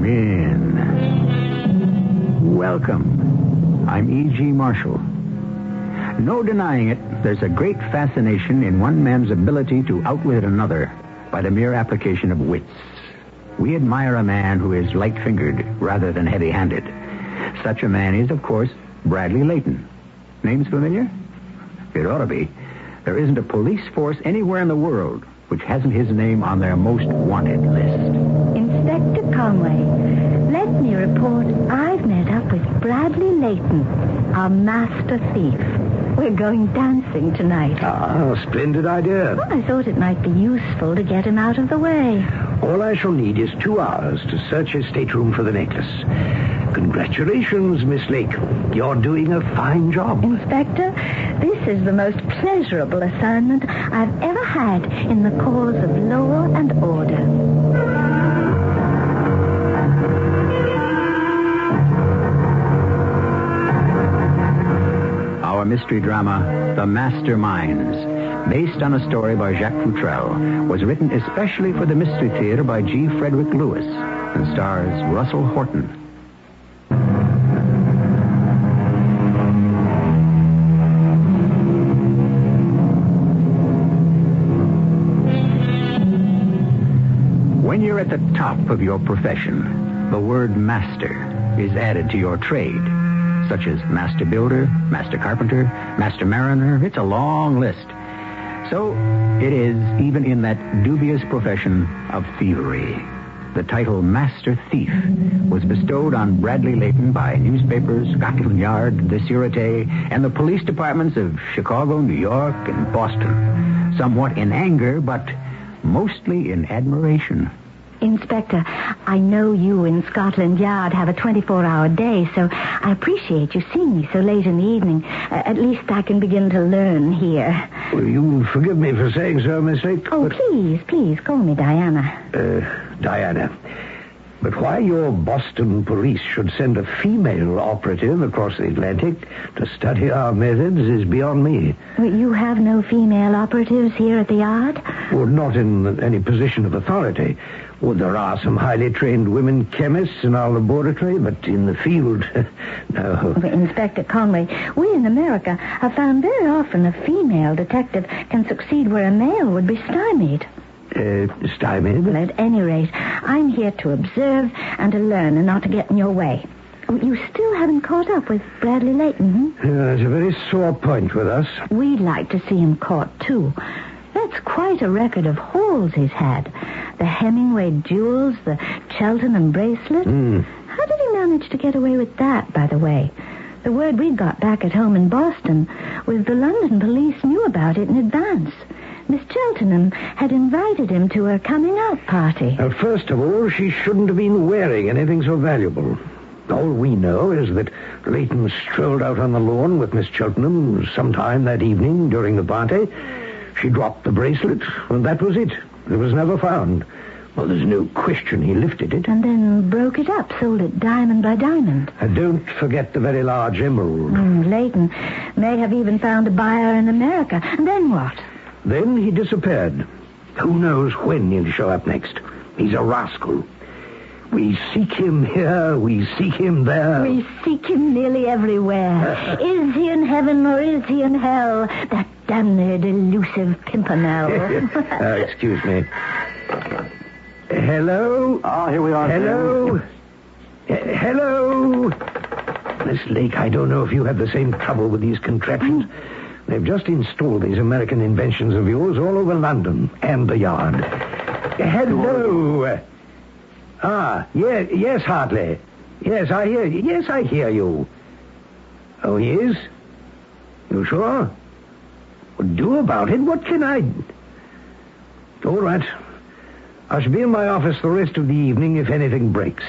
in. Welcome. I'm E.G. Marshall. No denying it, there's a great fascination in one man's ability to outwit another by the mere application of wits. We admire a man who is light-fingered rather than heavy-handed. Such a man is, of course, Bradley Leighton. Name's familiar? It ought to be. There isn't a police force anywhere in the world which hasn't his name on their most wanted list. Inspector Conway, let me report I've met up with Bradley Leighton, our master thief. We're going dancing tonight. Ah, splendid idea. Well, I thought it might be useful to get him out of the way. All I shall need is 2 hours to search his stateroom for the necklace. Congratulations, Miss Lake. You're doing a fine job. Inspector, this is the most pleasurable assignment I've ever had in the cause of law and order. Our mystery drama, The Masterminds, based on a story by Jacques Futrell, was written especially for the Mystery Theater by G. Frederick Lewis and stars Russell Horton. When you're at the top of your profession, the word master is added to your trade, such as master builder, master carpenter, master mariner. It's a long list. So it is even in that dubious profession of thievery. The title Master Thief was bestowed on Bradley Leighton by newspapers, Scotland Yard, the Sûreté, and the police departments of Chicago, New York, and Boston. Somewhat in anger, but mostly in admiration. Inspector, I know you in Scotland Yard have a 24-hour day, so I appreciate you seeing me so late in the evening. At least I can begin to learn here. Well, you'll forgive me for saying so, Miss Lake. Oh, but... please, call me Diana. Diana. But why your Boston police should send a female operative across the Atlantic to study our methods is beyond me. Well, you have no female operatives here at the Yard? Well, not in any position of authority. Well, there are some highly trained women chemists in our laboratory, but in the field, no. Well, Inspector Conway, we in America have found very often a female detective can succeed where a male would be stymied. Stymied? Well, at any rate, I'm here to observe and to learn and not to get in your way. You still haven't caught up with Bradley Leighton, It's a very sore point with us. We'd like to see him caught, too. That's quite a record of hauls he's had. The Hemingway jewels, the Cheltenham bracelet. How did he manage to get away with that, by the way? The word we got back at home in Boston was the London police knew about it in advance. Miss Cheltenham had invited him to her coming-out party. Now, first of all, she shouldn't have been wearing anything so valuable. All we know is that Leighton strolled out on the lawn with Miss Cheltenham sometime that evening during the party. She dropped the bracelet, and that was it. It was never found. Well, there's no question he lifted it. And then broke it up, sold it diamond by diamond. And don't forget the very large emerald. Leighton may have even found a buyer in America. And then what? Then he disappeared. Who knows when he'll show up next? He's a rascal. We seek him here, we seek him there. We seek him nearly everywhere. Is he in heaven or is he in hell? That damned elusive pimpernel. Excuse me. Hello? Ah, here we are. Hello? Hello? Miss Lake, I don't know if you have the same trouble with these contraptions. They've just installed these American inventions of yours all over London and the Yard. Hello? Yes, Hartley. Yes, I hear you. Yes, I hear you. Oh, he is? You sure? Well, do about it. What can I... All right. I shall be in my office the rest of the evening if anything breaks.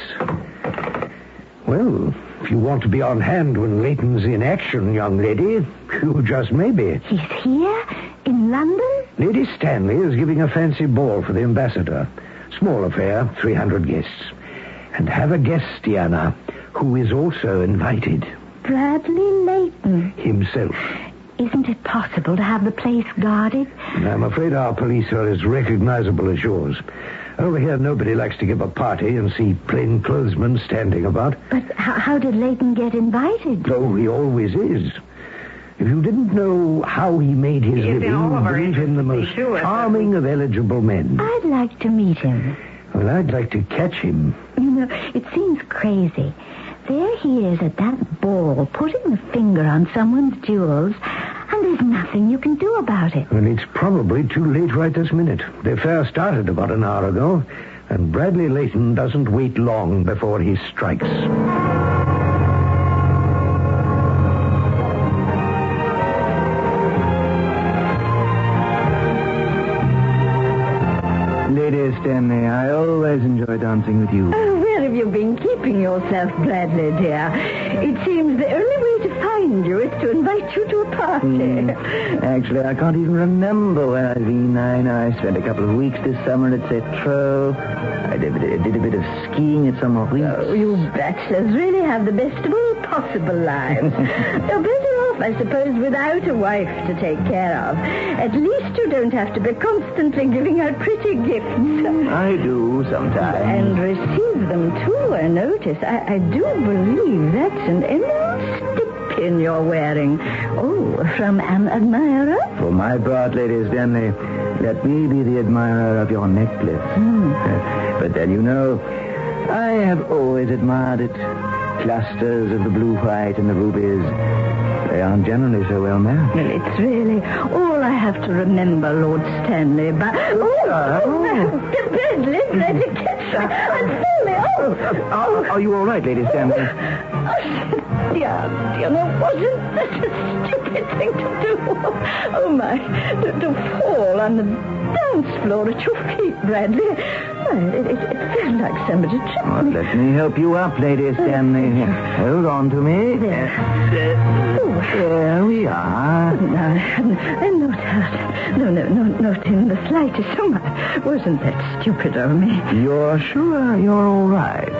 Well, if you want to be on hand when Leighton's in action, young lady, you just may be. He's here? In London? Lady Stanley is giving a fancy ball for the ambassador. Small affair, 300 guests. And have a guest, Diana, who is also invited. Bradley Leighton. Himself. Isn't it possible to have the place guarded? I'm afraid our police are as recognizable as yours. Over here, nobody likes to give a party and see plainclothesmen standing about. But how did Leighton get invited? Oh, he always is. If you didn't know how he made his living, you'd believe him the most charming of eligible men. I'd like to meet him. Well, I'd like to catch him. You know, it seems crazy. There he is at that ball, putting the finger on someone's jewels, and there's nothing you can do about it. Well, it's probably too late right this minute. The affair started about an hour ago, and Bradley Leighton doesn't wait long before he strikes. Lady Stanley, I always enjoy dancing with you. Oh, where have you been keeping yourself, Bradley, dear? It seems the only way to find you is to invite you to a party. Actually, I can't even remember where I've been. I know I spent a couple of weeks this summer at Cetro. I did a bit of skiing at some of these. Oh, you bachelors really have the best of all possible lives. You're better off, I suppose, without a wife to take care of. At least you don't have to be constantly giving out pretty gifts. I do sometimes. And receive them, too, I notice. I do believe that's an emerald stick-pin you're wearing. Oh, from an admirer? For my part, Lady Stanley, let me be the admirer of your necklace. But then, you know, I have always admired it. Clusters of the blue, white, and the rubies. They aren't generally so well matched. Well, it's really all I have to remember, Lord Stanley. But Bradley, catch me! I'm falling. Are you all right, Lady Stanley? Dear, no, wasn't that a stupid thing to do? Oh my, to fall on the dance floor at your feet, Bradley. It felt like somebody tripped me. Let me help you up, Lady Stanley. Hold on to me. There we are. No, I'm not hurt. No, not in the slightest. Oh my, wasn't that stupid of me? You're sure you're all right?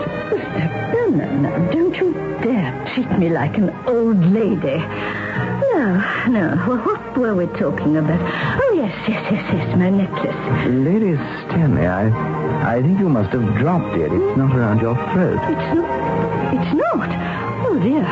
No, don't you dare treat me like an old lady. No. Well, what were we talking about? Oh, yes, my necklace. Lady Stanley, I think you must have dropped it. It's not around your throat. It's not. Oh, dear.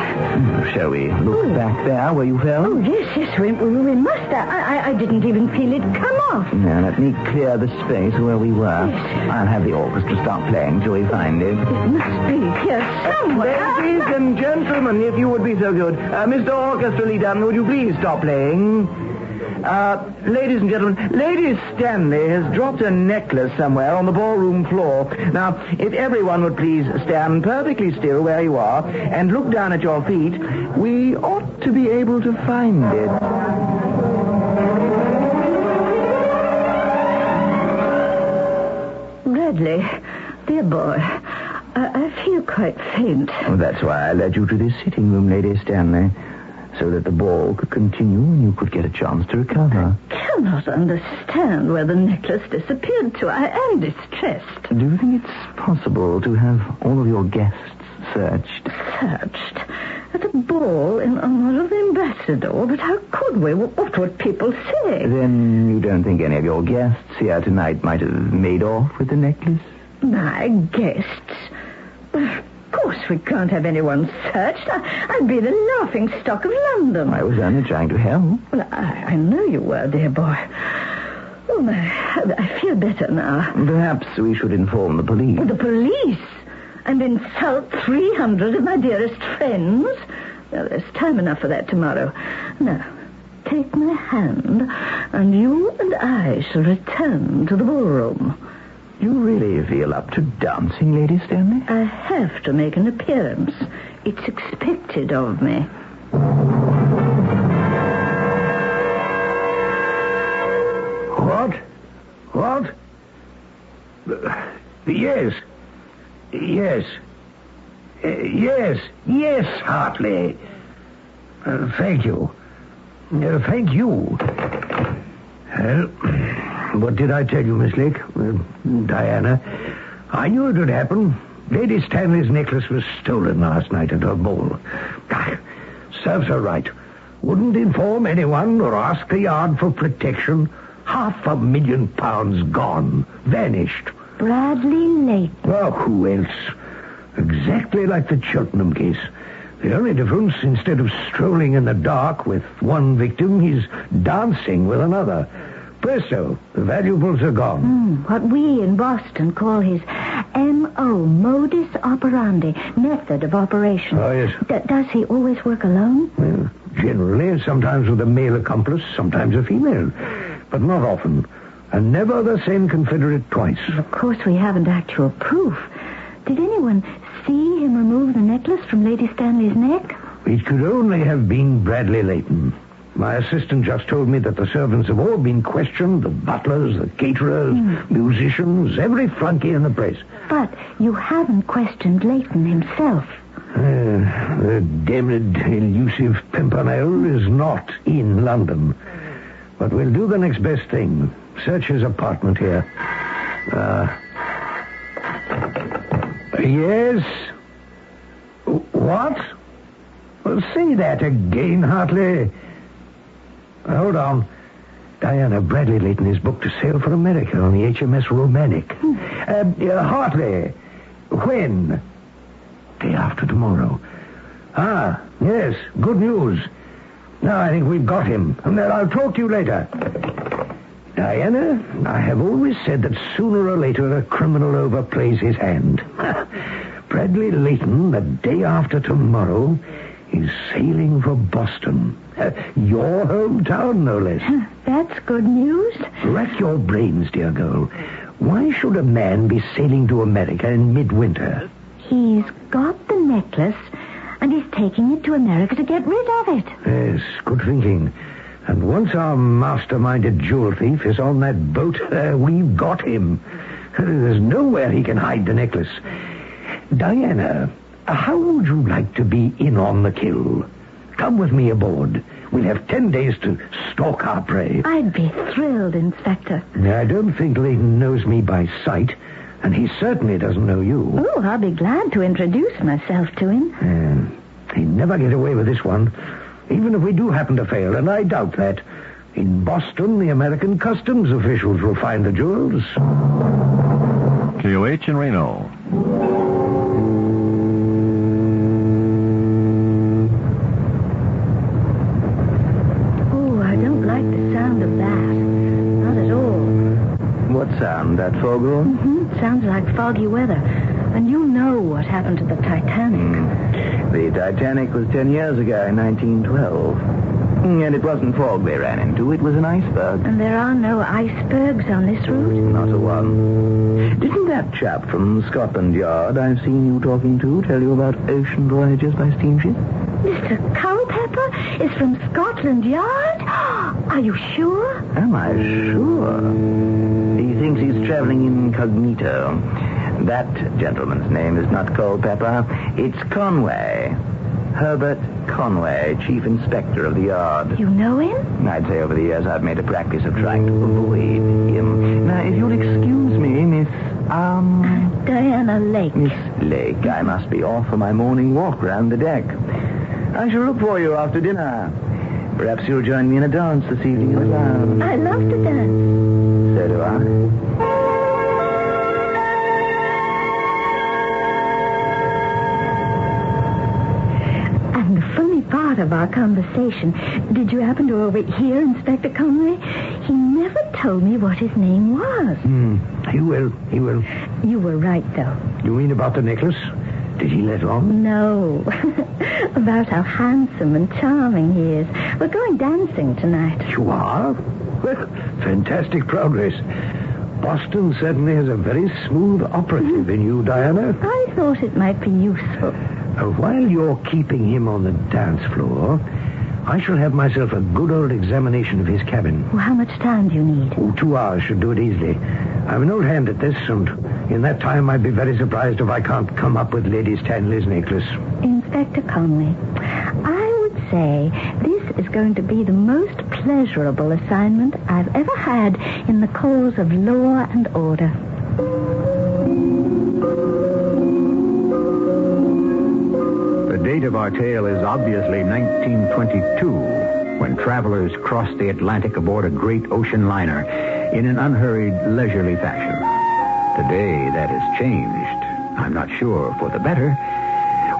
Shall we look back there where you fell? Oh, yes, we must. I didn't even feel it come off. Now, let me clear the space where we were. Yes. I'll have the orchestra start playing till we find it. It must be here somewhere. Ladies and gentlemen, if you would be so good. Mr. Orchestra Leader, would you please stop playing? Ladies and gentlemen, Lady Stanley has dropped a necklace somewhere on the ballroom floor. Now, if everyone would please stand perfectly still where you are and look down at your feet, we ought to be able to find it. Bradley, dear boy, I feel quite faint. Well, that's why I led you to this sitting room, Lady Stanley, so that the ball could continue and you could get a chance to recover. I cannot understand where the necklace disappeared to. I am distressed. Do you think it's possible to have all of your guests searched? Searched? At a ball in honor of the ambassador? But how could we? What would people say? Then you don't think any of your guests here tonight might have made off with the necklace? My guests? Of course we can't have anyone searched. I'd be the laughing stock of London. I was only trying to help. Well, I know you were, dear boy. Oh, I feel better now. Perhaps we should inform the police. The police? And insult 300 of my dearest friends? Well, there's time enough for that tomorrow. Now, take my hand, and you and I shall return to the ballroom. You really feel up to dancing, Lady Stanley? I have to make an appearance. It's expected of me. What? Yes, Hartley. Thank you. Thank you. Well, what did I tell you, Miss Lake? Diana, I knew it would happen. Lady Stanley's necklace was stolen last night at her ball. Serves her right. Wouldn't inform anyone or ask the Yard for protection. £500,000 gone. Vanished. Bradley Leighton. Well, who else? Exactly like the Cheltenham case. The only difference, instead of strolling in the dark with one victim, he's dancing with another. Presto, the valuables are gone. What we in Boston call his M.O., modus operandi, method of operation. Oh, yes. Does he always work alone? Well, generally, sometimes with a male accomplice, sometimes a female. But not often. And never the same confederate twice. Of course, we haven't actual proof. Did anyone see him remove the necklace from Lady Stanley's neck? It could only have been Bradley Leighton. My assistant just told me that the servants have all been questioned, the butlers, the caterers, musicians, every flunky in the place. But you haven't questioned Leighton himself. The damned elusive Pimpernel is not in London. But we'll do the next best thing. Search his apartment here. Yes? What? Well, say that again, Hartley. Hold on. Diana, Bradley Leighton is booked to sail for America on the HMS Romantic. Hartley, when? Day after tomorrow. Ah, yes, good news. Now I think we've got him. And then I'll talk to you later. Diana, I have always said that sooner or later a criminal overplays his hand. Bradley Leighton, the day after tomorrow, is sailing for Boston. Your hometown, no less. That's good news. Rack your brains, dear girl. Why should a man be sailing to America in midwinter? He's got the necklace, and he's taking it to America to get rid of it. Yes, good thinking. And once our masterminded jewel thief is on that boat, we've got him. There's nowhere he can hide the necklace. Diana, how would you like to be in on the kill? Come with me aboard. We'll have 10 days to stalk our prey. I'd be thrilled, Inspector. I don't think Leighton knows me by sight, and he certainly doesn't know you. Oh, I'll be glad to introduce myself to him. He'd never get away with this one, even if we do happen to fail, and I doubt that. In Boston, the American customs officials will find the jewels. KOH in Reno. Sound, that foghorn? Sounds like foggy weather. And you know what happened to the Titanic. The Titanic was 10 years ago in 1912. And it wasn't fog they ran into. It was an iceberg. And there are no icebergs on this route? Not a one. Didn't that chap from Scotland Yard I've seen you talking to tell you about ocean voyages by steamship? Mr. Culpepper is from Scotland Yard? Are you sure? Am I sure? He thinks he's traveling incognito. That gentleman's name is not Culpepper. It's Conway. Herbert Conway, Chief Inspector of the Yard. You know him? I'd say over the years I've made a practice of trying to avoid him. Now, if you'll excuse me, Miss, Diana Lake. Miss Lake, I must be off for my morning walk round the deck. I shall look for you after dinner. Perhaps you'll join me in a dance this evening in the lounge. I love to dance. So do I. And the funny part of our conversation, did you happen to overhear Inspector Conway? He never told me what his name was. He will. You were right, though. You mean about the necklace? Did he let on? No. About how handsome and charming he is. We're going dancing tonight. You are? Well, fantastic progress. Boston certainly has a very smooth operative in you, Diana. I thought it might be useful. While you're keeping him on the dance floor, I shall have myself a good old examination of his cabin. Well, how much time do you need? 2 hours should do it easily. I'm an old hand at this, and in that time I'd be very surprised if I can't come up with Lady Stanley's necklace. Inspector Conway, I would say this is going to be the most pleasurable assignment I've ever had in the cause of law and order. The date of our tale is obviously 1922, when travelers crossed the Atlantic aboard a great ocean liner in an unhurried, leisurely fashion. Today, that has changed. I'm not sure for the better.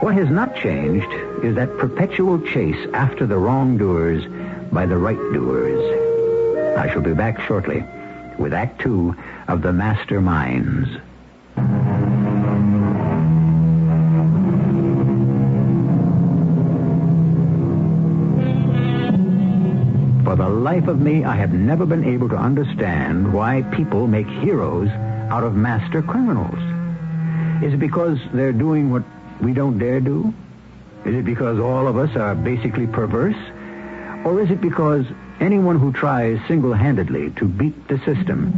What has not changed is that perpetual chase after the wrongdoers by the right doers. I shall be back shortly with Act 2 of The Masterminds. For the life of me, I have never been able to understand why people make heroes out of master criminals. Is it because they're doing what we don't dare do? Is it because all of us are basically perverse? Or is it because anyone who tries single-handedly to beat the system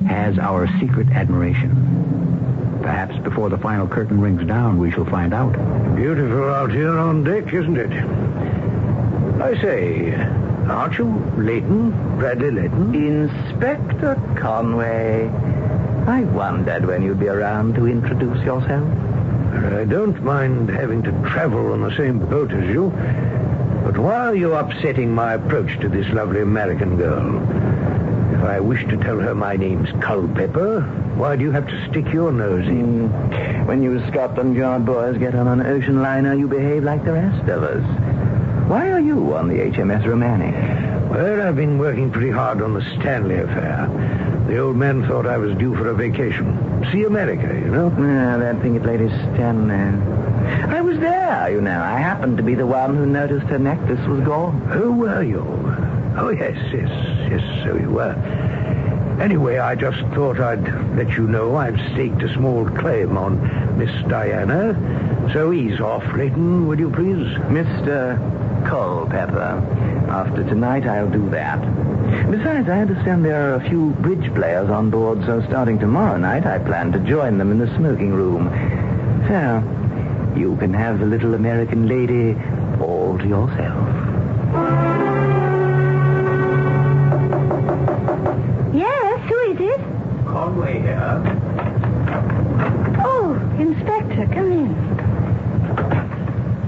has our secret admiration? Perhaps before the final curtain rings down, we shall find out. Beautiful out here on deck, isn't it? I say, aren't you Leighton? Bradley Leighton? Inspector Conway. I wondered when you'd be around to introduce yourself. I don't mind having to travel on the same boat as you. But why are you upsetting my approach to this lovely American girl? If I wish to tell her my name's Culpepper, why do you have to stick your nose in? When you Scotland Yard boys get on an ocean liner, you behave like the rest of us. Why are you on the HMS Romani? Well, I've been working pretty hard on the Stanley affair. The old man thought I was due for a vacation. See America, you know? I don't think it, Lady Stanley. I was there, you know. I happened to be the one who noticed her necklace was gone. Who were you? Oh, yes, so you were. Anyway, I just thought I'd let you know I've staked a small claim on Miss Diana. So ease off, Leighton, would you please? Mr. Culpepper. After tonight, I'll do that. Besides, I understand there are a few bridge players on board, so starting tomorrow night, I plan to join them in the smoking room. So, you can have the little American lady all to yourself. Yes, who is it? Conway here. Oh, Inspector, come in.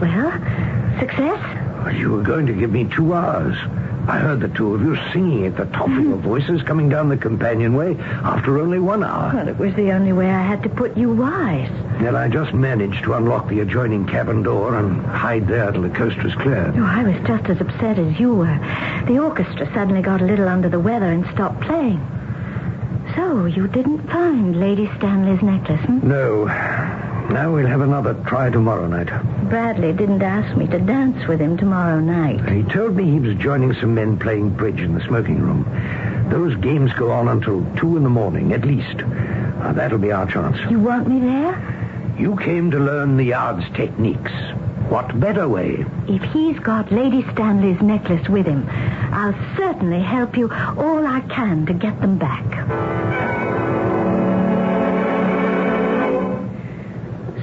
Well, success? You were going to give me 2 hours. I heard the two of you singing at the top of your voices coming down the companionway after only 1 hour. Well, it was the only way I had to put you wise. Then I just managed to unlock the adjoining cabin door and hide there till the coast was cleared. Oh, I was just as upset as you were. The orchestra suddenly got a little under the weather and stopped playing. So, you didn't find Lady Stanley's necklace, No. Now we'll have another try tomorrow night. Bradley didn't ask me to dance with him tomorrow night. He told me he was joining some men playing bridge in the smoking room. Those games go on until 2 in the morning, at least. Now, that'll be our chance. You want me there? You came to learn the yard's techniques. What better way? If he's got Lady Stanley's necklace with him, I'll certainly help you all I can to get them back.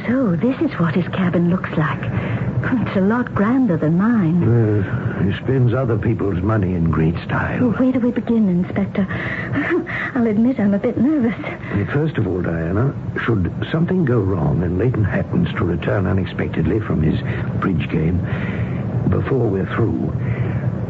So, this is what his cabin looks like. It's a lot grander than mine. He spends other people's money in great style. Where do we begin, Inspector? I'll admit I'm a bit nervous. First of all, Diana, should something go wrong and Leighton happens to return unexpectedly from his bridge game, before we're through,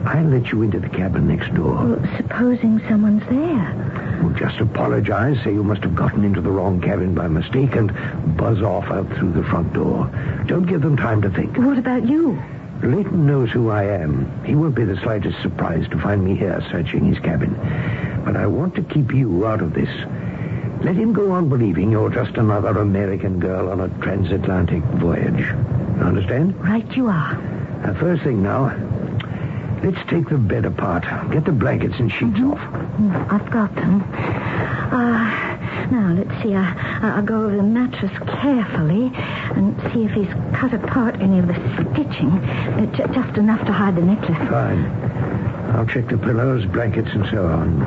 I'll let you into the cabin next door. Well, supposing someone's there. Well, just apologize, say you must have gotten into the wrong cabin by mistake, and buzz off out through the front door. Don't give them time to think. What about you? Leighton knows who I am. He won't be the slightest surprise to find me here searching his cabin. But I want to keep you out of this. Let him go on believing you're just another American girl on a transatlantic voyage. Understand? Right you are. First thing now, let's take the bed apart. Get the blankets and sheets off. I've got them. Now, let's see. I'll go over the mattress carefully and see if he's cut apart any of the stitching. Just enough to hide the necklace. Fine. I'll check the pillows, blankets, and so on.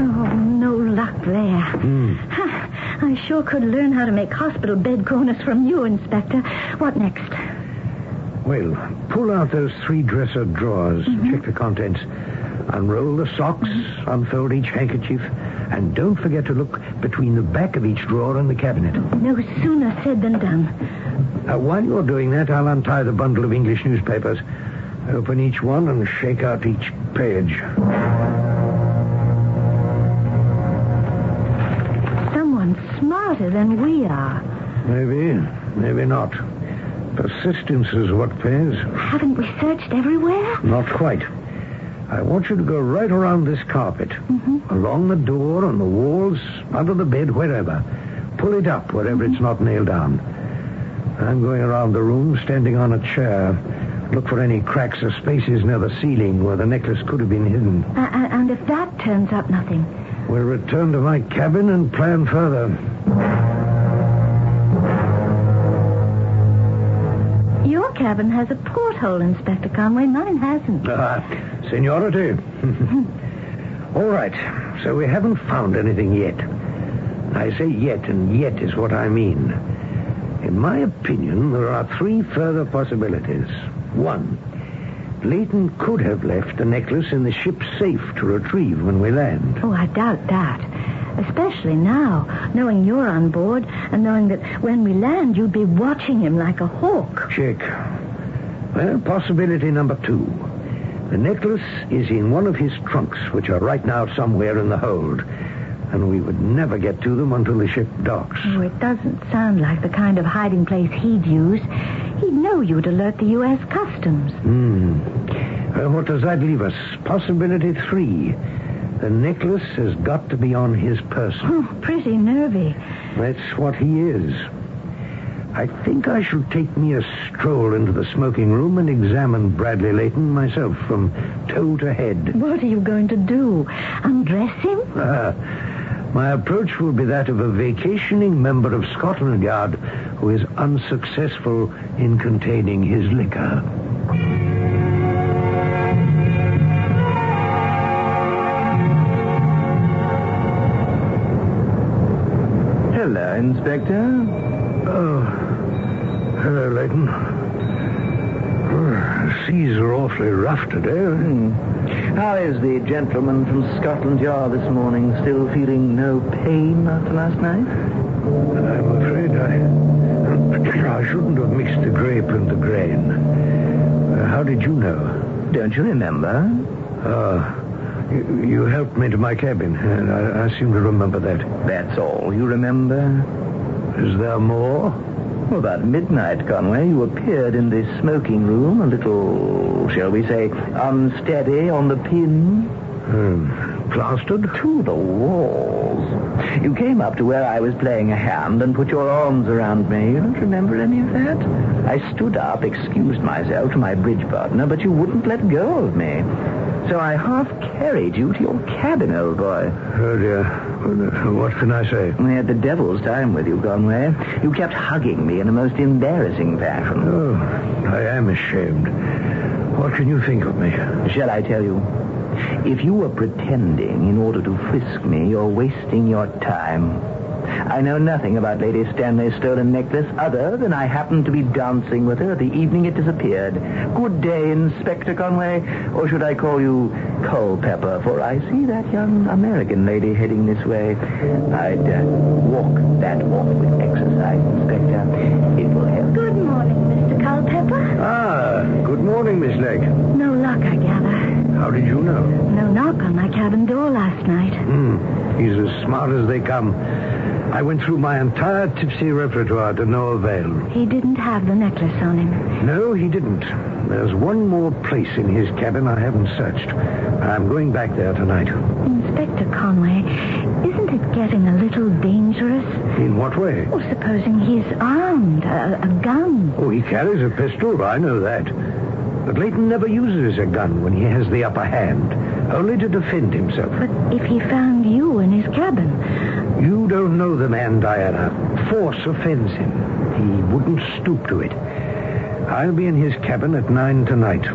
Oh, no luck there. I sure could learn how to make hospital bed corners from you, Inspector. What next? Well, pull out those 3 dresser drawers. Check the contents. Unroll the socks, unfold each handkerchief, and don't forget to look between the back of each drawer and the cabinet. No sooner said than done. While you're doing that, I'll untie the bundle of English newspapers. Open each one and shake out each page. smarter than we are. Maybe not. Persistence is what pays. Haven't we searched everywhere? Not quite. I want you to go right around this carpet. Along the door, on the walls, under the bed, wherever. Pull it up wherever it's not nailed down. I'm going around the room, standing on a chair. Look for any cracks or spaces near the ceiling where the necklace could have been hidden. And if that turns up nothing? We'll return to my cabin and plan further. Your cabin has a porthole, Inspector Conway. Mine hasn't. Seniority. All right. So we haven't found anything yet. I say yet, and yet is what I mean. In my opinion, there are 3 further possibilities. 1, Leighton could have left the necklace in the ship's safe to retrieve when we land. Oh, I doubt that. Especially now, knowing you're on board and knowing that when we land, you'd be watching him like a hawk. Check. Well, possibility number 2. The necklace is in one of his trunks, which are right now somewhere in the hold. And we would never get to them until the ship docks. Oh, it doesn't sound like the kind of hiding place he'd use. He'd know you'd alert the U.S. Customs. What does that leave us? Possibility 3. The necklace has got to be on his person. Oh, pretty nervy. That's what he is. I think I shall take me a stroll into the smoking room and examine Bradley Leighton myself from toe to head. What are you going to do? Undress him? My approach will be that of a vacationing member of Scotland Yard who is unsuccessful in containing his liquor. Hello, Inspector. Oh, hello, Leighton. The seas are awfully rough today. How is the gentleman from Scotland Yard this morning? Still feeling no pain after last night? I'm afraid I shouldn't have mixed the grape and the grain. How did you know? Don't you remember? You helped me to my cabin, and I seem to remember that. That's all you remember? Is there more? Well, about midnight, Conway, you appeared in the smoking room, a little, shall we say, unsteady on the pin. Plastered? To the walls. You came up to where I was playing a hand and put your arms around me. You don't remember any of that? I stood up, excused myself to my bridge partner, but you wouldn't let go of me. So I half carried you to your cabin, old boy. Oh, dear. What can I say? I had the devil's time with you, Conway. You kept hugging me in a most embarrassing fashion. Oh, I am ashamed. What can you think of me? Shall I tell you? If you were pretending in order to frisk me, you're wasting your time. I know nothing about Lady Stanley's stolen necklace other than I happened to be dancing with her the evening it disappeared. Good day, Inspector Conway. Or should I call you Culpepper? For I see that young American lady heading this way. I'd walk that off with exercise, Inspector. It will help. Good morning, Mr. Culpepper. Good morning, Miss Legg. No luck, I gather. How did you know? No knock on my cabin door last night. He's as smart as they come. I went through my entire tipsy repertoire to no avail. He didn't have the necklace on him. No, he didn't. There's one more place in his cabin I haven't searched. I'm going back there tonight. Inspector Conway, isn't it getting a little dangerous? In what way? Well, supposing he's armed, a gun. Oh, he carries a pistol, I know that. But Leighton never uses a gun when he has the upper hand, only to defend himself. But if he found you in his cabin... You don't know the man, Diana. Force offends him. He wouldn't stoop to it. I'll be in his cabin at 9 tonight.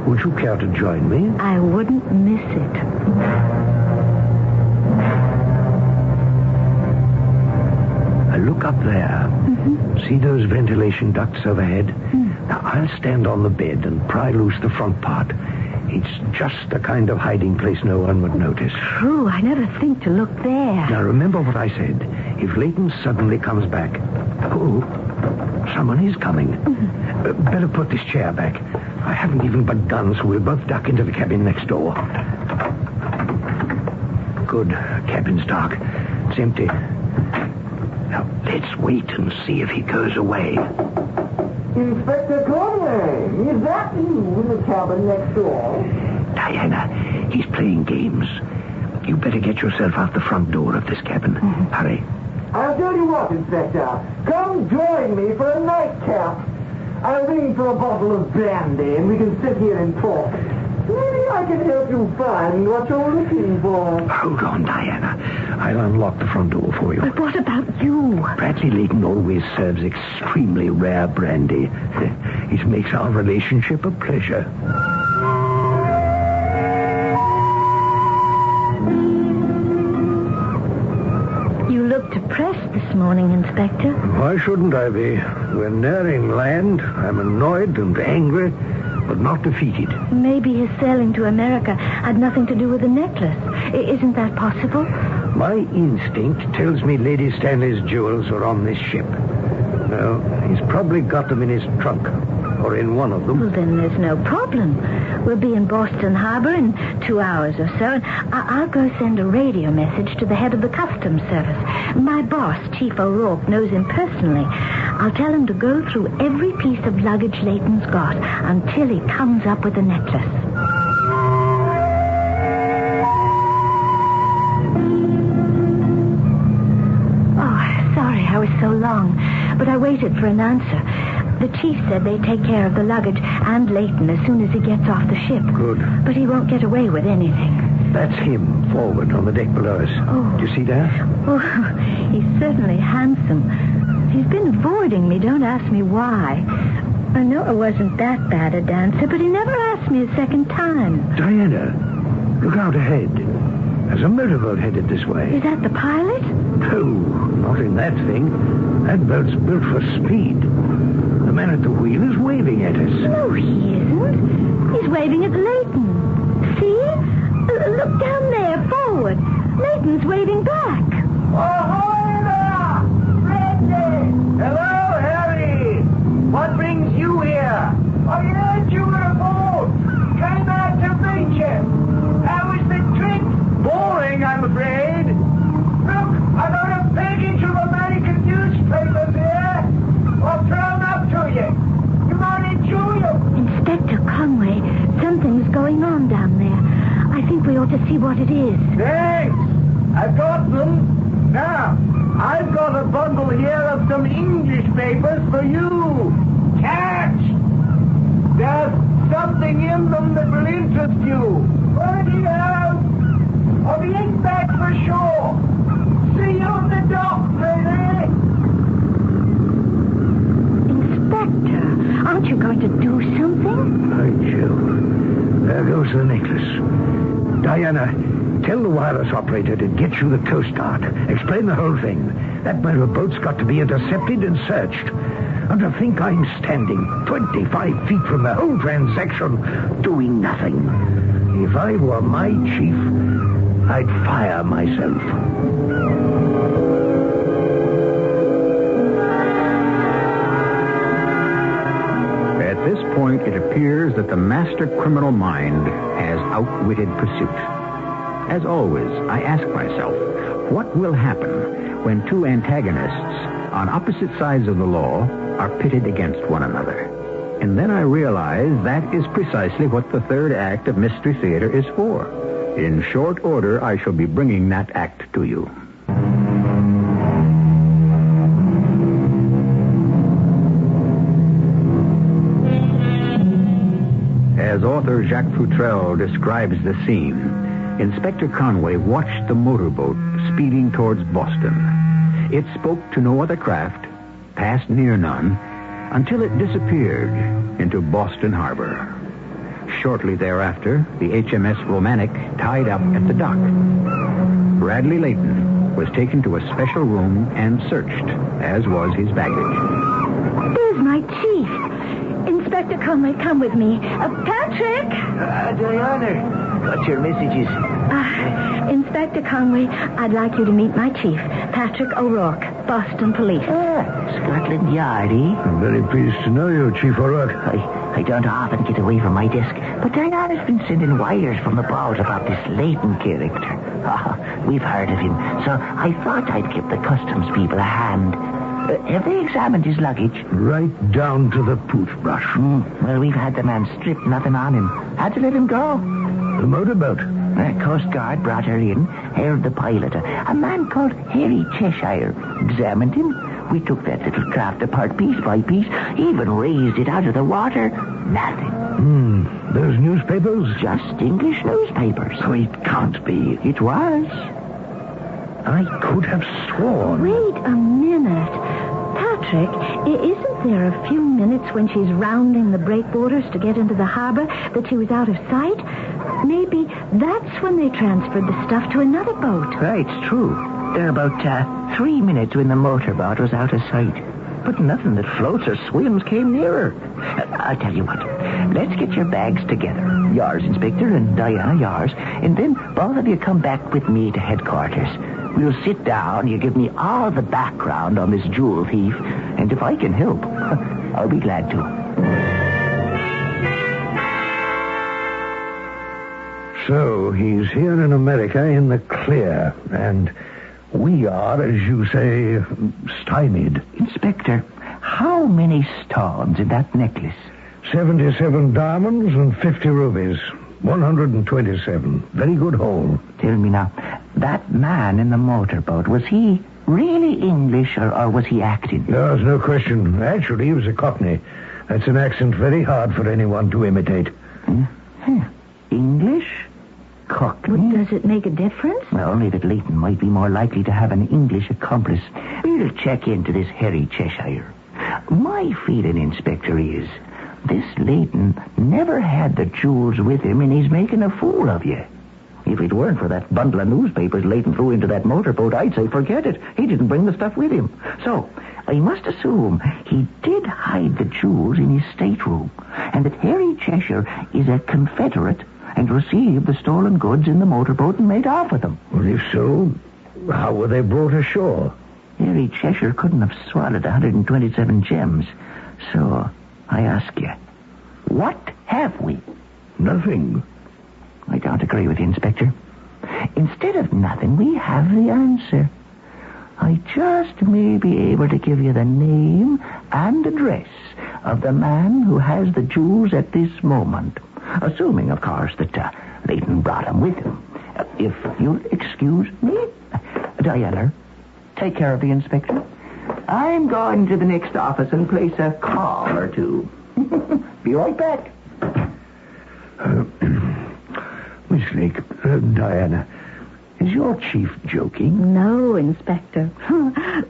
Would you care to join me? I wouldn't miss it. Look up there. See those ventilation ducts overhead? Now, I'll stand on the bed and pry loose the front part. It's just the kind of hiding place no one would notice. True, I never think to look there. Now, remember what I said. If Leighton suddenly comes back... Oh, someone is coming. Better put this chair back. I haven't even begun, so we'll both duck into the cabin next door. Good. Cabin's dark. It's empty. Now, let's wait and see if he goes away. Inspector Conway, is that you in the cabin next door? Diana, he's playing games. You better get yourself out the front door of this cabin. Hurry. I'll tell you what, Inspector. Come join me for a nightcap. I'll ring for a bottle of brandy and we can sit here and talk. Maybe I can help you find what you're looking for. Hold on, Diana. I'll unlock the front door for you. But what about you? Bradley Leighton always serves extremely rare brandy. It makes our relationship a pleasure. You look depressed this morning, Inspector. Why shouldn't I be? We're nearing land. I'm annoyed and angry, but not defeated. Maybe his sailing to America had nothing to do with the necklace. Isn't that possible? My instinct tells me Lady Stanley's jewels are on this ship. No, he's probably got them in his trunk, or in one of them. Well, then there's no problem. We'll be in Boston Harbor in 2 hours or so, and I'll go send a radio message to the head of the Customs Service. My boss, Chief O'Rourke, knows him personally. I'll tell him to go through every piece of luggage Leighton's got until he comes up with the necklace. I was so long, but I waited for an answer. The chief said they'd take care of the luggage and Leighton as soon as he gets off the ship. Good. But he won't get away with anything. That's him, forward on the deck below us. Oh. Do you see that? Oh, he's certainly handsome. He's been avoiding me. Don't ask me why. I know I wasn't that bad a dancer, but he never asked me a second time. Diana, look out ahead. There's a motorboat headed this way. Is that the pilot? No, not in that thing. That boat's built for speed. The man at the wheel is waving at us. No, he isn't. He's waving at Leighton. See? Look down there, forward. Leighton's waving back. Ahoy there! Bradley! Hello, Harry! What brings you here? I heard you were aboard. Came out to meet you. How was the trip? Boring, I'm afraid. Look, I got a package of American newspapers here. I'll throw them up to you. You might enjoy them. Inspector Conway, something's going on down there. I think we ought to see what it is. Thanks. I've got them. Now, I've got a bundle here of some English papers for you. Catch! There's something in them that will interest you. What do you have? I'll be back for sure. See you on the dock, lady. Inspector, aren't you going to do something? By Jove. There goes the necklace. Diana, tell the wireless operator to get you the Coast Guard. Explain the whole thing. That motorboat's got to be intercepted and searched. And to think I'm standing 25 feet from the whole transaction doing nothing. If I were my chief, I'd fire myself. At this point, it appears that the master criminal mind has outwitted pursuit. As always, I ask myself, what will happen when two antagonists on opposite sides of the law are pitted against one another? And then I realize that is precisely what the third act of Mystery Theater is for. In short order, I shall be bringing that act to you. As author Jacques Futrell describes the scene, Inspector Conway watched the motorboat speeding towards Boston. It spoke to no other craft, passed near none, until it disappeared into Boston Harbor. Shortly thereafter, the HMS Romantic tied up at the dock. Bradley Leighton was taken to a special room and searched, as was his baggage. There's my chief. Inspector Conway, come with me. Patrick! Diana, got your messages. Inspector Conway, I'd like you to meet my chief, Patrick O'Rourke, Boston Police. Scotland Yard, eh? I'm very pleased to know you, Chief O'Rourke. I don't often get away from my desk, but Diana's been sending wires from abroad about this Leighton character. We've heard of him, so I thought I'd give the customs people a hand. Have they examined his luggage? Right down to the toothbrush. Well, we've had the man stripped, nothing on him. Had to let him go. The motorboat? Coast Guard brought her in, heard the pilot, a man called Harry Cheshire, examined him. We took that little craft apart piece by piece, even raised it out of the water. Nothing. Those newspapers? Just English newspapers. Oh, it can't be. It was. I could have sworn. Wait a minute. Patrick, isn't there a few minutes when she's rounding the breakwaters to get into the harbor that she was out of sight? Maybe that's when they transferred the stuff to another boat. Right, it's true. There are about 3 minutes when the motorboat was out of sight. But nothing that floats or swims came nearer. I'll tell you what. Let's get your bags together. Yours, Inspector, and Diana, yours. And then both of you come back with me to headquarters. We'll sit down. You give me all the background on this jewel thief. And if I can help, I'll be glad to. So he's here in America in the clear, and we are, as you say, stymied. Inspector, how many stones in that necklace? 77 diamonds and 50 rubies. 127. Very good haul. Tell me now, that man in the motorboat, was he really English or was he acting? No, there's no question. Actually, he was a Cockney. That's an accent very hard for anyone to imitate. English? Cockney? Well, does it make a difference? Well, only that Leighton might be more likely to have an English accomplice. We'll check into this Harry Cheshire. My feeling, Inspector, is this Leighton never had the jewels with him, and he's making a fool of you. If it weren't for that bundle of newspapers Leighton threw into that motorboat, I'd say forget it. He didn't bring the stuff with him. So, I must assume he did hide the jewels in his stateroom, and that Harry Cheshire is a Confederate and received the stolen goods in the motorboat and made off with them. Well, if so, how were they brought ashore? Harry Cheshire couldn't have swallowed 127 gems. So, I ask you, what have we? Nothing. I don't agree with you, Inspector. Instead of nothing, we have the answer. I just may be able to give you the name and address of the man who has the jewels at this moment. Assuming, of course, that Leighton brought them with him. If you'll excuse me, Diana, take care of the Inspector. I'm going to the next office and place a call or two. Be right back. Miss Lake, Diana, is your chief joking? No, Inspector.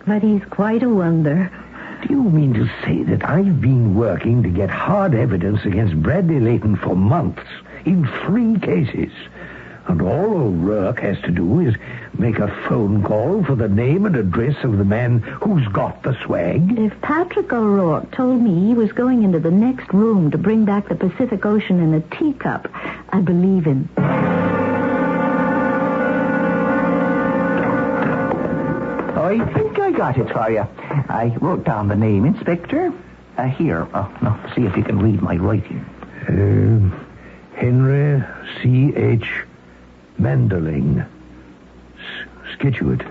But he's quite a wonder. Do you mean to say that I've been working to get hard evidence against Bradley Leighton for months in 3 cases? And all O'Rourke has to do is make a phone call for the name and address of the man who's got the swag? If Patrick O'Rourke told me he was going into the next room to bring back the Pacific Ocean in a teacup, I'd believe him. I think I got it for you. I wrote down the name, Inspector. Here. No, see if you can read my writing. Henry C.H. Manderling. Scituate.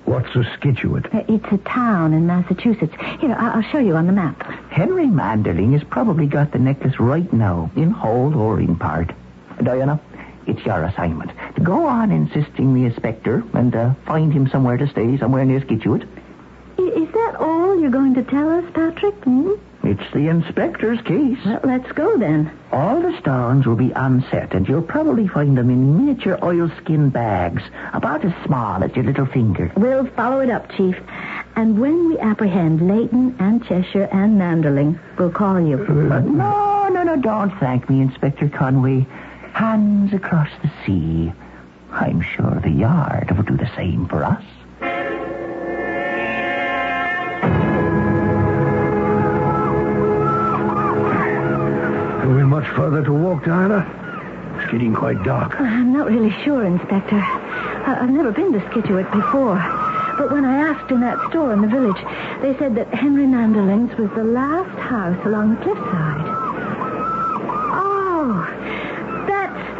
What's a Scituate? It's a town in Massachusetts. Here, I'll show you on the map. Henry Manderling has probably got the necklace right now, in whole or in part. Diana, it's your assignment. Go on insisting the Inspector and find him somewhere to stay, somewhere near Scituate. Is that all you're going to tell us, Patrick? It's the Inspector's case. Well, let's go then. All the stones will be unset, and you'll probably find them in miniature oilskin bags, about as small as your little finger. We'll follow it up, Chief. And when we apprehend Leighton and Cheshire and Manderling, we'll call you. No, don't thank me, Inspector Conway. Hands across the sea. I'm sure the Yard will do the same for us. Have we much further to walk, Diana? It's getting quite dark. I'm not really sure, Inspector. I've never been to Scituate before. But when I asked in that store in the village, they said that Henry Manderling's was the last house along the cliffside.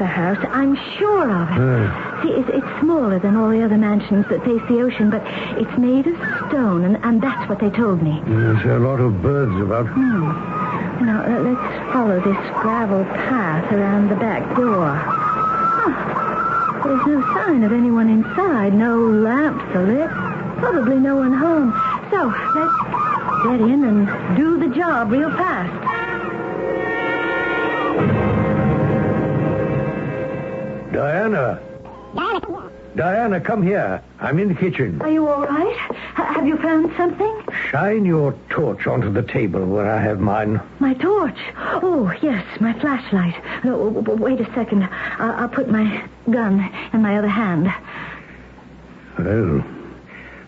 the house. I'm sure of it. See, it's smaller than all the other mansions that face the ocean, but it's made of stone, and that's what they told me. There's a lot of birds about. Now, let's follow this gravel path around the back door. There's no sign of anyone inside. No lamps lit. Probably no one home. So, let's get in and do the job real fast. Diana, come here. I'm in the kitchen. Are you all right? Have you found something? Shine your torch onto the table where I have mine. My torch? Oh, yes, my flashlight. No, wait a second. I'll put my gun in my other hand. Well,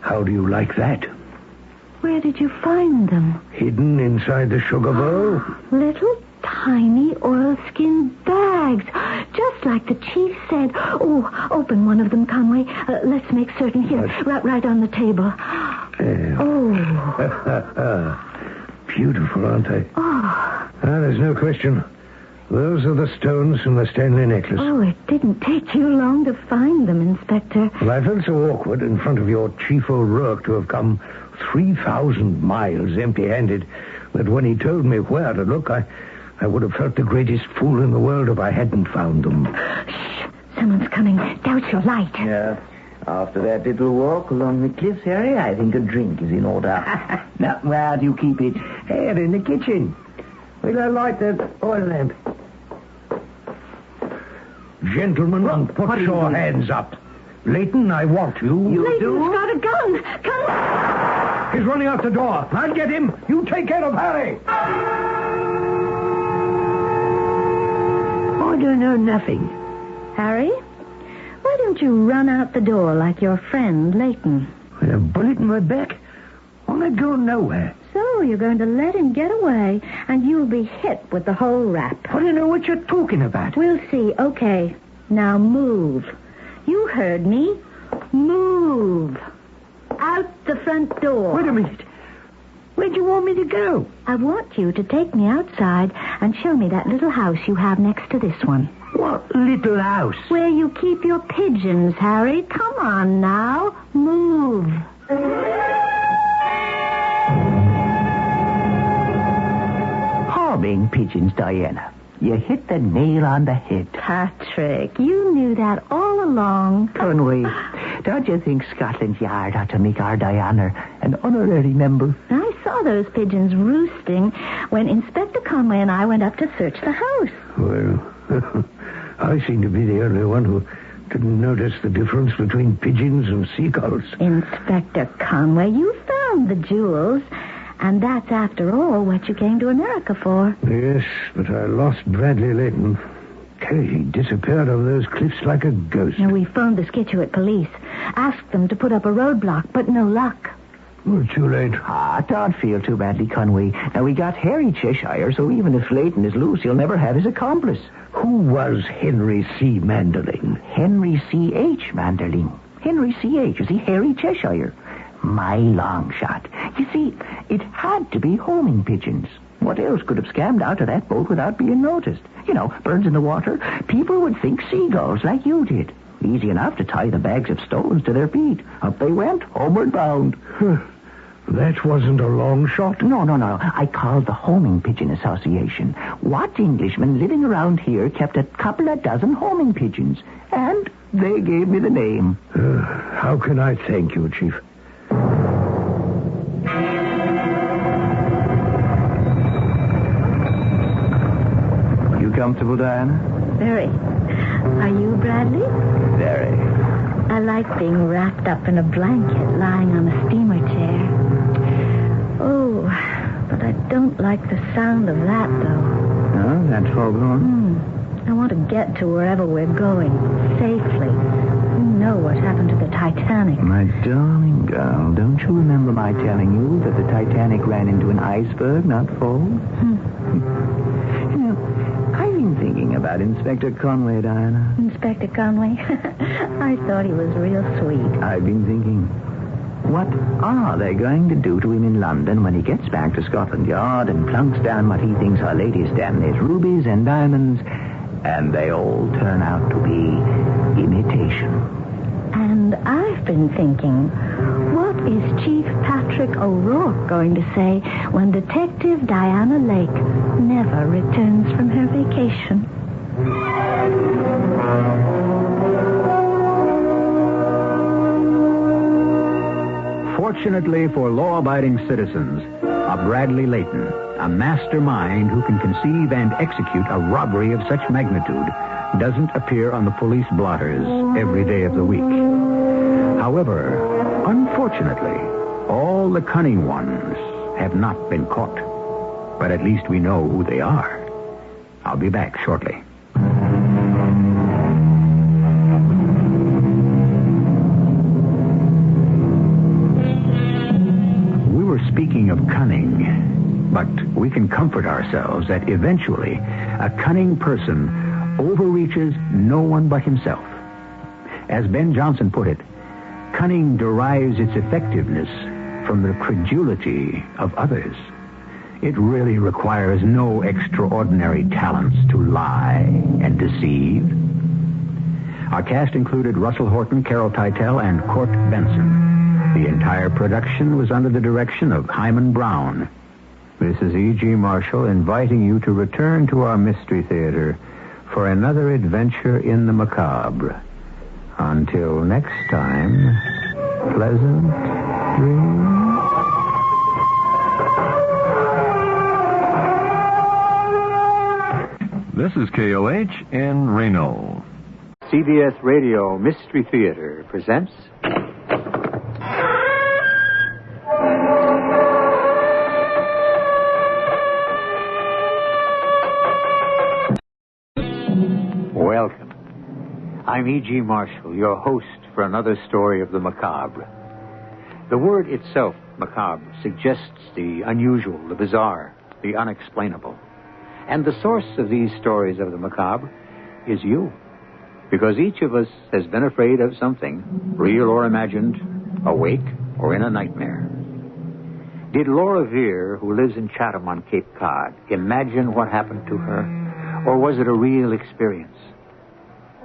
how do you like that? Where did you find them? Hidden inside the sugar bowl. Little tiny oilskin bags. Just like the chief said. Oh, open one of them, Conway. Let's make certain. Here, right on the table. Beautiful, aren't they? Oh. There's no question. Those are the stones from the Stanley necklace. Oh, it didn't take you long to find them, Inspector. Well, I felt so awkward in front of your Chief O'Rourke to have come 3,000 miles empty-handed that when he told me where to look, I would have felt the greatest fool in the world if I hadn't found them. Shh! Someone's coming. Douse your light. Yeah. After that little walk along the cliffs, Harry, I think a drink is in order. Now, where do you keep it? Here, in the kitchen. Will I light the oil lamp? Gentlemen, put your hands up. Leighton, I want you. Leighton's got a gun. Come. He's running out the door. I'll get him. You take care of Harry. I don't know nothing. Harry, why don't you run out the door like your friend Leighton? With a bullet in my back? I'm not going nowhere. So you're going to let him get away, and you'll be hit with the whole rap. I don't know what you're talking about. We'll see. Okay. Now move. You heard me. Move. Out the front door. Wait a minute. Where do you want me to go? I want you to take me outside and show me that little house you have next to this one. What little house? Where you keep your pigeons, Harry. Come on now. Move. Homing pigeons, Diana. You hit the nail on the head. Patrick, you knew that all along. Conway, don't you think Scotland Yard ought to make our Diana an honorary member? I saw those pigeons roosting when Inspector Conway and I went up to search the house. Well, I seem to be the only one who didn't notice the difference between pigeons and seagulls. Inspector Conway, you found the jewels. And that's, after all, what you came to America for. Yes, but I lost Bradley Leighton. He disappeared over those cliffs like a ghost. Now, we phoned the Scituate police. Asked them to put up a roadblock, but no luck. Well, too late. Don't feel too badly, Conway. Now, we got Harry Cheshire, so even if Leighton is loose, he'll never have his accomplice. Who was Henry C. Manderling? Henry C.H. Manderling. Henry C.H. Is he Harry Cheshire? My long shot. You see, it had to be homing pigeons. What else could have scammed out of that boat without being noticed? You know, birds in the water. People would think seagulls like you did. Easy enough to tie the bags of stones to their feet. Up they went, homeward bound. That wasn't a long shot. No. I called the Homing Pigeon Association. What Englishman living around here kept a couple of dozen homing pigeons? And they gave me the name. How can I thank you, Chief? You comfortable, Diana? Very. Are you, Bradley? Very. I like being wrapped up in a blanket lying on a steamer chair. Oh, but I don't like the sound of that, though. No, that foghorn? I want to get to wherever we're going, safely. You know what happened to the Titanic. My darling girl, don't you remember my telling you that the Titanic ran into an iceberg, not fall? You know, I've been thinking about Inspector Conway, Diana. Inspector Conway? I thought he was real sweet. I've been thinking, what are they going to do to him in London when he gets back to Scotland Yard and plunks down what he thinks are Lady Stanley's rubies and diamonds and they all turn out to be imitation. And I've been thinking, what is Chief Patrick O'Rourke going to say when Detective Diana Lake never returns from her vacation? Fortunately for law-abiding citizens, a Bradley Leighton, a mastermind who can conceive and execute a robbery of such magnitude, doesn't appear on the police blotters every day of the week. However, unfortunately, all the cunning ones have not been caught. But at least we know who they are. I'll be back shortly. We were speaking of cunning, but we can comfort ourselves that eventually a cunning person overreaches no one but himself. As Ben Jonson put it, cunning derives its effectiveness from the credulity of others. It really requires no extraordinary talents to lie and deceive. Our cast included Russell Horton, Carol Teitel, and Court Benson. The entire production was under the direction of Hyman Brown. This is E.G. Marshall inviting you to return to our Mystery Theater for another adventure in the macabre. Until next time, pleasant dreams. This is KOH in Reno. CBS Radio Mystery Theater presents... Welcome. I'm E.G. Marshall, your host for another story of the macabre. The word itself, macabre, suggests the unusual, the bizarre, the unexplainable. And the source of these stories of the macabre is you. Because each of us has been afraid of something, real or imagined, awake or in a nightmare. Did Laura Veer, who lives in Chatham on Cape Cod, imagine what happened to her? Or was it a real experience?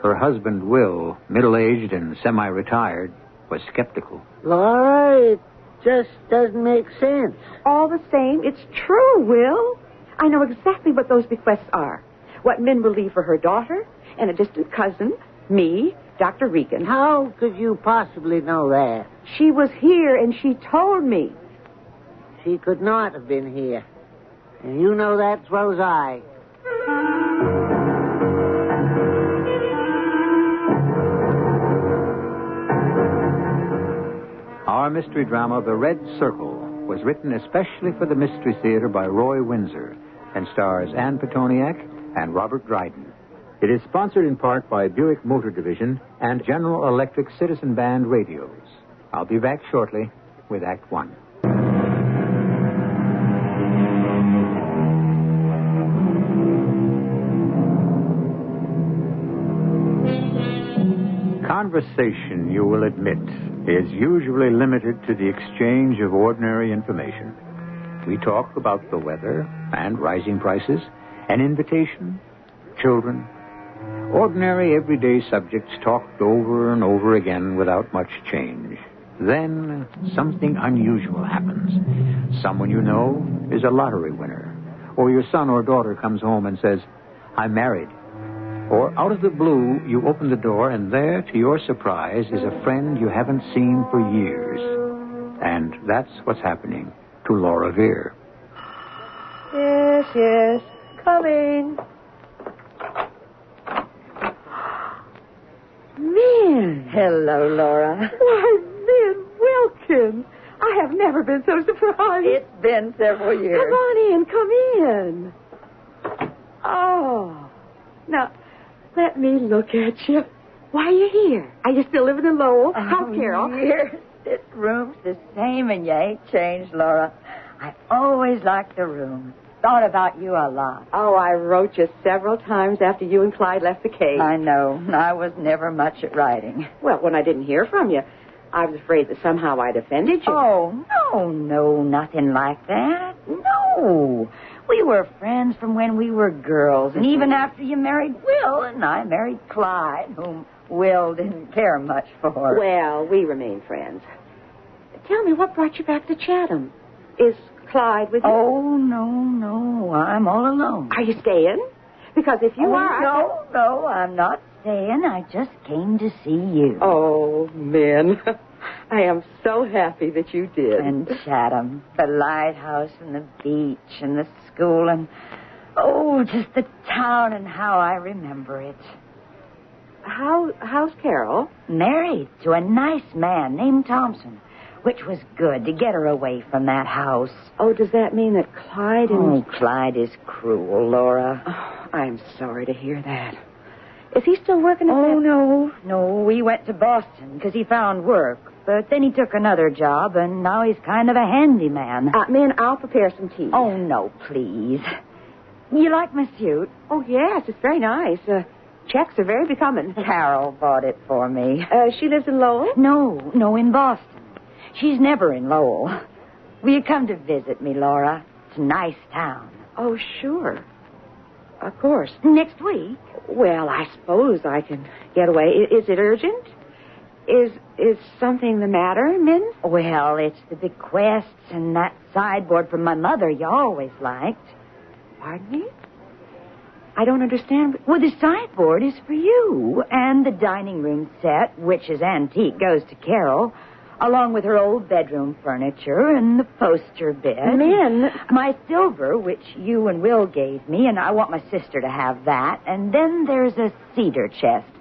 Her husband, Will, middle-aged and semi-retired, was skeptical. Laura, it just doesn't make sense. All the same, it's true, Will. I know exactly what those bequests are. What Min will leave for her daughter and a distant cousin, me, Dr. Regan. How could you possibly know that? She was here and she told me. She could not have been here. And you know that as well as I. Our mystery drama, The Red Circle, was written especially for the Mystery Theater by Roy Windsor and stars Ann Petoniak and Robert Dryden. It is sponsored in part by Buick Motor Division and General Electric Citizen Band radios. I'll be back shortly with Act One. Conversation, you will admit, is usually limited to the exchange of ordinary information. We talk about the weather and rising prices, an invitation, children, ordinary everyday subjects talked over and over again without much change. Then something unusual happens. Someone you know is a lottery winner, or your son or daughter comes home and says, "I'm married." Or out of the blue, you open the door, and there, to your surprise, is a friend you haven't seen for years. And that's what's happening to Laura Veer. Yes. Coming. Min. Hello, Laura. Why, Min Wilkins. I have never been so surprised. It's been several years. Come in. Oh. Now, let me look at you. Why are you here? Are you still living in Lowell? How's Carol? Years. This room's the same, and you ain't changed, Laura. I always liked the room. Thought about you a lot. Oh, I wrote you several times after you and Clyde left the cave. I know. I was never much at writing. Well, when I didn't hear from you, I was afraid that somehow I'd offended you. Oh, no, nothing like that. No. We were friends from when we were girls, and even after you married Will and I married Clyde, whom Will didn't care much for. Well, we remain friends. Tell me, what brought you back to Chatham? Is Clyde with you? Oh, no. I'm all alone. Are you staying? Because if you are... No, I'm not staying. I just came to see you. Oh, Min. I am so happy that you did. And Chatham, the lighthouse and the beach and the school and... Oh, just the town and how I remember it. How's Carol? Married to a nice man named Thompson, which was good to get her away from that house. Oh, does that mean that Clyde and... Oh, Clyde is cruel, Laura. Oh, I'm sorry to hear that. Is he still working at No, we went to Boston because he found work. But then he took another job, and now he's kind of a handyman. Min, I'll prepare some tea. Oh, no, please. You like my suit? Oh, yes, it's very nice. Checks are very becoming. Carol bought it for me. She lives in Lowell? No, in Boston. She's never in Lowell. Will you come to visit me, Laura? It's a nice town. Oh, sure. Of course. Next week? Well, I suppose I can get away. Is it urgent? Is something the matter, Min? Well, it's the bequests and that sideboard from my mother you always liked. Pardon me? I don't understand. Well, the sideboard is for you, and the dining room set, which is antique, goes to Carol, along with her old bedroom furniture and the poster bed. Min! My silver, which you and Will gave me, and I want my sister to have that. And then there's a cedar chest.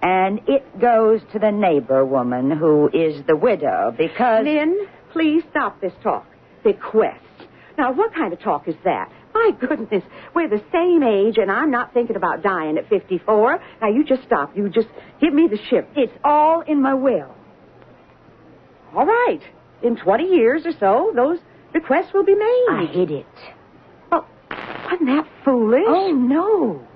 And it goes to the neighbor woman who is the widow because... Min, please stop this talk. Bequests. Now, what kind of talk is that? My goodness, we're the same age, and I'm not thinking about dying at 54. Now, you just stop. You just give me the ship. It's all in my will. All right. In 20 years or so, those bequests will be made. I hid it. Well, wasn't that foolish? Oh, no.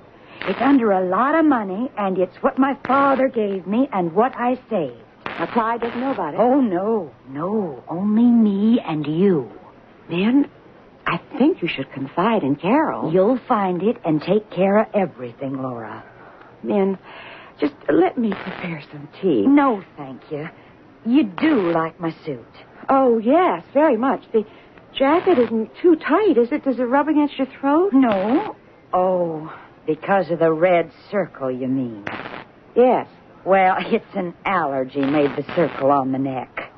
It's under a lot of money, and it's what my father gave me and what I saved. Now, Clyde doesn't know about it. Oh, no. Only me and you. Then I think you should confide in Carol. You'll find it and take care of everything, Laura. Min, just let me prepare some tea. No, thank you. You do like my suit. Oh, yes, very much. The jacket isn't too tight, is it? Does it rub against your throat? No. Oh, because of the red circle, you mean? Yes. Well, it's an allergy made the circle on the neck.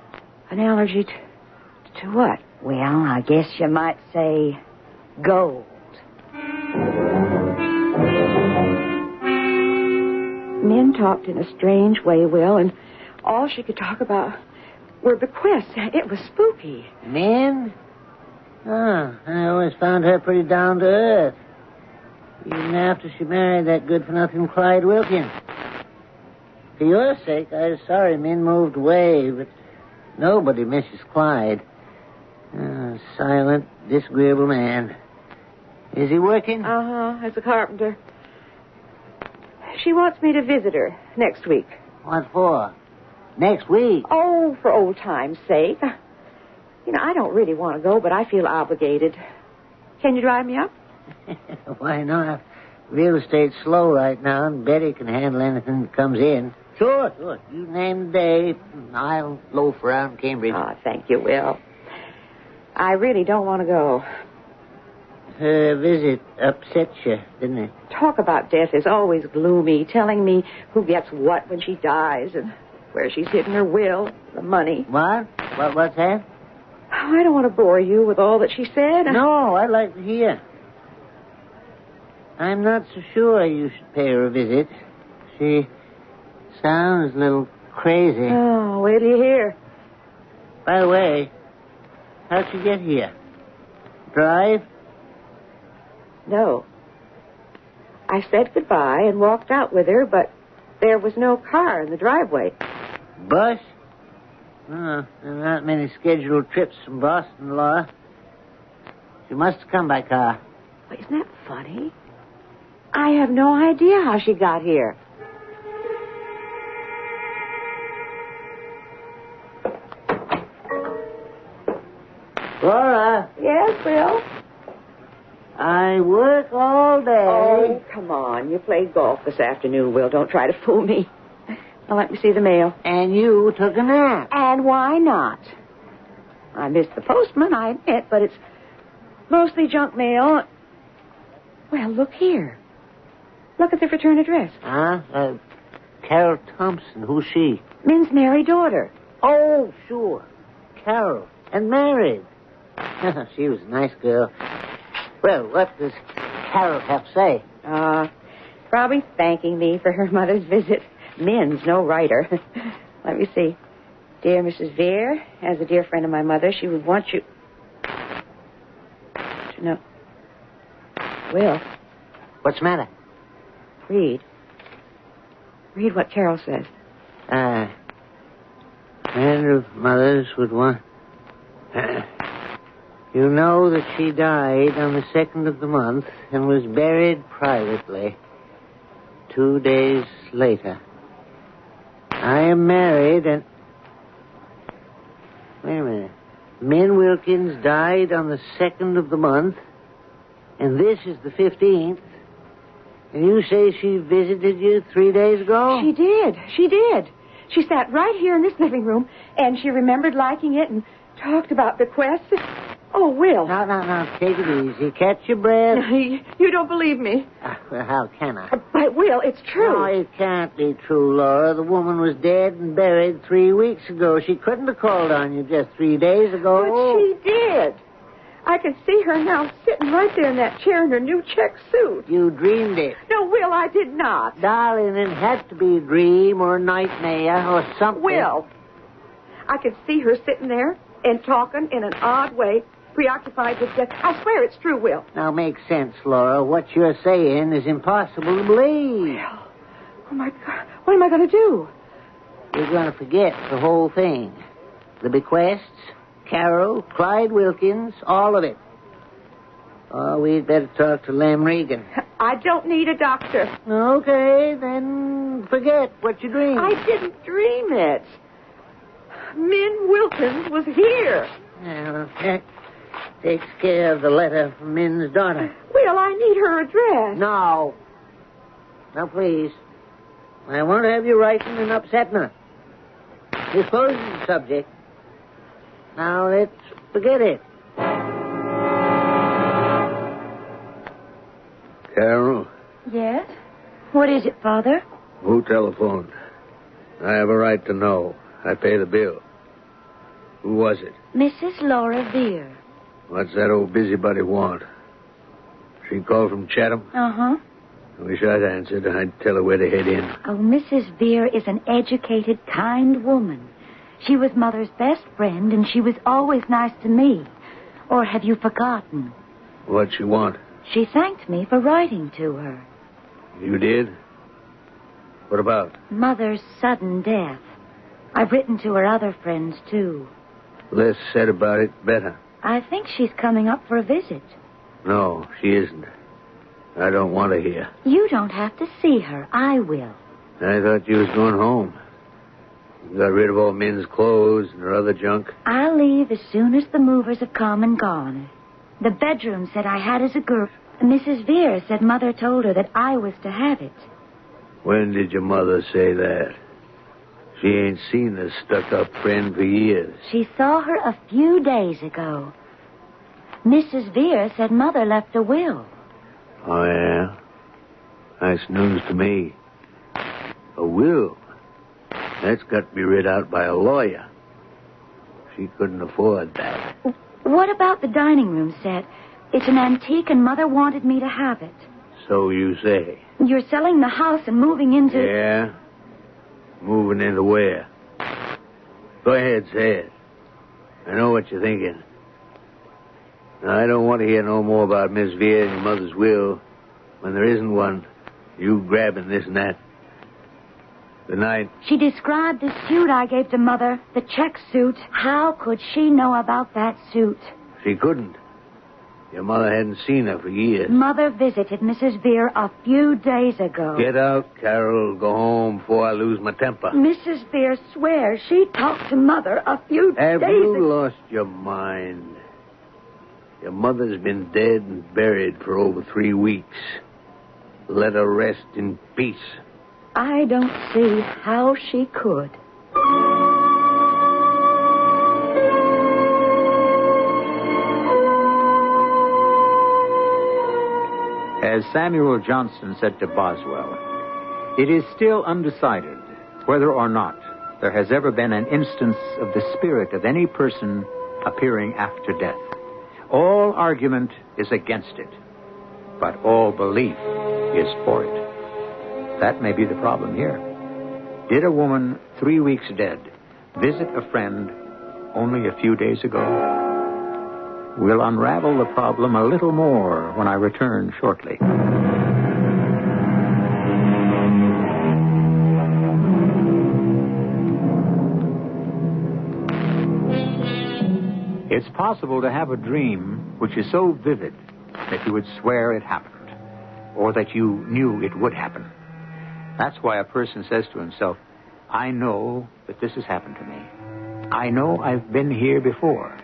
An allergy to what? Well, I guess you might say gold. Min talked in a strange way, Will, and all she could talk about were bequests. It was spooky. Min? Oh, I always found her pretty down to earth. Even after she married that good-for-nothing Clyde Wilkins. For your sake, I was sorry Min moved away, but nobody misses Clyde. Silent, disagreeable man. Is he working? As a carpenter. She wants me to visit her next week. What for? Next week? Oh, for old time's sake. You know, I don't really want to go, but I feel obligated. Can you drive me up? Why not? Real estate's slow right now, and Betty can handle anything that comes in. Sure. You name the day, I'll loaf around Cambridge. Oh, thank you, Will. I really don't want to go. Her visit upset you, didn't it? Talk about death is always gloomy, telling me who gets what when she dies and where she's hidden her will, the money. What? What's that? Oh, I don't want to bore you with all that she said. No, I'd like to hear. I'm not so sure you should pay her a visit. She sounds a little crazy. Oh, wait till you hear. By the way, how'd she get here? Drive? No. I said goodbye and walked out with her, but there was no car in the driveway. Bus? Oh, there are not many scheduled trips from Boston, Laura. She must have come by car. Well, isn't that funny? I have no idea how she got here. Laura? Yes, Bill? I work all day. Oh, come on. You played golf this afternoon, Will. Don't try to fool me. Now, let me see the mail. And you took a nap. And why not? I missed the postman, I admit, but it's mostly junk mail. Well, look here. Look at the return address. Carol Thompson. Who's she? Min's married daughter. Oh, sure. Carol. And married. She was a nice girl. Well, what does Carol have to say? Probably thanking me for her mother's visit. Min's no writer. Let me see. Dear Mrs. Vere, as a dear friend of my mother, she would want you to know. Will. What's the matter? Read what Carol says. Friend of mother's would want... You know that she died on the 2nd of the month and was buried privately 2 days later. I am married and... Wait a minute. Min Wilkins died on the 2nd of the month, and this is the 15th, and you say she visited you 3 days ago? She did. She sat right here in this living room, and she remembered liking it and talked about bequests. Oh, Will. Now, take it easy. Catch your breath. You don't believe me. Well, how can I? But, Will, it's true. No, it can't be true, Laura. The woman was dead and buried 3 weeks ago. She couldn't have called on you just 3 days ago. But she did. I can see her now sitting right there in that chair in her new check suit. You dreamed it. No, Will, I did not. Darling, it had to be a dream or a nightmare or something. Will, I can see her sitting there and talking in an odd way, preoccupied with death. I swear it's true, Will. Now, make sense, Laura. What you're saying is impossible to believe. Will, oh, my God. What am I going to do? You're going to forget the whole thing. The bequests, Carol, Clyde Wilkins, all of it. Oh, we'd better talk to Lem Regan. I don't need a doctor. Okay, then forget what you dreamed. I didn't dream it. Min Wilkins was here. Well, that takes care of the letter from Min's daughter. Will, I need her address. No. Now, please. I won't have you writing and upsetting her. Dispose of the subject. Now, let's forget it. Carol? Yes? What is it, Father? Who telephoned? I have a right to know. I pay the bill. Who was it? Mrs. Laura Vere. What's that old busybody want? She called from Chatham? Uh-huh. I wish I'd answered. I'd tell her where to head in. Oh, Mrs. Vere is an educated, kind woman. She was Mother's best friend, and she was always nice to me. Or have you forgotten? What'd she want? She thanked me for writing to her. You did? What about? Mother's sudden death. I've written to her other friends, too. Less said about it, better. I think she's coming up for a visit. No, she isn't. I don't want to hear. You don't have to see her. I will. I thought you was going home. You got rid of all Min's clothes and her other junk. I'll leave as soon as the movers have come and gone. The bedroom said I had as a girl. Mrs. Vere said Mother told her that I was to have it. When did your mother say that? She ain't seen this stuck-up friend for years. She saw her a few days ago. Mrs. Vere said Mother left a will. Oh, yeah? Nice news to me. A will? That's got to be read out by a lawyer. She couldn't afford that. What about the dining room set? It's an antique and Mother wanted me to have it. So you say. You're selling the house and moving into... Yeah? Moving into where? Go ahead, say it. I know what you're thinking. Now, I don't want to hear no more about Miss Vere and your mother's will. When there isn't one, you grabbing this and that. Good night. She described the suit I gave to Mother, the check suit. How could she know about that suit? She couldn't. Your mother hadn't seen her for years. Mother visited Mrs. Vere a few days ago. Get out, Carol. Go home before I lose my temper. Mrs. Vere swears she talked to Mother a few days ago. Have you lost your mind? Your mother's been dead and buried for over 3 weeks. Let her rest in peace. I don't see how she could. As Samuel Johnson said to Boswell, it is still undecided whether or not there has ever been an instance of the spirit of any person appearing after death. All argument is against it, but all belief is for it. That may be the problem here. Did a woman 3 weeks dead visit a friend only a few days ago? We'll unravel the problem a little more when I return shortly. It's possible to have a dream which is so vivid that you would swear it happened, or that you knew it would happen. That's why a person says to himself, I know that this has happened to me. I know I've been here before.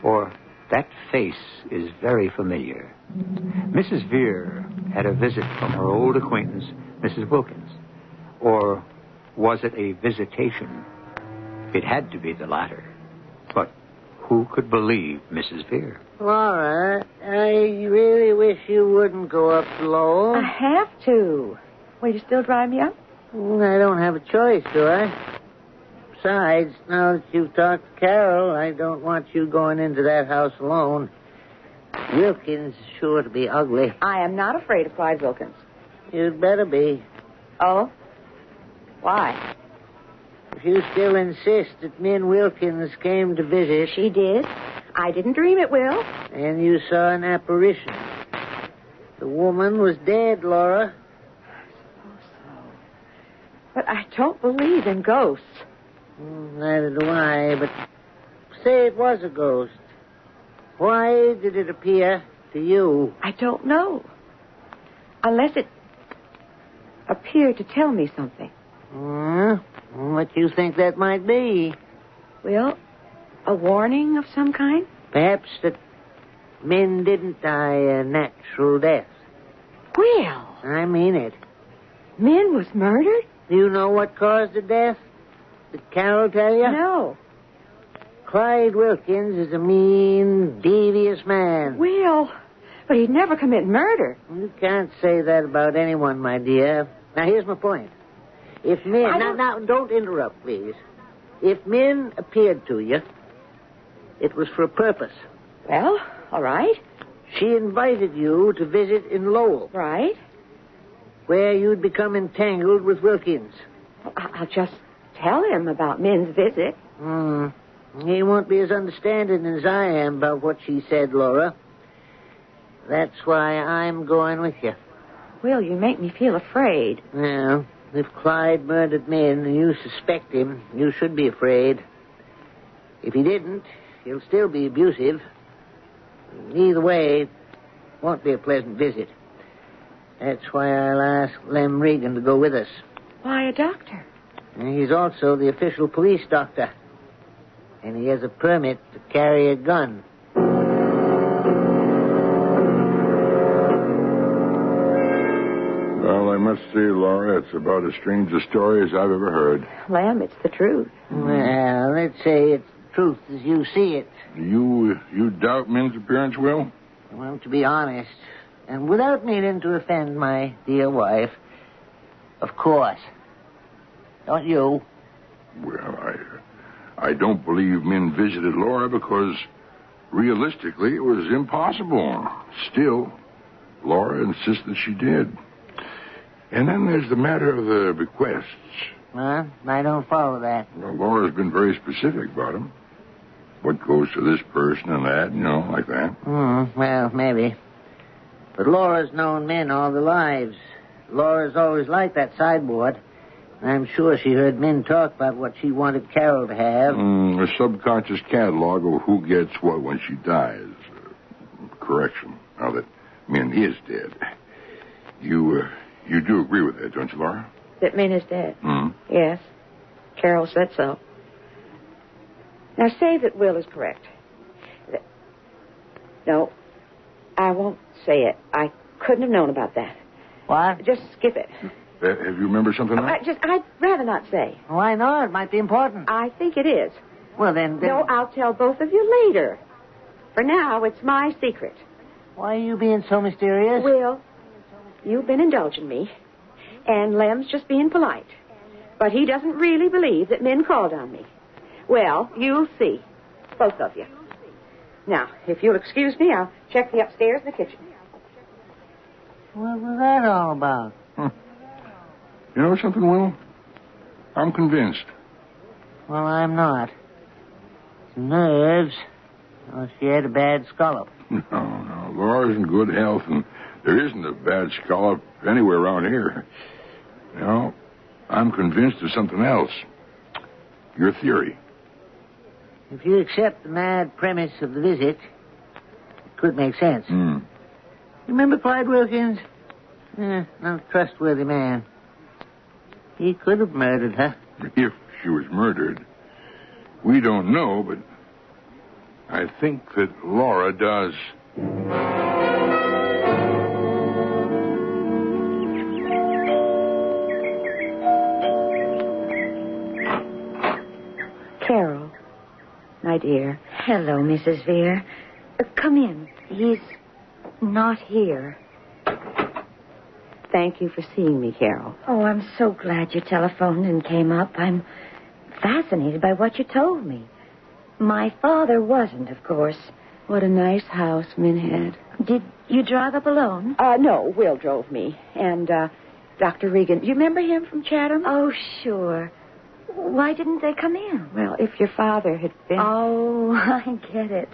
Or, that face is very familiar. Mrs. Vere had a visit from her old acquaintance, Mrs. Wilkins. Or was it a visitation? It had to be the latter. But who could believe Mrs. Vere? Laura, I really wish you wouldn't go up to Lowell. I have to. Will you still drive me up? I don't have a choice, do I? Besides, now that you've talked to Carol, I don't want you going into that house alone. Wilkins is sure to be ugly. I am not afraid of Clyde Wilkins. You'd better be. Oh? Why? If you still insist that Min Wilkins came to visit... She did. I didn't dream it, Will. And you saw an apparition. The woman was dead, Laura. I suppose so. But I don't believe in ghosts. Neither do I, but say it was a ghost. Why did it appear to you? I don't know. Unless it appeared to tell me something. What do you think that might be? Well, a warning of some kind? Perhaps that Min didn't die a natural death. Will! I mean it. Min was murdered? Do you know what caused the death? Did Carol tell you? No. Clyde Wilkins is a mean, devious man. Will, but he'd never commit murder. You can't say that about anyone, my dear. Now, here's my point. If Min... Now, don't interrupt, please. If Min appeared to you, it was for a purpose. Well, all right. She invited you to visit in Lowell. Right. Where you'd become entangled with Wilkins. Well, I'll just tell him about Min's visit. He won't be as understanding as I am about what she said, Laura. That's why I'm going with you. Will, you make me feel afraid. Well, if Clyde murdered Min and you suspect him, you should be afraid. If he didn't, he'll still be abusive. Either way, it won't be a pleasant visit. That's why I'll ask Lem Regan to go with us. Why a doctor? He's also the official police doctor. And he has a permit to carry a gun. Well, I must say, Laura, it's about as strange a story as I've ever heard. Lem, it's the truth. Well, let's say it's the truth as you see it. You doubt Min's appearance, Will? Well, to be honest, and without meaning to offend my dear wife, of course. Don't you? Well, I don't believe Min visited Laura because, realistically, it was impossible. Still, Laura insists she did. And then there's the matter of the bequests. Huh? I don't follow that. Well, Laura's been very specific about them. What goes to this person and that, like that. Well, maybe. But Laura's known Min all their lives. Laura's always liked that sideboard. I'm sure she heard Min talk about what she wanted Carol to have. A subconscious catalog of who gets what when she dies. Correction, now that Min is dead. You do agree with that, don't you, Laura? That Min is dead? Mm-hmm. Yes. Carol said so. Now, say that Will is correct. No, I won't say it. I couldn't have known about that. What? Just skip it. Have you remembered something else? I'd rather not say. Why not? It might be important. I think it is. Well, then... No, I'll tell both of you later. For now, it's my secret. Why are you being so mysterious? Will, you've been indulging me, and Lem's just being polite. But he doesn't really believe that men called on me. Well, you'll see. Both of you. Now, if you'll excuse me, I'll check the upstairs and the kitchen. What was that all about? You know something, Will? I'm convinced. Well, I'm not. Nerves. Well, she had a bad scallop. No. Laura's in good health, and there isn't a bad scallop anywhere around here. No, I'm convinced of something else. Your theory. If you accept the mad premise of the visit, it could make sense. Remember Clyde Wilkins? Not a trustworthy man. He could have murdered her. If she was murdered. We don't know, but I think that Laura does. Carol, my dear. Hello, Mrs. Veer. Come in. He's not here. Thank you for seeing me, Carol. Oh, I'm so glad you telephoned and came up. I'm fascinated by what you told me. My father wasn't, of course. What a nice house Min had. Did you drive up alone? No, Will drove me. And, Dr. Regan. Do you remember him from Chatham? Oh, sure. Why didn't they come in? Well, if your father had been... Oh, I get it.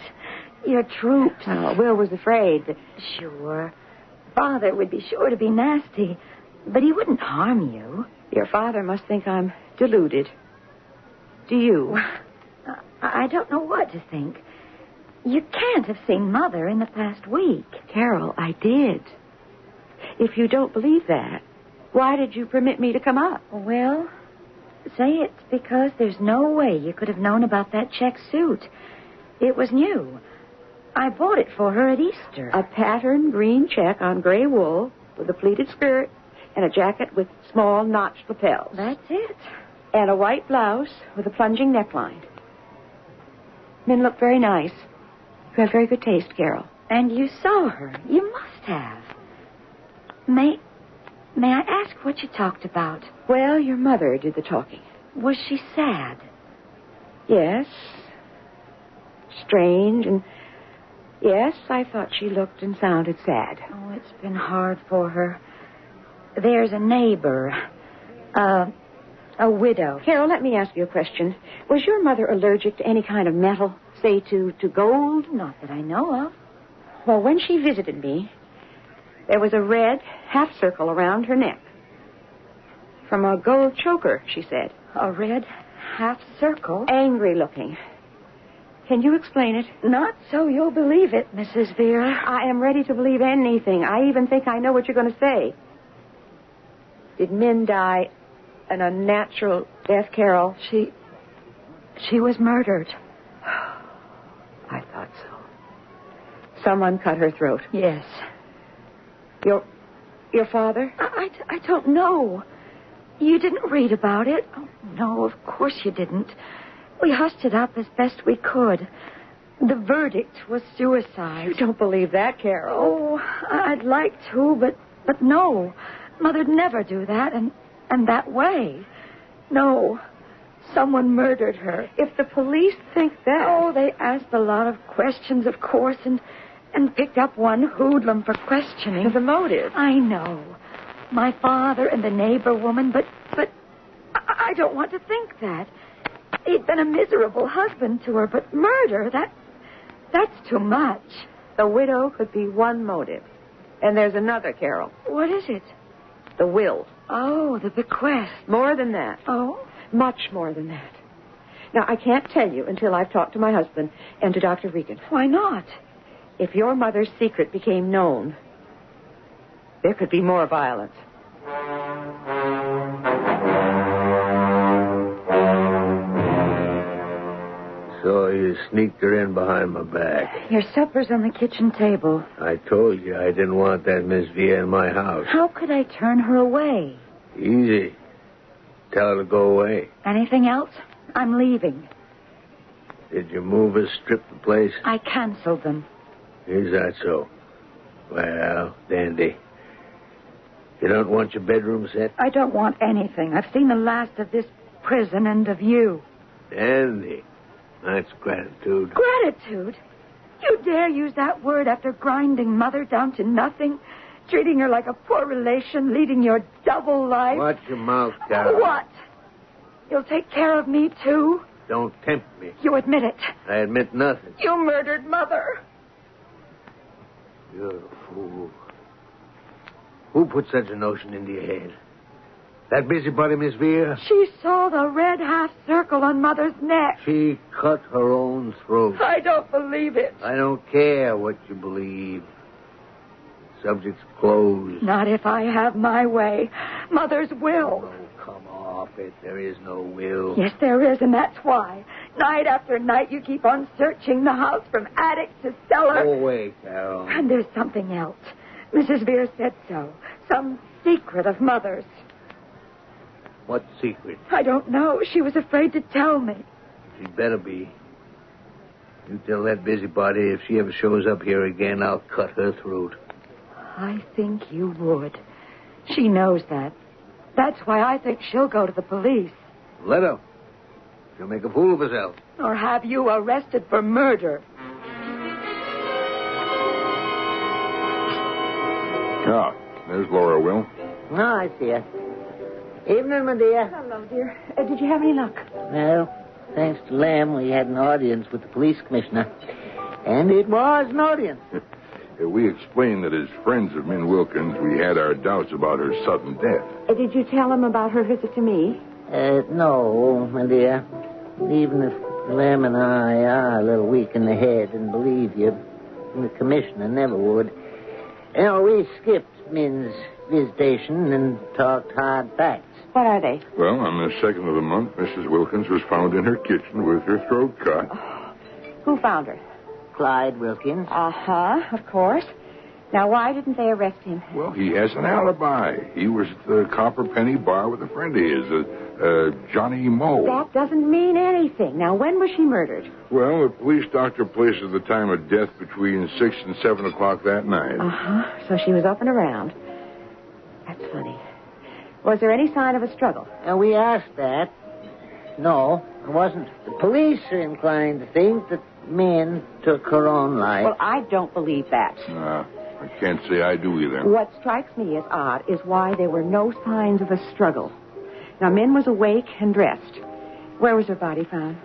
Your troops. Oh, Will was afraid that... Sure. Father would be sure to be nasty, but he wouldn't harm you. Your father must think I'm deluded. Do you? I don't know what to think. You can't have seen Mother in the past week. Carol, I did. If you don't believe that, why did you permit me to come up? Well, say it's because there's no way you could have known about that check suit. It was new. I bought it for her at Easter. A patterned green check on gray wool with a pleated skirt and a jacket with small notched lapels. That's it. And a white blouse with a plunging neckline. Men look very nice. You have very good taste, Carol. And you saw her. You must have. May I ask what you talked about? Well, your mother did the talking. Was she sad? Yes. Strange and... Yes, I thought she looked and sounded sad. Oh, it's been hard for her. There's a neighbor, a widow. Carol, let me ask you a question. Was your mother allergic to any kind of metal, say to gold? Not that I know of. Well, when she visited me, there was a red half circle around her neck. From a gold choker, she said. A red half circle? Angry looking. Can you explain it? Not so you'll believe it, Mrs. Vera. I am ready to believe anything. I even think I know what you're going to say. Did Min die an unnatural death, Carol? She was murdered. I thought so. Someone cut her throat. Yes. Your father? I don't know. You didn't read about it? Oh, no, of course you didn't. We hushed it up as best we could. The verdict was suicide. You don't believe that, Carol? Oh, I'd like to, but no. Mother'd never do that, and that way. No. Someone murdered her. If the police think that... Oh, they asked a lot of questions, of course, and picked up one hoodlum for questioning. The motive. I know. My father and the neighbor woman, but I don't want to think that. He'd been a miserable husband to her, but murder, that's too much. The widow could be one motive. And there's another, Carol. What is it? The will. Oh, the bequest. More than that. Oh? Much more than that. Now, I can't tell you until I've talked to my husband and to Dr. Regan. Why not? If your mother's secret became known, there could be more violence. So you sneaked her in behind my back. Your supper's on the kitchen table. I told you I didn't want that Miss Via in my house. How could I turn her away? Easy. Tell her to go away. Anything else? I'm leaving. Did your movers strip the place? I canceled them. Is that so? Well, dandy. You don't want your bedroom set? I don't want anything. I've seen the last of this prison and of you. Dandy. That's gratitude. Gratitude? You dare use that word after grinding Mother down to nothing? Treating her like a poor relation, leading your double life? Watch your mouth, Carol. What? You'll take care of me, too? Don't tempt me. You admit it. I admit nothing. You murdered Mother. You're a fool. Who put such a notion into your head? That busybody, Miss Vere? She saw the red half circle on Mother's neck. She cut her own throat. I don't believe it. I don't care what you believe. Subject's closed. Not if I have my way. Mother's will. Oh, come off it. There is no will. Yes, there is, and that's why. Night after night, you keep on searching the house from attic to cellar. Go away, Carol. And there's something else. Mrs. Vere said so. Some secret of Mother's. What secret? I don't know. She was afraid to tell me. She'd better be. You tell that busybody if she ever shows up here again, I'll cut her throat. I think you would. She knows that. That's why I think she'll go to the police. Let her. She'll make a fool of herself. Or have you arrested for murder. Ah, there's Laura, Will. Oh, I see her. Evening, my dear. Hello, dear. Did you have any luck? Well, thanks to Lamb, we had an audience with the police commissioner. And it was an audience. We explained that as friends of Min Wilkins, we had our doubts about her sudden death. Did you tell him about her visit to me? No, my dear. Even if Lamb and I are a little weak in the head and believe you, the commissioner never would. You know, we skipped Min's visitation and talked hard facts. What are they? Well, on the 2nd of the month, Mrs. Wilkins was found in her kitchen with her throat cut. Oh, who found her? Clyde Wilkins. Uh-huh, of course. Now, why didn't they arrest him? Well, he has an alibi. He was at the Copper Penny Bar with a friend of his, Johnny Moe. That doesn't mean anything. Now, when was she murdered? Well, the police doctor places the time of death between 6 and 7 o'clock that night. Uh-huh, so she was up and around. That's funny. Was there any sign of a struggle? We asked that. No, it wasn't. The police are inclined to think that Min took her own life. Well, I don't believe that. I can't say I do either. What strikes me as odd is why there were no signs of a struggle. Now, Min was awake and dressed. Where was her body found?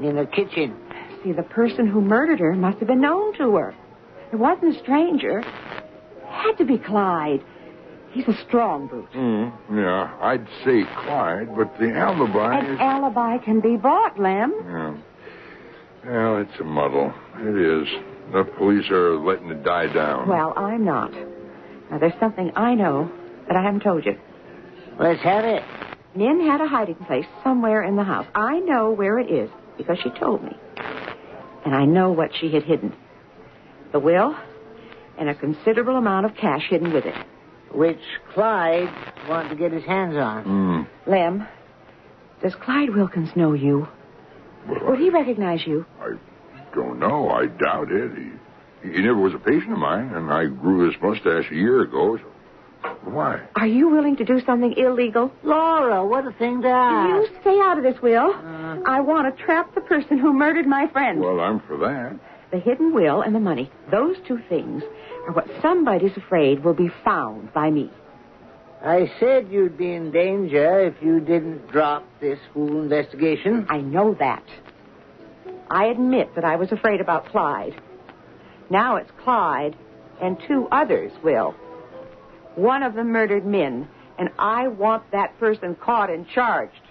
In the kitchen. See, the person who murdered her must have been known to her. It wasn't a stranger. It had to be Clyde. He's a strong brute. Yeah, I'd say Clyde, but the alibi An alibi can be bought, Lem. Yeah. Well, it's a muddle. It is. The police are letting it die down. Well, I'm not. Now, there's something I know that I haven't told you. Let's have it. Min had a hiding place somewhere in the house. I know where it is because she told me. And I know what she had hidden. The will and a considerable amount of cash hidden with it. Which Clyde wanted to get his hands on. Lem, does Clyde Wilkins know you? Well, Would he recognize you? I don't know. I doubt it. He never was a patient of mine, and I grew his mustache a year ago. So why? Are you willing to do something illegal? Laura, what a thing to ask. You stay out of this, Will. I want to trap the person who murdered my friend. Well, I'm for that. The hidden will and the money, those two things are what somebody's afraid will be found by me. I said you'd be in danger if you didn't drop this fool investigation. I know that. I admit that I was afraid about Clyde. Now it's Clyde and two others, Will. One of them murdered Min, and I want that person caught and charged.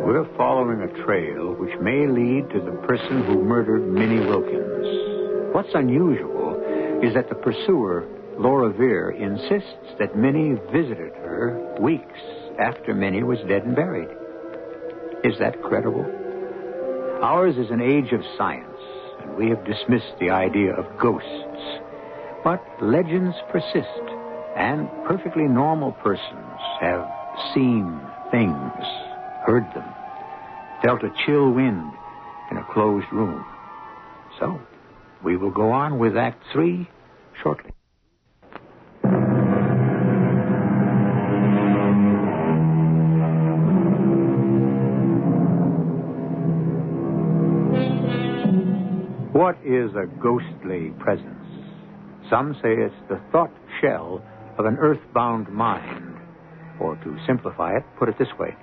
We're following a trail which may lead to the person who murdered Minnie Wilkins. What's unusual is that the pursuer Laura Veer insists that Minnie visited her weeks after Minnie was dead and buried. Is that credible? Ours is an age of science, and we have dismissed the idea of ghosts. But legends persist, and perfectly normal persons have seen things, heard them, felt a chill wind in a closed room. So, we will go on with Act 3 shortly. What is a ghostly presence? Some say it's the thought shell of an earthbound mind. Or to simplify it, put it this way.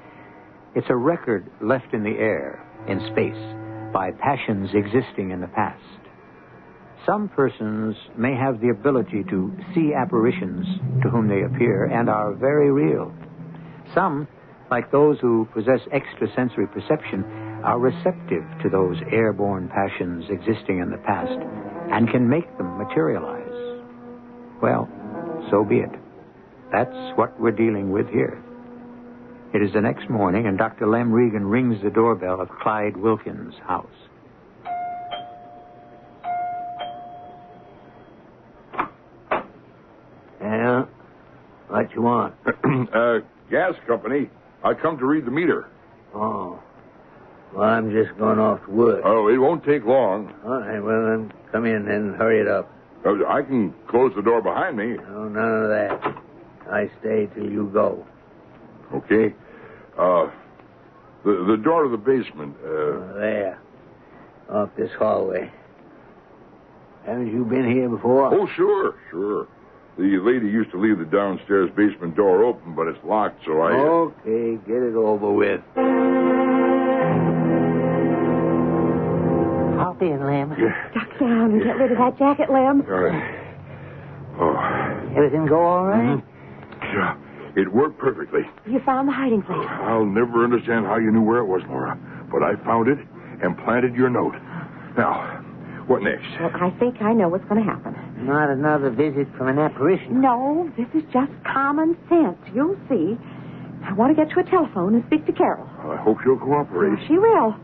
It's a record left in the air, in space, by passions existing in the past. Some persons may have the ability to see apparitions to whom they appear and are very real. Some, like those who possess extrasensory perception, are receptive to those airborne passions existing in the past and can make them materialize. Well, so be it. That's what we're dealing with here. It is the next morning, and Dr. Lem Regan rings the doorbell of Clyde Wilkins' house. Yeah? What you want? Gas company. I come to read the meter. Oh. Well, I'm just going off to work. Oh, it won't take long. All right, well, then come in and hurry it up. I can close the door behind me. No, none of that. I stay till you go. Okay. The door to the basement. There. Off this hallway. Haven't you been here before? Oh, sure. The lady used to leave the downstairs basement door open, but it's locked, so I... Okay, get it over with. Hop in, Lem. Duck down and get rid of that jacket, Lem. All right. Oh. Everything go all right? Mm-hmm. Yeah, it worked perfectly. You found the hiding place. I'll never understand how you knew where it was, Laura. But I found it and planted your note. Now, what next? Well, I think I know what's going to happen. Not another visit from an apparition. No, this is just common sense. You'll see. I want to get to a telephone and speak to Carol. I hope she'll cooperate. She will.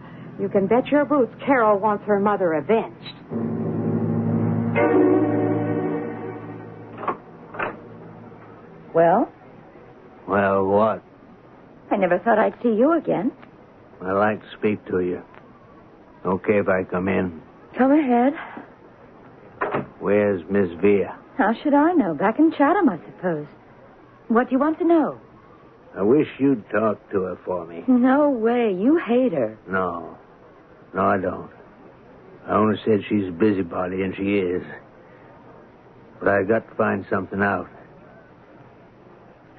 You can bet your boots Carol wants her mother avenged. Well? Well, what? I never thought I'd see you again. I'd like to speak to you. Okay if I come in? Come ahead. Where's Miss Veer? How should I know? Back in Chatham, I suppose. What do you want to know? I wish you'd talk to her for me. No way. You hate her. No, I don't. I only said she's a busybody, and she is. But I got to find something out.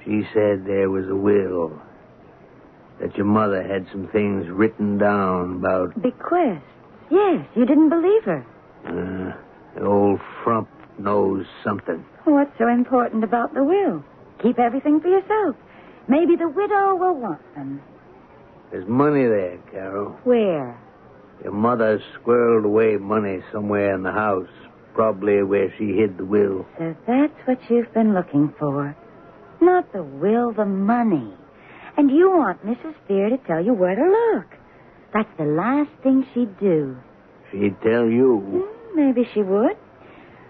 She said there was a will. That your mother had some things written down about... Bequests. Yes, you didn't believe her. The old frump knows something. What's so important about the will? Keep everything for yourself. Maybe the widow will want them. There's money there, Carol. Where? Your mother squirreled away money somewhere in the house. Probably where she hid the will. So that's what you've been looking for. Not the will, the money. And you want Mrs. Veer to tell you where to look. That's the last thing she'd do. She'd tell you? Maybe she would.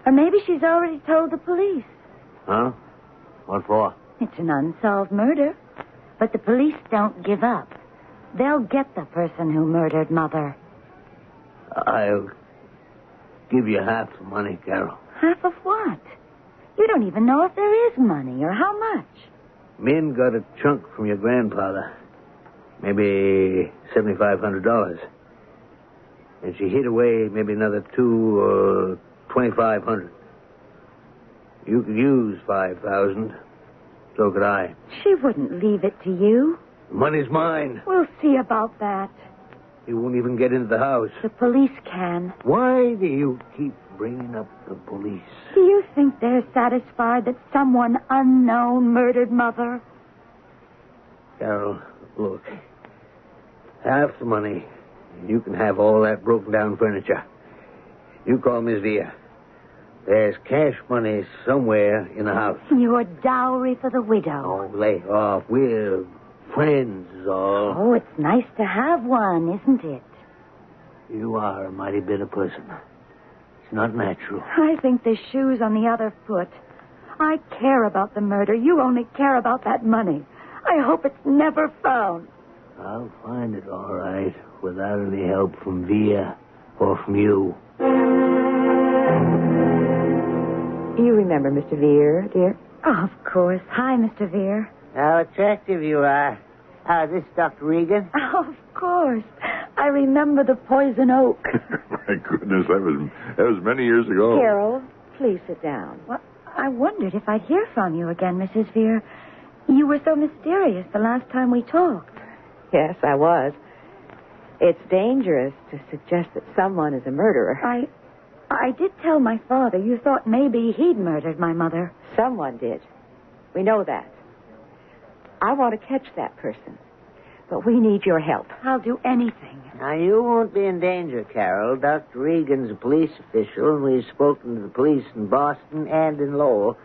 Or maybe she's already told the police. Huh? What for? It's an unsolved murder. But the police don't give up. They'll get the person who murdered Mother. I'll give you half the money, Carol. Half of what? You don't even know if there is money or how much. Min got a chunk from your grandfather. Maybe $7,500. And she hid away maybe another $2,000 or $2,500. You could use $5,000. So could I. She wouldn't leave it to you. The money's mine. We'll see about that. You won't even get into the house. The police can. Why do you keep bringing up the police? Do you think they're satisfied that someone unknown murdered Mother? Carol, look. Half the money, and you can have all that broken down furniture. You call Miss Veer. There's cash money somewhere in the house. Your dowry for the widow. Oh, lay off. We're friends, is all. Oh, it's nice to have one, isn't it? You are a mighty bitter person. It's not natural. I think the shoe's on the other foot. I care about the murder. You only care about that money. I hope it's never found. I'll find it all right, without any help from Via or from you. You remember Mr. Veer, dear? Oh, of course. Hi, Mr. Veer. How attractive you are. This Dr. Regan? Oh, of course. I remember the poison oak. My goodness, that was many years ago. Carol, please sit down. Well, I wondered if I'd hear from you again, Mrs. Veer. You were so mysterious the last time we talked. Yes, I was. It's dangerous to suggest that someone is a murderer. I did tell my father you thought maybe he'd murdered my mother. Someone did. We know that. I want to catch that person. But we need your help. I'll do anything. Now, you won't be in danger, Carol. Dr. Regan's a police official, and we've spoken to the police in Boston and in Lowell.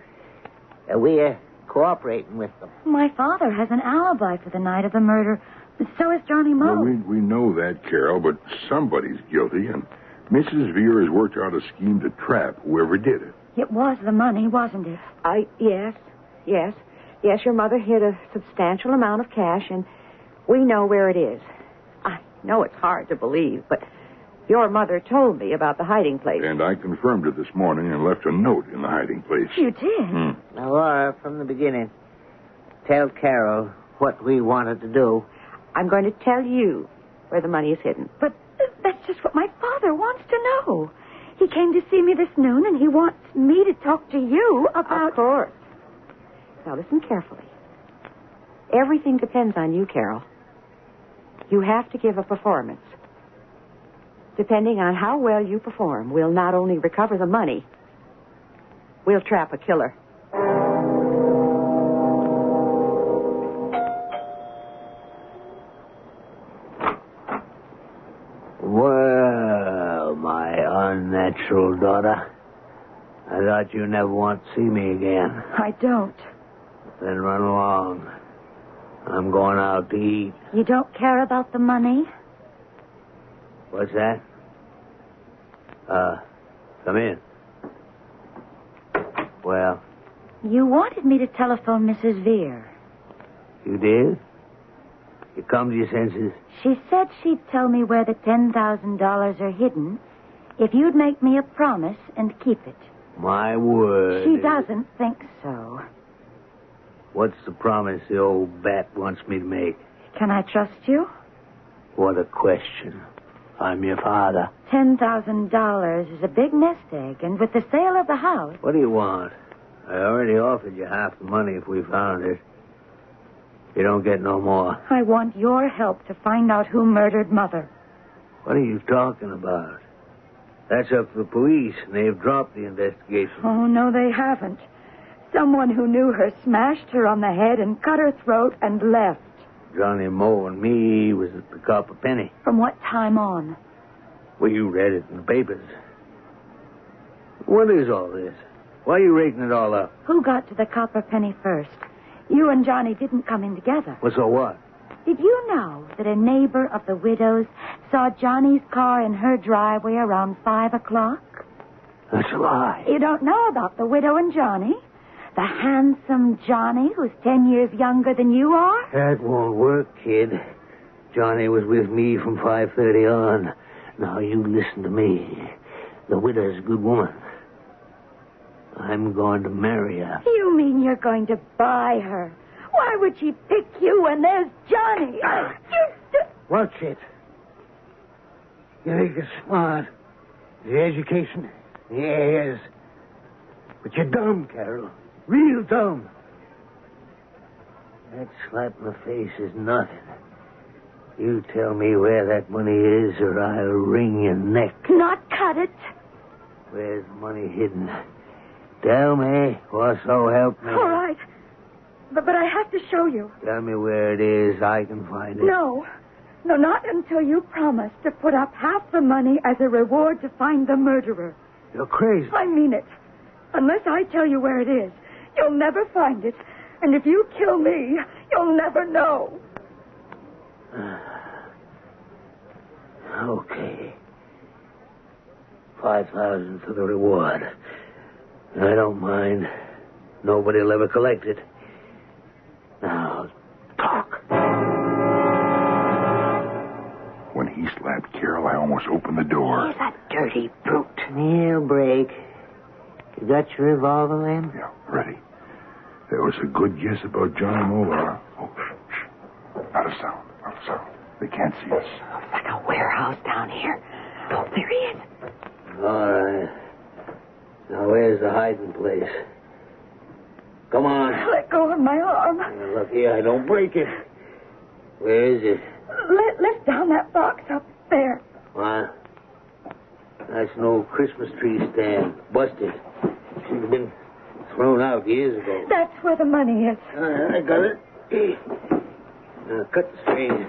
We're cooperating with them. My father has an alibi for the night of the murder. So is Johnny Moe. Well, we know that, Carol, but somebody's guilty, and Mrs. Veer has worked out a scheme to trap whoever did it. It was the money, wasn't it? Yes. Yes, your mother hid a substantial amount of cash, and we know where it is. I know it's hard to believe, but your mother told me about the hiding place. And I confirmed it this morning and left a note in the hiding place. You did? Now, Laura, from the beginning, tell Carol what we wanted to do. I'm going to tell you where the money is hidden. But that's just what my father wants to know. He came to see me this noon, and he wants me to talk to you about... Of course. Now, listen carefully. Everything depends on you, Carol. You have to give a performance. Depending on how well you perform, we'll not only recover the money, we'll trap a killer. Well, my unnatural daughter, I thought you'd never want to see me again. I don't. Then run along. I'm going out to eat. You don't care about the money? What's that? Come in. Well? You wanted me to telephone Mrs. Veer. You did? You come to your senses? She said she'd tell me where the $10,000 are hidden if you'd make me a promise and keep it. My word. She doesn't think so. What's the promise the old bat wants me to make? Can I trust you? What a question. I'm your father. $10,000 is a big nest egg, and with the sale of the house... What do you want? I already offered you half the money if we found it. You don't get no more. I want your help to find out who murdered Mother. What are you talking about? That's up to the police, and they've dropped the investigation. Oh, no, they haven't. Someone who knew her smashed her on the head and cut her throat and left. Johnny Moe and me was at the Copper Penny. From what time on? Well, you read it in the papers. What is all this? Why are you rating it all up? Who got to the Copper Penny first? You and Johnny didn't come in together. Well, so what? Did you know that a neighbor of the widow's saw Johnny's car in her driveway around 5 o'clock? That's a lie. You don't know about the widow and Johnny? The handsome Johnny who's 10 years younger than you are? That won't work, kid. Johnny was with me from 5:30 on. Now, you listen to me. The widow's a good woman. I'm going to marry her. You mean you're going to buy her? Why would she pick you when there's Johnny? Watch it. You think you're smart. Your education? Yes. But you're dumb, Carol. Real dumb. That slap in the face is nothing. You tell me where that money is, or I'll wring your neck. Not cut it. Where's the money hidden? Tell me, or so help me. All right. But I have to show you. Tell me where it is. I can find it. No, not until you promise to put up half the money as a reward to find the murderer. You're crazy. I mean it. Unless I tell you where it is, you'll never find it. And if you kill me, you'll never know. Okay. 5,000 for the reward. I don't mind. Nobody'll ever collect it. Now, talk. When he slapped Carol, I almost opened the door. He's a dirty brute. He'll break. You got your revolver, Lamb? Yeah, ready. There was a good guess about Johnny Moore. Oh, shh. Not a sound. Not a sound. They can't see us. Looks like a warehouse down here. Oh, there he is. All right. Now, where's the hiding place? Come on. Let go of my arm. Now, look here, I don't break it. Where is it? Lift down that box up there. What? That's an old Christmas tree stand. Busted. Should have been thrown out years ago. That's where the money is. I got it. Now, cut the string.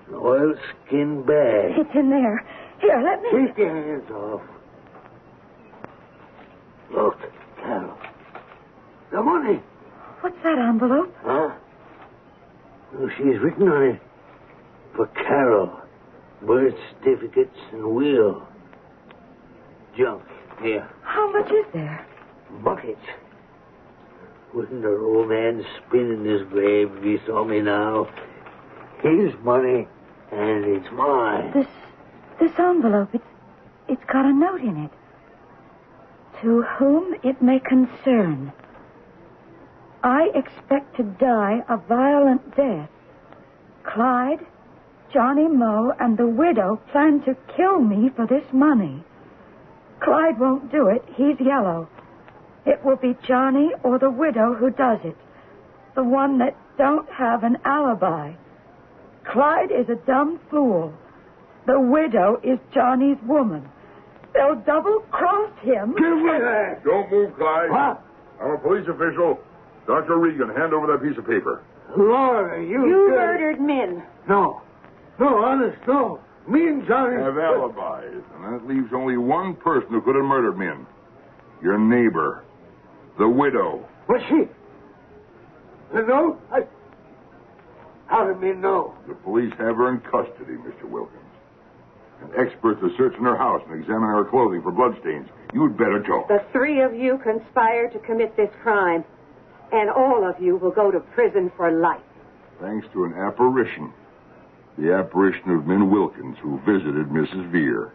An oilskin bag. It's in there. Here, let me... Take your hands off. Look, Carol. The money. What's that envelope? Huh? Oh, she's written on it. For Carol. Birth certificates and will. Junk. Here. How much is there? Buckets. Wouldn't her old man spin in his grave if he saw me now? His money, and it's mine. This envelope, it's got a note in it. To whom it may concern. I expect to die a violent death. Clyde, Johnny Moe, and the widow plan to kill me for this money. Clyde won't do it. He's yellow. It will be Johnny or the widow who does it. The one that don't have an alibi. Clyde is a dumb fool. The widow is Johnny's woman. They'll double-cross him. Get away there! Don't move, Clyde. What? I'm a police official. Dr. Regan, hand over that piece of paper. Laura, You murdered Min. No. No, honest, no. Me and Johnny... Have alibis, and that leaves only one person who could have murdered Min. Your neighbor. The widow. Was she? The note? How did Min know? The police have her in custody, Mr. Wilkins. And experts are searching her house and examining her clothing for bloodstains. You'd better talk. The three of you conspired to commit this crime. And all of you will go to prison for life. Thanks to an apparition. The apparition of Min Wilkins, who visited Mrs. Vere,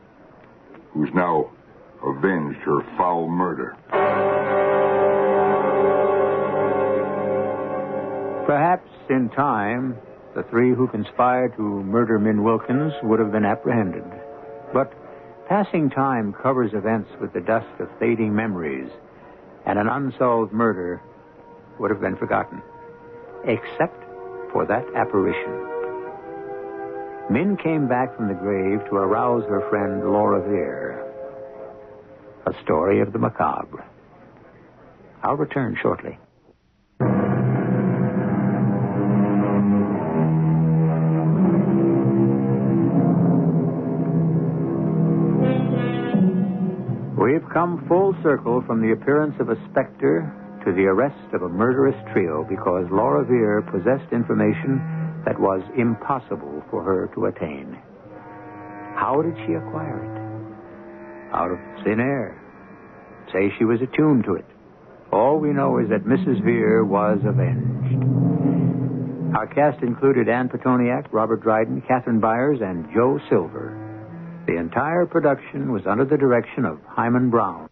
who's now avenged her foul murder. Perhaps in time, the three who conspired to murder Min Wilkins would have been apprehended. But passing time covers events with the dust of fading memories, and an unsolved murder would have been forgotten, except for that apparition. Min came back from the grave to arouse her friend Laura Vere. A story of the macabre. I'll return shortly. We've come full circle from the appearance of a specter to the arrest of a murderous trio because Laura Vere possessed information that was impossible for her to attain. How did she acquire it? Out of thin air. Say she was attuned to it. All we know is that Mrs. Vere was avenged. Our cast included Ann Petoniak, Robert Dryden, Catherine Byers, and Joe Silver. The entire production was under the direction of Hyman Brown.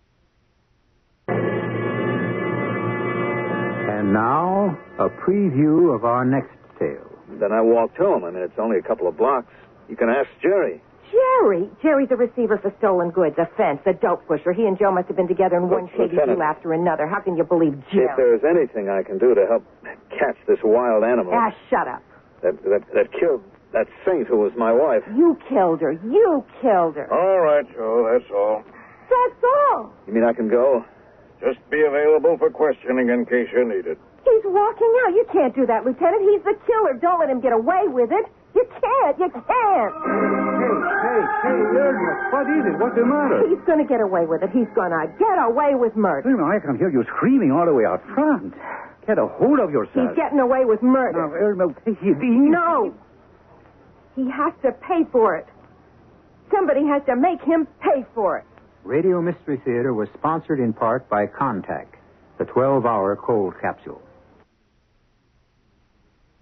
And now, a preview of our next tale. Then I walked home. I mean, it's only a couple of blocks. You can ask Jerry. Jerry? Jerry's a receiver for stolen goods, a fence, a dope pusher. He and Joe must have been together in one shady deal after another. How can you believe Jerry? If there's anything I can do to help catch this wild animal... Ah, shut up. That killed that saint who was my wife. You killed her. You killed her. All right, Joe, that's all. That's all. You mean I can go? Just be available for questioning in case you need it. He's walking out. You can't do that, Lieutenant. He's the killer. Don't let him get away with it. You can't. You can't. Hey, Ernest, what is it? What's the matter? He's going to get away with it. He's going to get away with murder. Wait a minute, I can hear you screaming all the way out front. Get a hold of yourself. He's getting away with murder. Now, Ernest, No. He has to pay for it. Somebody has to make him pay for it. Radio Mystery Theater was sponsored in part by Contact, the 12-hour cold capsule.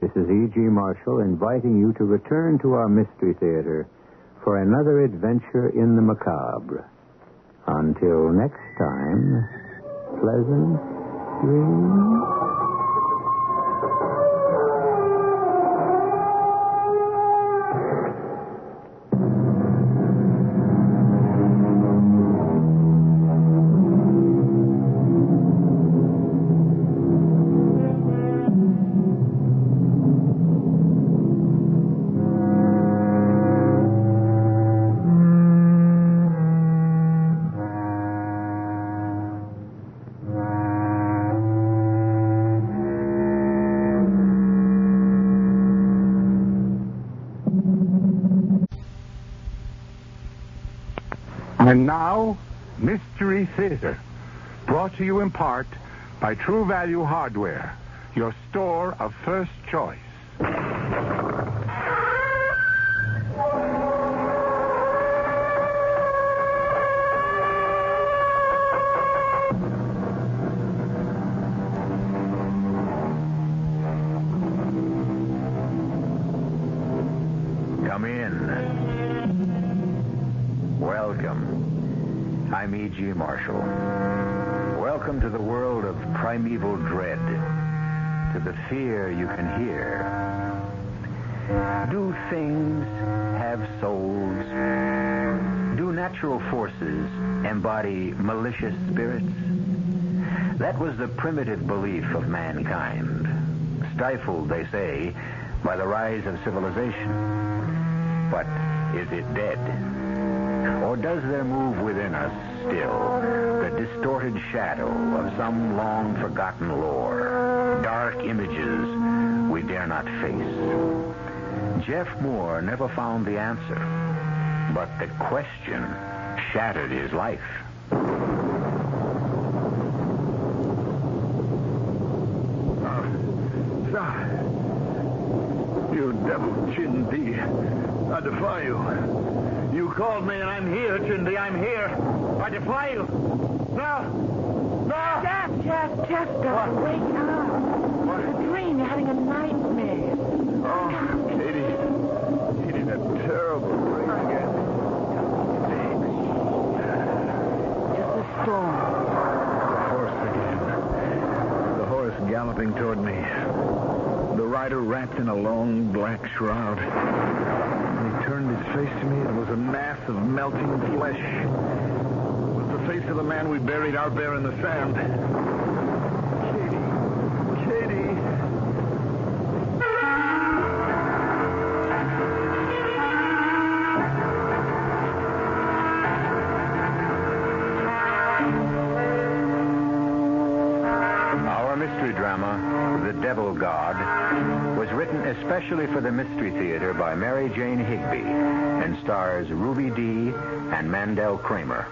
This is E.G. Marshall inviting you to return to our Mystery Theater for another adventure in the macabre. Until next time, pleasant dreams. And now, Mystery Theater, brought to you in part by True Value Hardware, your store of first choice. Come in. Welcome. I'm E.G. Marshall. Welcome to the world of primeval dread, to the fear you can hear. Do things have souls? Do natural forces embody malicious spirits? That was the primitive belief of mankind, stifled, they say, by the rise of civilization. But is it dead? Or does there move within us still the distorted shadow of some long-forgotten lore, dark images we dare not face? Jeff Moore never found the answer, but the question shattered his life. You devil, Chindi. I defy you. You called me and I'm here, Chindi. I'm here. I defy you. No. Jeff, don't wake up. What? It's a dream. You're having a nightmare. Oh, Katie, that terrible dream again. Just a storm. The horse again. The horse galloping toward me. The rider wrapped in a long black shroud. When he turned his face to me, it was a mass of melting flesh. It was the face of the man we buried out there in the sand. Katie. Our mystery drama, The Devil God, was written especially for the Mystery Theater by Mary Jane Higby and stars Ruby Dee and Mandel Kramer.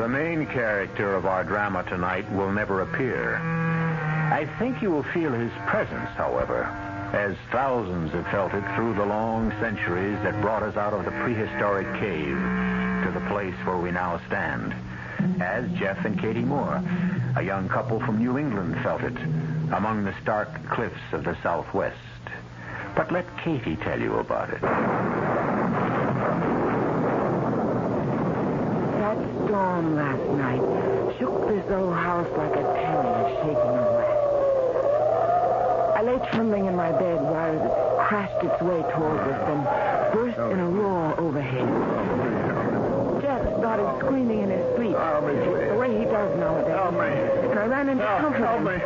The main character of our drama tonight will never appear. I think you will feel his presence, however, as thousands have felt it through the long centuries that brought us out of the prehistoric cave to the place where we now stand, as Jeff and Katie Moore, a young couple from New England, felt it among the stark cliffs of the Southwest. But let Katie tell you about it. That storm last night shook this old house like a terrier shaking a rat. I lay trembling in my bed while it crashed its way towards us, then burst in a roar overhead. Jeff started screaming in his sleep, the way he does nowadays. Help me. And I ran in to comfort him. Help me.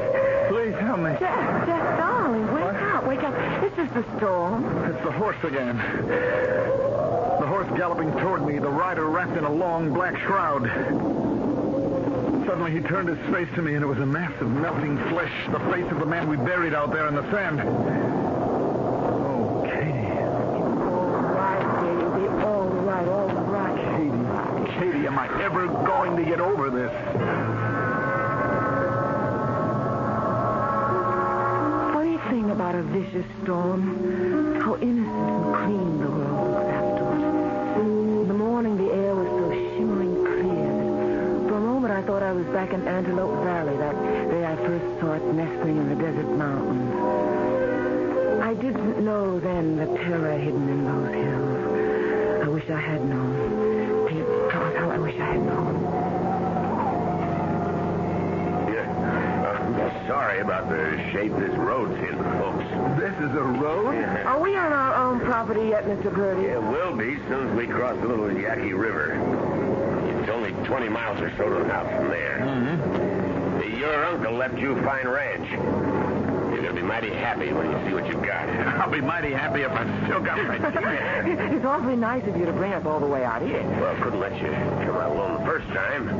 Please help me. Jeff, darling, wake up. wake up. This is the storm. It's the horse again. The horse galloping toward me, the rider wrapped in a long black shroud. Suddenly he turned his face to me, and it was a mass of melting flesh, the face of the man we buried out there in the sand. Oh, Katie. All right, baby. All right. Katie, am I ever going to get over this? Funny thing about a vicious storm, how innocent and clean the world looks afterwards. In the morning, the air was so shimmering clear that for a moment I thought I was back in Antelope Valley, that day I first saw it nesting in the desert mountains. I didn't know then the terror hidden in those hills. I wish I had known. Dear God, how I wish I had known. Sorry about the shape this road's in, folks. This is a road? Are we on our own property yet, Mr. Purdy? Yeah, we'll be soon as we cross the little Yaqui River. It's only 20 miles or so to the house from there. Mm-hmm. Your uncle left you a fine ranch. You're going to be mighty happy when you see what you've got. I'll be mighty happy if I still got my teeth. It's awfully nice of you to bring us all the way out here. Well, couldn't let you come out alone the first time.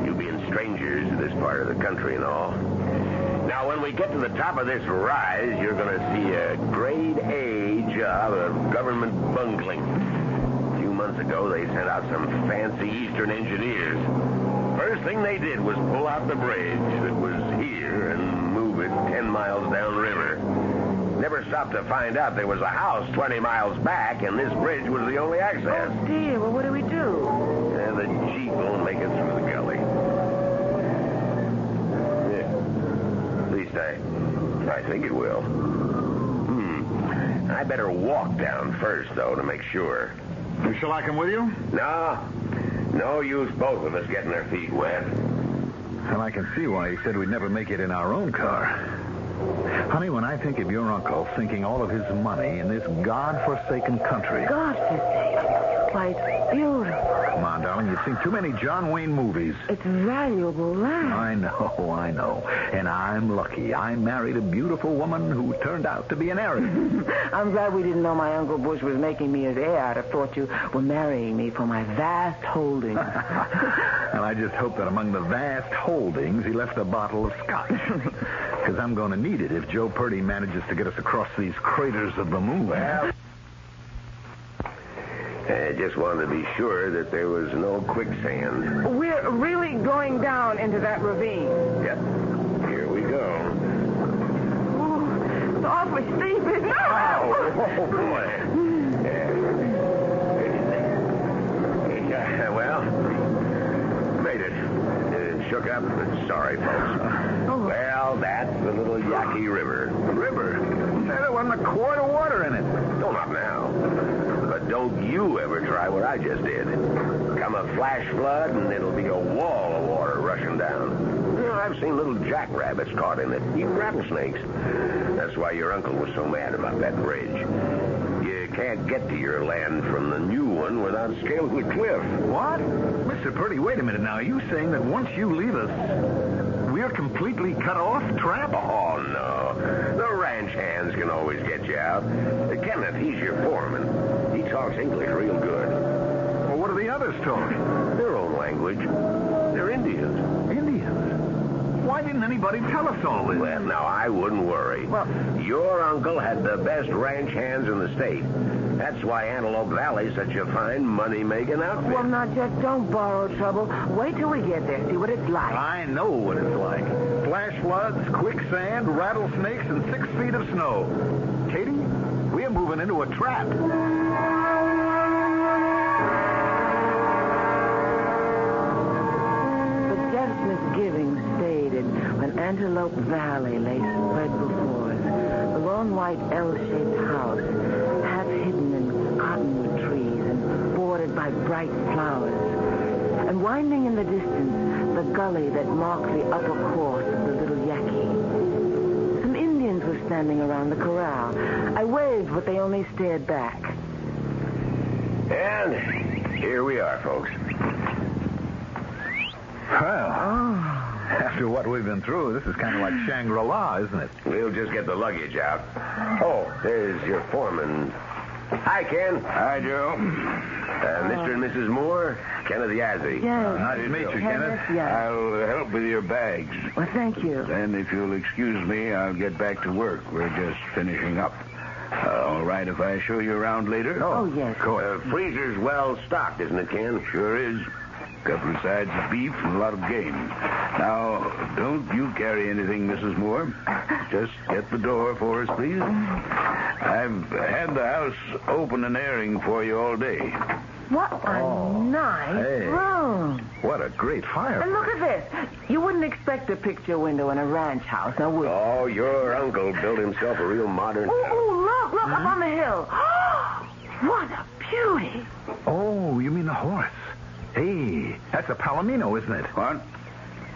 You being strangers to this part of the country and all. Now, when we get to the top of this rise, you're going to see a grade A job of government bungling. A few months ago, they sent out some fancy Eastern engineers. First thing they did was pull out the bridge that was here and move it 10 miles downriver. Never stopped to find out there was a house 20 miles back, and this bridge was the only access. Oh, dear. Well, what do we do? The Jeep won't make it through the gully. I think it will. I better walk down first, though, to make sure. Shall I come with you? No use both of us getting our feet wet. Well, I can see why he said we'd never make it in our own car. Honey, when I think of your uncle sinking all of his money in this God-forsaken country... God-forsaken? Why, it's beautiful. Come on, darling, you've seen too many John Wayne movies. It's valuable land. I know. And I'm lucky. I married a beautiful woman who turned out to be an heiress. I'm glad we didn't know my Uncle Bush was making me his heir. I'd have thought you were marrying me for my vast holdings. And I just hope that among the vast holdings, he left a bottle of scotch. Because I'm going to need it if Joe Purdy manages to get us across these craters of the moon. Well, I just wanted to be sure that there was no quicksand. We're really going down into that ravine. Yep. Here we go. Oh, it's awfully steep, isn't it? Oh, boy. Well, made it. Shook up, but sorry, folks. Well, that's the little Yaqui River. River? There wasn't a quart of water in it. No, not now. But don't you ever try what I just did. Come a flash flood, and it'll be a wall of water rushing down. I've seen little jackrabbits caught in it, even rattlesnakes. That's why your uncle was so mad about that bridge. You can't get to your land from the new one without scaling the cliff. What? Mr. Purdy, wait a minute now. Are you saying that once you leave us, we're completely cut off, Tramp? Oh, no. The ranch hands can always get you out. Kenneth, he's your foreman. He talks English real good. Well, what do the others talk? Their own language. They're Indians. Indians? Why didn't anybody tell us all this? Well, now, I wouldn't worry. Well, your uncle had the best ranch hands in the state. That's why Antelope Valley's such a fine money-making outfit. well, now, just don't borrow trouble. Wait till we get there. See what it's like. I know what it's like. Flash floods, quicksand, rattlesnakes, and 6 feet of snow. Katie, we're moving into a trap. Misgivings faded when Antelope Valley lay spread before us. The long white L-shaped house, half hidden in cottonwood trees and bordered by bright flowers. And winding in the distance, the gully that marked the upper course of the little Yaqui. Some Indians were standing around the corral. I waved, but they only stared back. And here we are, folks. Well, after After what we've been through, this is kind of like Shangri-La, isn't it? We'll just get the luggage out. Oh, there's your foreman. Hi, Ken. Hi, Joe. Mr. and Mrs. Moore, Kenneth Yazzie. Yes. Nice to meet you, Kenneth. Yes. I'll help with your bags. Well, thank you. Then, if you'll excuse me, I'll get back to work. We're just finishing up. All right, if I show you around later? Oh, yes. Freezer's well stocked, isn't it, Ken? Sure is. Couple of sides of beef and a lot of game. Now, don't you carry anything, Mrs. Moore. Just get the door for us, please. I've had the house open and airing for you all day. What a nice room. What a great fire. And look at this. You wouldn't expect a picture window in a ranch house, now would you? Oh, your uncle built himself a real modern... Oh, look, up on the hill. What a beauty. Oh, you mean the horse. Hey, that's a palomino, isn't it? What?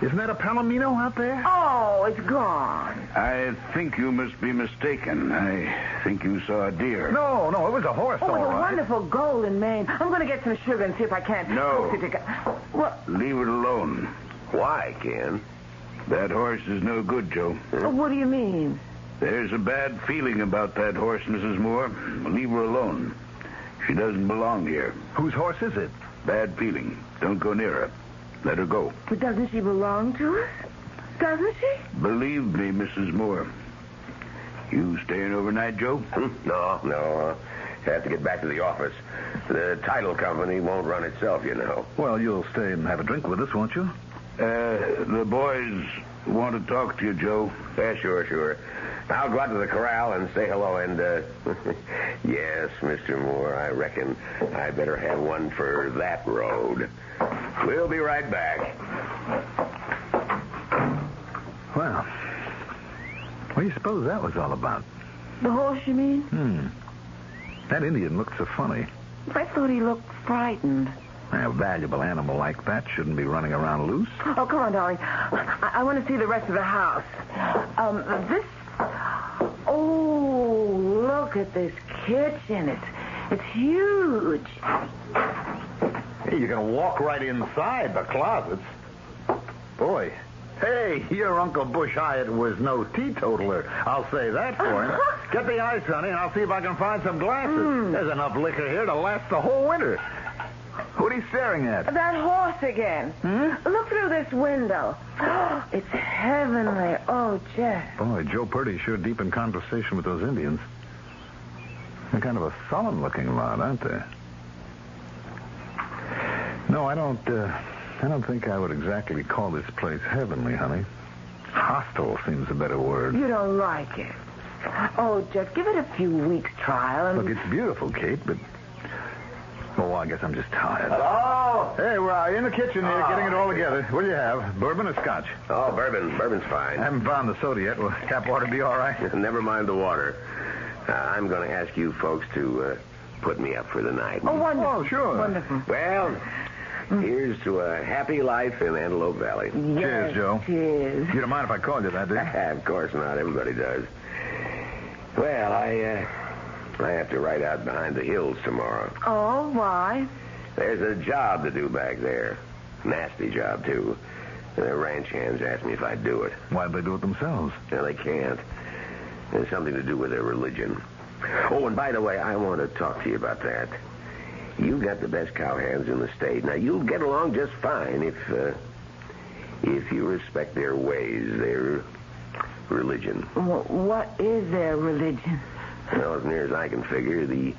Isn't that a palomino out there? Oh, it's gone. I think you must be mistaken. I think you saw a deer. No, it was a horse, Oh, all with a right. wonderful golden mane. I'm going to get some sugar and see if I can't... No. What? Leave it alone. Why, Ken? That horse is no good, Joe. What do you mean? There's a bad feeling about that horse, Mrs. Moore. Leave her alone. She doesn't belong here. Whose horse is it? Bad feeling. Don't go near her. Let her go. But doesn't she belong to us? Doesn't she? Believe me, Mrs. Moore. You staying overnight, Joe? No. Have to get back to the office. The title company won't run itself, you know. Well, you'll stay and have a drink with us, won't you? The boys want to talk to you, Joe. Yeah, sure. I'll go out to the corral and say hello and, yes, Mr. Moore, I reckon I better have one for that road. We'll be right back. Well, what do you suppose that was all about? The horse, you mean? That Indian looked so funny. I thought he looked frightened. A valuable animal like that shouldn't be running around loose. Oh, come on, darling. I want to see the rest of the house. Oh, look at this kitchen. It's huge. Hey, you can walk right inside the closets. Boy. Hey, your Uncle Bush Hyatt was no teetotaler. I'll say that for him. Get the ice, honey, and I'll see if I can find some glasses. There's enough liquor here to last the whole winter. What are you staring at? That horse again. Look through this window. It's heavenly. Oh, Jeff. Boy, Joe Purdy's sure deep in conversation with those Indians. They're kind of a sullen-looking lot, aren't they? No, I don't think I would exactly call this place heavenly, honey. Hostile seems a better word. You don't like it. Oh, Jeff, give it a few weeks' trial and... Look, it's beautiful, Kate, but... Oh, I guess I'm just tired. Hello? Hey, we're in the kitchen here, getting it all together. What do you have, bourbon or scotch? Oh, bourbon. Bourbon's fine. I haven't found the soda yet. Will tap water be all right? Never mind the water. I'm going to ask you folks to put me up for the night. Oh, wonderful. Oh, sure. Wonderful. Well, here's to a happy life in Antelope Valley. Yes, Cheers, Joe. Cheers. You don't mind if I called you that, do you? Of course not. Everybody does. Well, I have to ride out behind the hills tomorrow. Oh, why? There's a job to do back there. Nasty job, too. The ranch hands asked me if I'd do it. Why'd they do it themselves? No, they can't. There's something to do with their religion. Oh, and by the way, I want to talk to you about that. You got the best cowhands in the state. Now, you'll get along just fine if you respect their ways, their religion. What is their religion? Well, as near as I can figure, the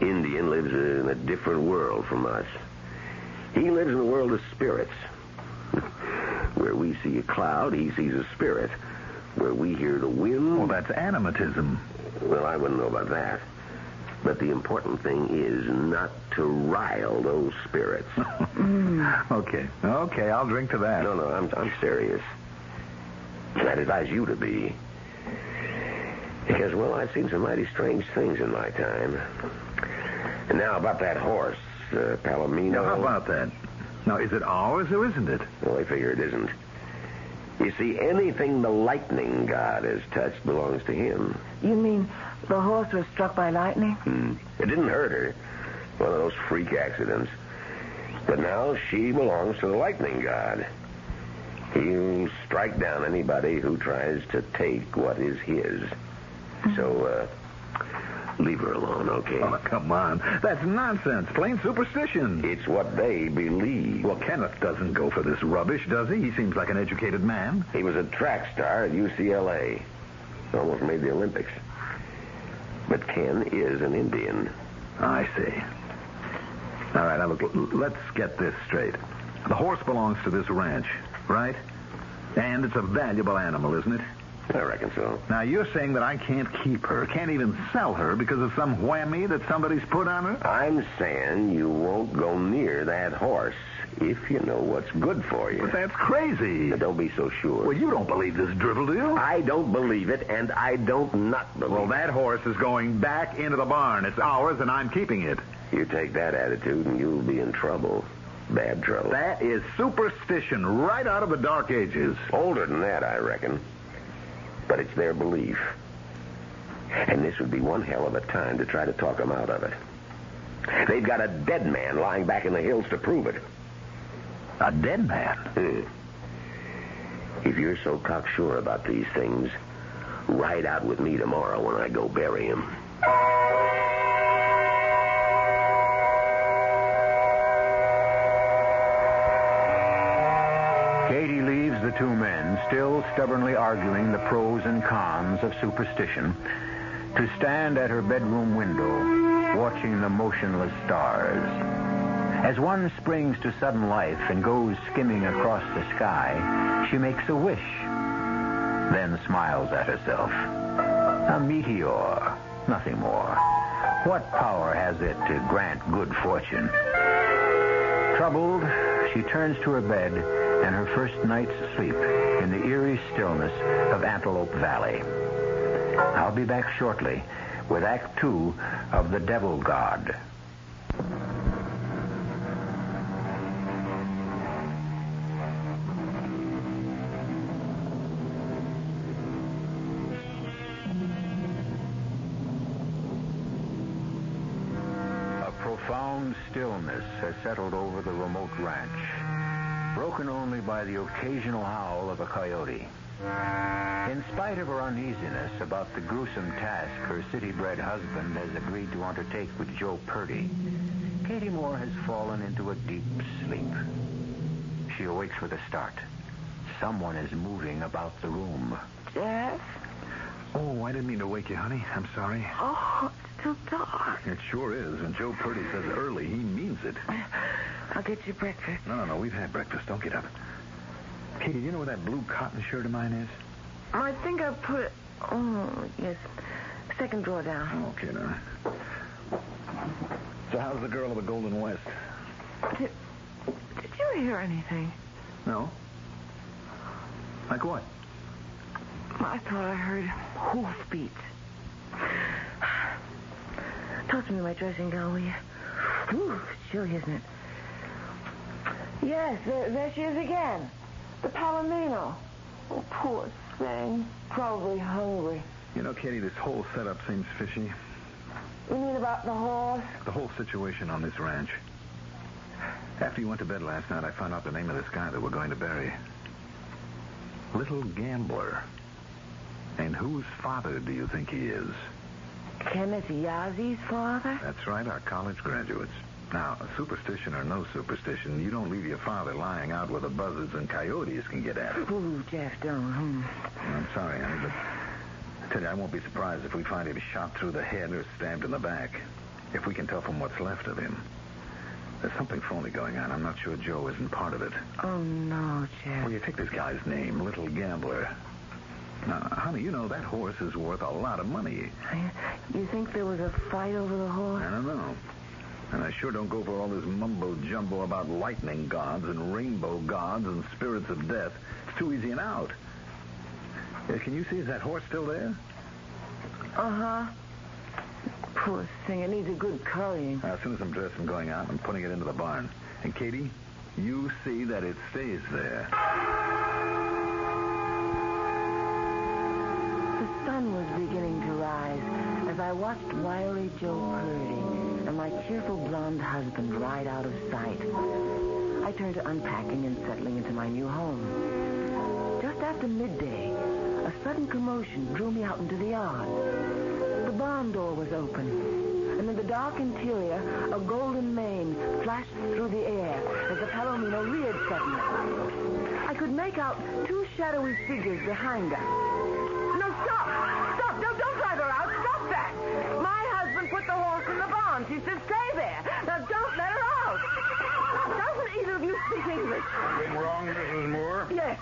Indian lives in a different world from us. He lives in the world of spirits. Where we see a cloud, he sees a spirit. Where we hear the wind... Well, that's animatism. Well, I wouldn't know about that. But the important thing is not to rile those spirits. Okay, I'll drink to that. No, I'm serious. I'd advise you to be. Because, well, I've seen some mighty strange things in my time. And now about that horse, Palomino. Now, how about that? Now, is it ours or isn't it? Well, I figure it isn't. You see, anything the lightning god has touched belongs to him. You mean the horse was struck by lightning? It didn't hurt her. One of those freak accidents. But now she belongs to the lightning god. He'll strike down anybody who tries to take what is his. So, leave her alone, okay? Oh, come on. That's nonsense. Plain superstition. It's what they believe. Well, Kenneth doesn't go for this rubbish, does he? He seems like an educated man. He was a track star at UCLA. Almost made the Olympics. But Ken is an Indian. I see. All right, now look, let's get this straight. The horse belongs to this ranch, right? And it's a valuable animal, isn't it? I reckon so. Now, you're saying that I can't keep her, can't even sell her because of some whammy that somebody's put on her? I'm saying you won't go near that horse if you know what's good for you. But that's crazy. Now, don't be so sure. Well, you don't believe this drivel, do you? I don't believe it, and I don't not believe it. Well, that horse is going back into the barn. It's ours, and I'm keeping it. You take that attitude, and you'll be in trouble. Bad trouble. That is superstition right out of the Dark Ages. Older than that, I reckon. But it's their belief. And this would be one hell of a time to try to talk them out of it. They've got a dead man lying back in the hills to prove it. A dead man? If you're so cocksure about these things, ride out with me tomorrow when I go bury him. Katie leaves the two men, still stubbornly arguing the pros and cons of superstition, to stand at her bedroom window, watching the motionless stars. As one springs to sudden life and goes skimming across the sky, she makes a wish, then smiles at herself. A meteor, nothing more. What power has it to grant good fortune? Troubled, she turns to her bed and her first night's sleep in the eerie stillness of Antelope Valley. I'll be back shortly with Act 2 of The Devil God. A profound stillness has settled over the remote ranch, broken only by the occasional howl of a coyote. In spite of her uneasiness about the gruesome task her city-bred husband has agreed to undertake with Joe Purdy, Katie Moore has fallen into a deep sleep. She awakes with a start. Someone is moving about the room. Jeff? Oh, I didn't mean to wake you, honey. I'm sorry. Oh, it's still dark. It sure is, and Joe Purdy says early. He means it. I'll get you breakfast. No, we've had breakfast. Don't get up. Katie, do you know where that blue cotton shirt of mine is? I think I put it... Oh, yes. Second drawer down. Okay, now. So how's the girl of the Golden West? Did you hear anything? No. Like what? I thought I heard hoofbeats. Toss me my dressing gown, will you? Ooh, it's chilly, isn't it? Yes, there she is again. The Palomino. Oh, poor thing. Probably hungry. You know, Katie, this whole setup seems fishy. You mean about the horse? The whole situation on this ranch. After you went to bed last night, I found out the name of this guy that we're going to bury. Little Gambler. And whose father do you think he is? Kenneth Yazzi's father? That's right, our college graduates. Now, superstition or no superstition, you don't leave your father lying out where the buzzards and coyotes can get at it. Ooh, Jeff, don't. I'm sorry, honey, but I tell you, I won't be surprised if we find him shot through the head or stabbed in the back. If we can tell from what's left of him. There's something phony going on. I'm not sure Joe isn't part of it. Oh, no, Jeff. Well, you take this guy's name, Little Gambler. Now, honey, you know that horse is worth a lot of money. You think there was a fight over the horse? I don't know. And I sure don't go for all this mumbo-jumbo about lightning gods and rainbow gods and spirits of death. It's too easy an out. Can you see, is that horse still there? Uh-huh. Poor thing, it needs a good currying. As soon as I'm dressed and going out, I'm putting it into the barn. And, Katie, you see that it stays there. The sun was beginning to rise as I watched wily Joe Purdy and my cheerful blonde husband ride out of sight. I turned to unpacking and settling into my new home. after midday, a sudden commotion drew me out into the yard. The barn door was open, and in the dark interior, a golden mane flashed through the air as the palomino reared suddenly. I could make out two shadowy figures behind her. No, stop! Stop! Don't drive her out! Stop that! My husband put the horse in the barn. She said stay there. Now, don't let her out. Doesn't either of you speak English? Something wrong, Mrs. Moore? Yes.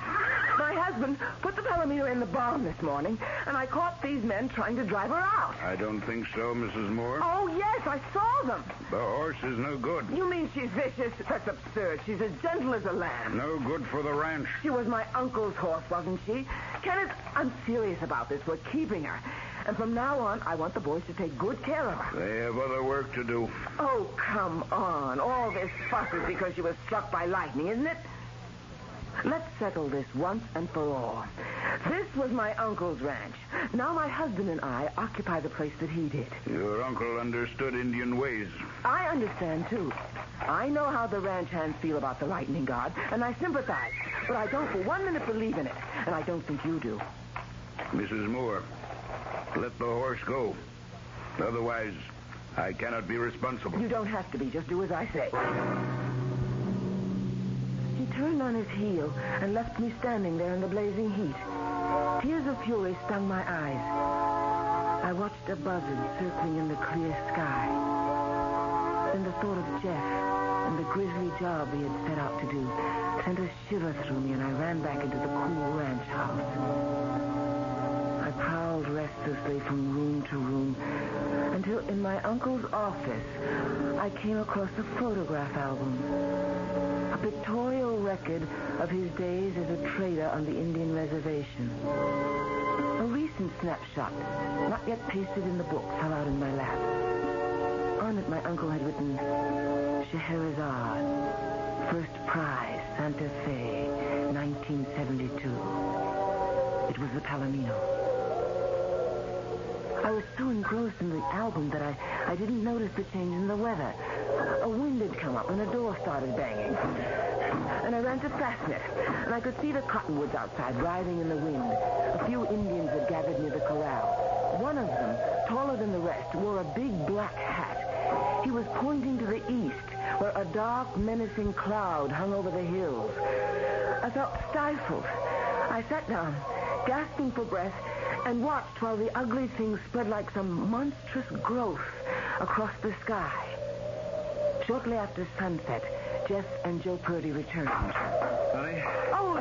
My husband put the palomino in the barn this morning, and I caught these men trying to drive her out. I don't think so, Mrs. Moore. Oh, yes, I saw them. The horse is no good. You mean she's vicious? That's absurd. She's as gentle as a lamb. No good for the ranch. She was my uncle's horse, wasn't she? Kenneth, I'm serious about this. We're keeping her. And from now on, I want the boys to take good care of her. They have other work to do. Oh, come on. All this fuss is because she was struck by lightning, isn't it? Let's settle this once and for all. This was my uncle's ranch. Now my husband and I occupy the place that he did. Your uncle understood Indian ways. I understand, too. I know how the ranch hands feel about the lightning god, and I sympathize. But I don't for 1 minute believe in it, and I don't think you do. Mrs. Moore, let the horse go. Otherwise, I cannot be responsible. You don't have to be. Just do as I say. He turned on his heel and left me standing there in the blazing heat. Tears of fury stung my eyes. I watched a buzzard circling in the clear sky. Then the thought of Jeff and the grisly job he had set out to do sent a shiver through me, and I ran back into the cool ranch house. I prowled restlessly from room to room until in my uncle's office I came across a photograph album. A pictorial record of his days as a trader on the Indian reservation. A recent snapshot, not yet pasted in the book, fell out in my lap. On it, my uncle had written, Scheherazade, first prize, Santa Fe, 1972. It was the palomino. I was so engrossed in the album that I didn't notice the change in the weather. A wind had come up and a door started banging. And I ran to fasten it, and I could see the cottonwoods outside writhing in the wind. A few Indians had gathered near the corral. One of them, taller than the rest, wore a big black hat. He was pointing to the east, where a dark, menacing cloud hung over the hills. I felt stifled. I sat down, gasping for breath, and watched while the ugly thing spread like some monstrous growth across the sky. Shortly after sunset, Jeff and Joe Purdy returned. Honey? Oh,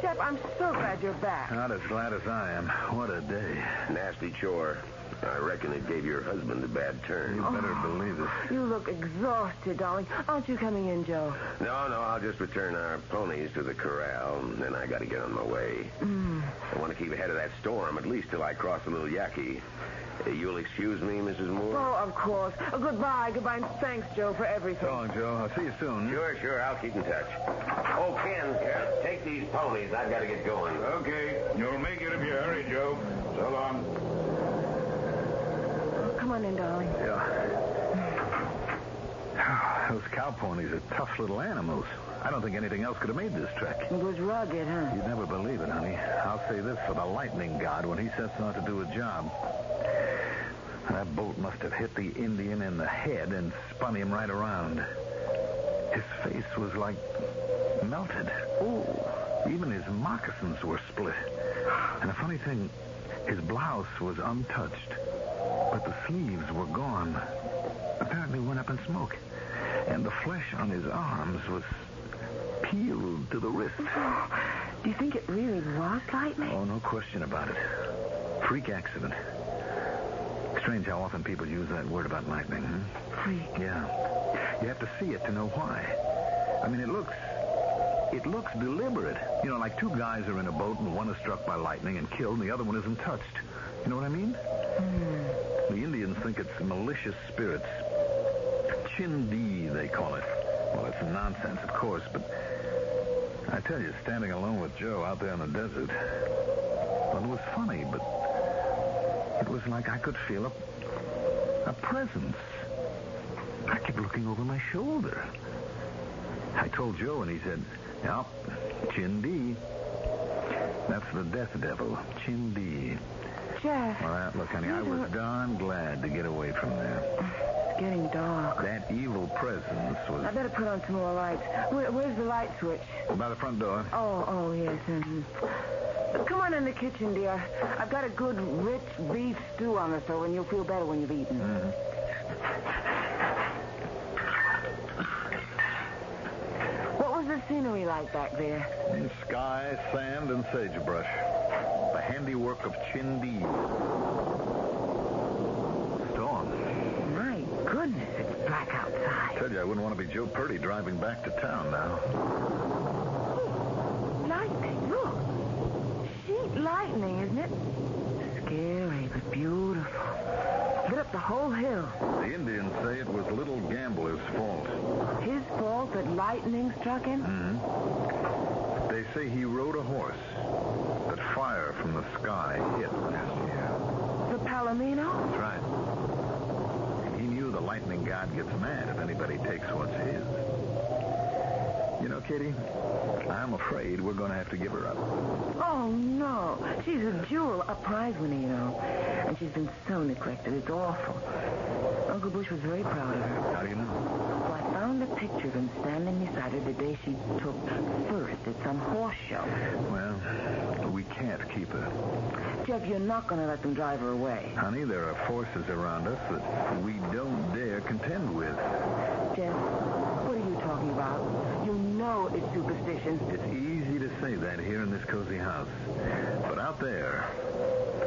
Jeff, I'm so glad you're back. Not as glad as I am. What a day. Nasty chore. I reckon it gave your husband a bad turn. You better believe it. You look exhausted, darling. Aren't you coming in, Joe? No, I'll just return our ponies to the corral, and then I got to get on my way. I want to keep ahead of that storm, at least till I cross the little Yaqui. You'll excuse me, Mrs. Moore? Oh, of course. Goodbye, and thanks, Joe, for everything. So long, Joe. I'll see you soon. Sure. I'll keep in touch. Oh, Ken, take these ponies. I've got to get going. Okay. You'll make it if you hurry, Joe. So long. Come on in, darling. Yeah. Those cow ponies are tough little animals. I don't think anything else could have made this trek. It was rugged, huh? You'd never believe it, honey. I'll say this for the lightning god when he sets out to do a job. That bolt must have hit the Indian in the head and spun him right around. His face was like melted. Oh, even his moccasins were split. And a funny thing, his blouse was untouched, but the sleeves were gone. Apparently went up in smoke. And the flesh on his arms was peeled to the wrist. Do you think it really was lightning? Oh, no question about it. Freak accident. Strange how often people use that word about lightning. Freak. Yeah. You have to see it to know why. I mean, it looks deliberate. You know, like two guys are in a boat and one is struck by lightning and killed and the other one isn't touched. You know what I mean? The Indians think it's malicious spirits. Chindi, they call it. Well, it's nonsense, of course, but I tell you, standing alone with Joe out there in the desert, well, it was funny, but it was like I could feel a presence. I kept looking over my shoulder. I told Joe, and he said, "Yep, Chindi." That's the death devil, Chindi. Jeff. Well, look, honey, I was darn glad to get away from there. It's getting dark. That evil presence was... I better put on some more lights. Where's the light switch? By the front door. Oh, yes. Come on in the kitchen, dear. I've got a good, rich beef stew on the stove, and you'll feel better when you've eaten. What was the scenery like back there? Sky, sand, and sagebrush. The handiwork of Chindi. Storm. My goodness, it's black outside. I tell you, I wouldn't want to be Joe Purdy driving back to town now. Oh, lightning, look. Sheet lightning, isn't it? Scary, but beautiful. Lit up the whole hill. The Indians say it was Little Gambler's fault. His fault that lightning struck him? They say he rode a horse that fire from the sky hit last year. The Palomino? That's right. He knew the lightning god gets mad if anybody takes what's his. You know, Kitty, I'm afraid we're going to have to give her up. Oh, no. She's a jewel, a prize winner, you know. And she's been so neglected. It's awful. Uncle Bush was very proud of her. How do you know? Well, I found a picture of him standing beside her the day she took first at some horse show. Well, we can't keep her. Jeff, you're not going to let them drive her away. Honey, there are forces around us that we don't dare contend with. Jeff, what are you talking about? You know it's superstition. It's easy to say that here in this cozy house. But out there,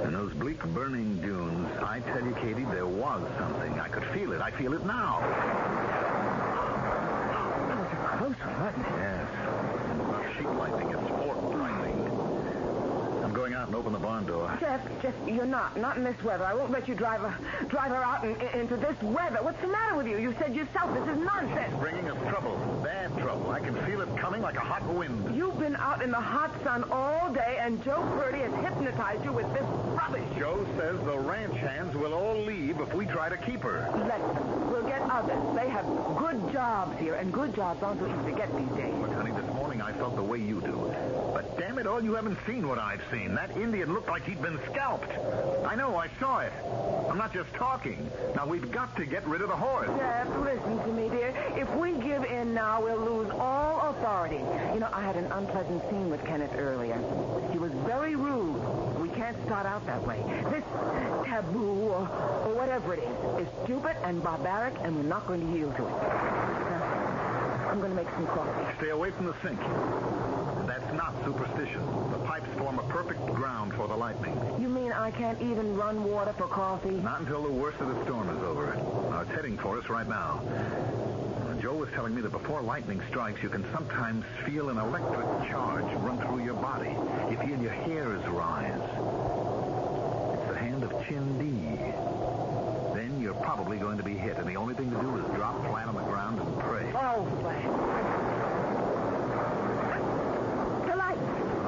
in those bleak burning dunes, I tell you, Katie, there was something. I could feel it. I feel it now. That was a close one, wasn't it? Yes. It's not sheet lightning. It's fork lightning. I'm going out and open the barn door. Jeff, you're not in this weather. I won't let you drive her out into this weather. What's the matter with you? You said yourself this is nonsense. It's bringing us trouble, bad trouble. I can feel it coming like a hot wind. You've been out in the hot sun all day, and Joe Purdy has hypnotized you with this rubbish. Joe says the ranch hands will all leave if we try to keep her. Let them. We'll get others. They have good jobs here, and good jobs aren't so easy to get these days. Look, honey, this morning I felt the way you do. But damn it all, you haven't seen what I've seen. That Indian looked like he'd been scalped. I know, I saw it. I'm not just talking. Now, we've got to get rid of the horse. Jeff, listen to me, dear. If we give in now, we'll lose all authority. You know, I had an unpleasant scene with Kenneth earlier. He was very rude. We can't start out that way. This taboo, or whatever it is stupid and barbaric, and we're not going to yield to it. Now, I'm going to make some coffee. Stay away from the sink. That's not superstition. The pipes form a perfect ground for the lightning. You mean I can't even run water for coffee? Not until the worst of the storm is over. Now, it's heading for us right now. Joe was telling me that before lightning strikes, you can sometimes feel an electric charge run through your body. You feel your hairs rise. It's the hand of Chindi. Then you're probably going to be hit, and the only thing to do is drop flat on the ground and pray. Oh, flat.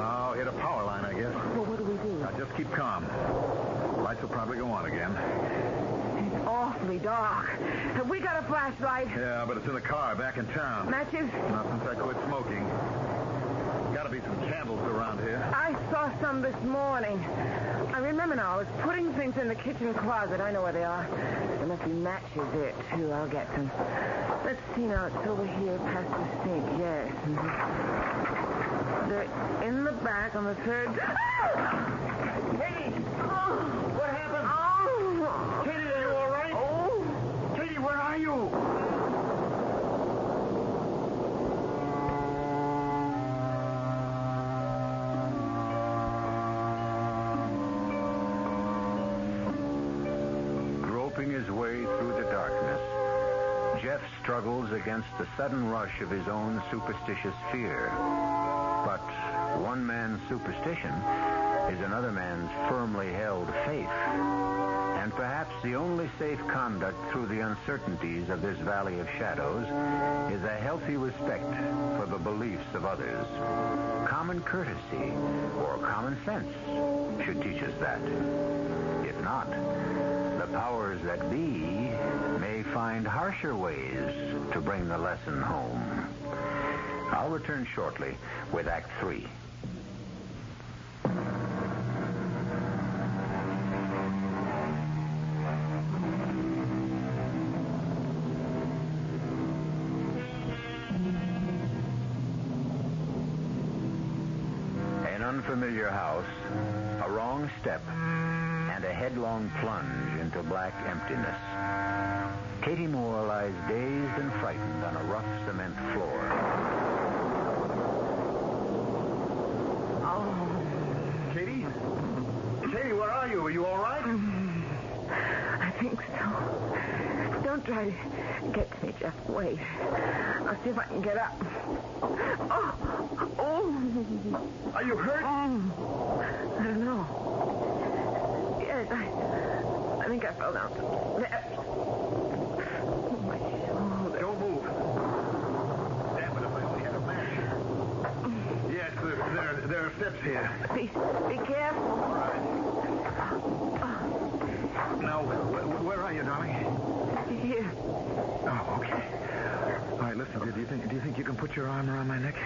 Oh, hit a power line, I guess. Well, what do we do? Now, just keep calm. Lights will probably go on again. It's awfully dark. Have we got a flashlight? Yeah, but it's in the car back in town. Matches? Not since I quit smoking. Gotta be some candles around here. I saw some this morning. I remember now. I was putting things in the kitchen closet. I know where they are. There must be matches there, too. I'll get some. Let's see now. It's over here past the sink. Yes. They're in the back on the third. Katie! What happened? Katie, are you all right? Katie, where are you? Groping his way through the darkness, Jeff struggles against the sudden rush of his own superstitious fear. But one man's superstition is another man's firmly held faith. And perhaps the only safe conduct through the uncertainties of this valley of shadows is a healthy respect for the beliefs of others. Common courtesy or common sense should teach us that. If not, the powers that be may find harsher ways to bring the lesson home. I'll return shortly with Act 3. unfamiliar house, a wrong step, and a headlong plunge into black emptiness. Katie Moore lies dazed and frightened on a rough cement floor. Oh. Katie? Katie, where are you? Are you all right? I think so. Don't try to get to me. Just wait. I'll see if I can get up. Oh. Are you hurt? I don't know. Yes, I think I fell down. My shoulder. Don't move. Damn it, if I only had a match. Yes, there are steps here. Be careful. All right. Now, where are you, darling? Here. Oh, okay. All right, listen, do you think you can put your arm around my neck?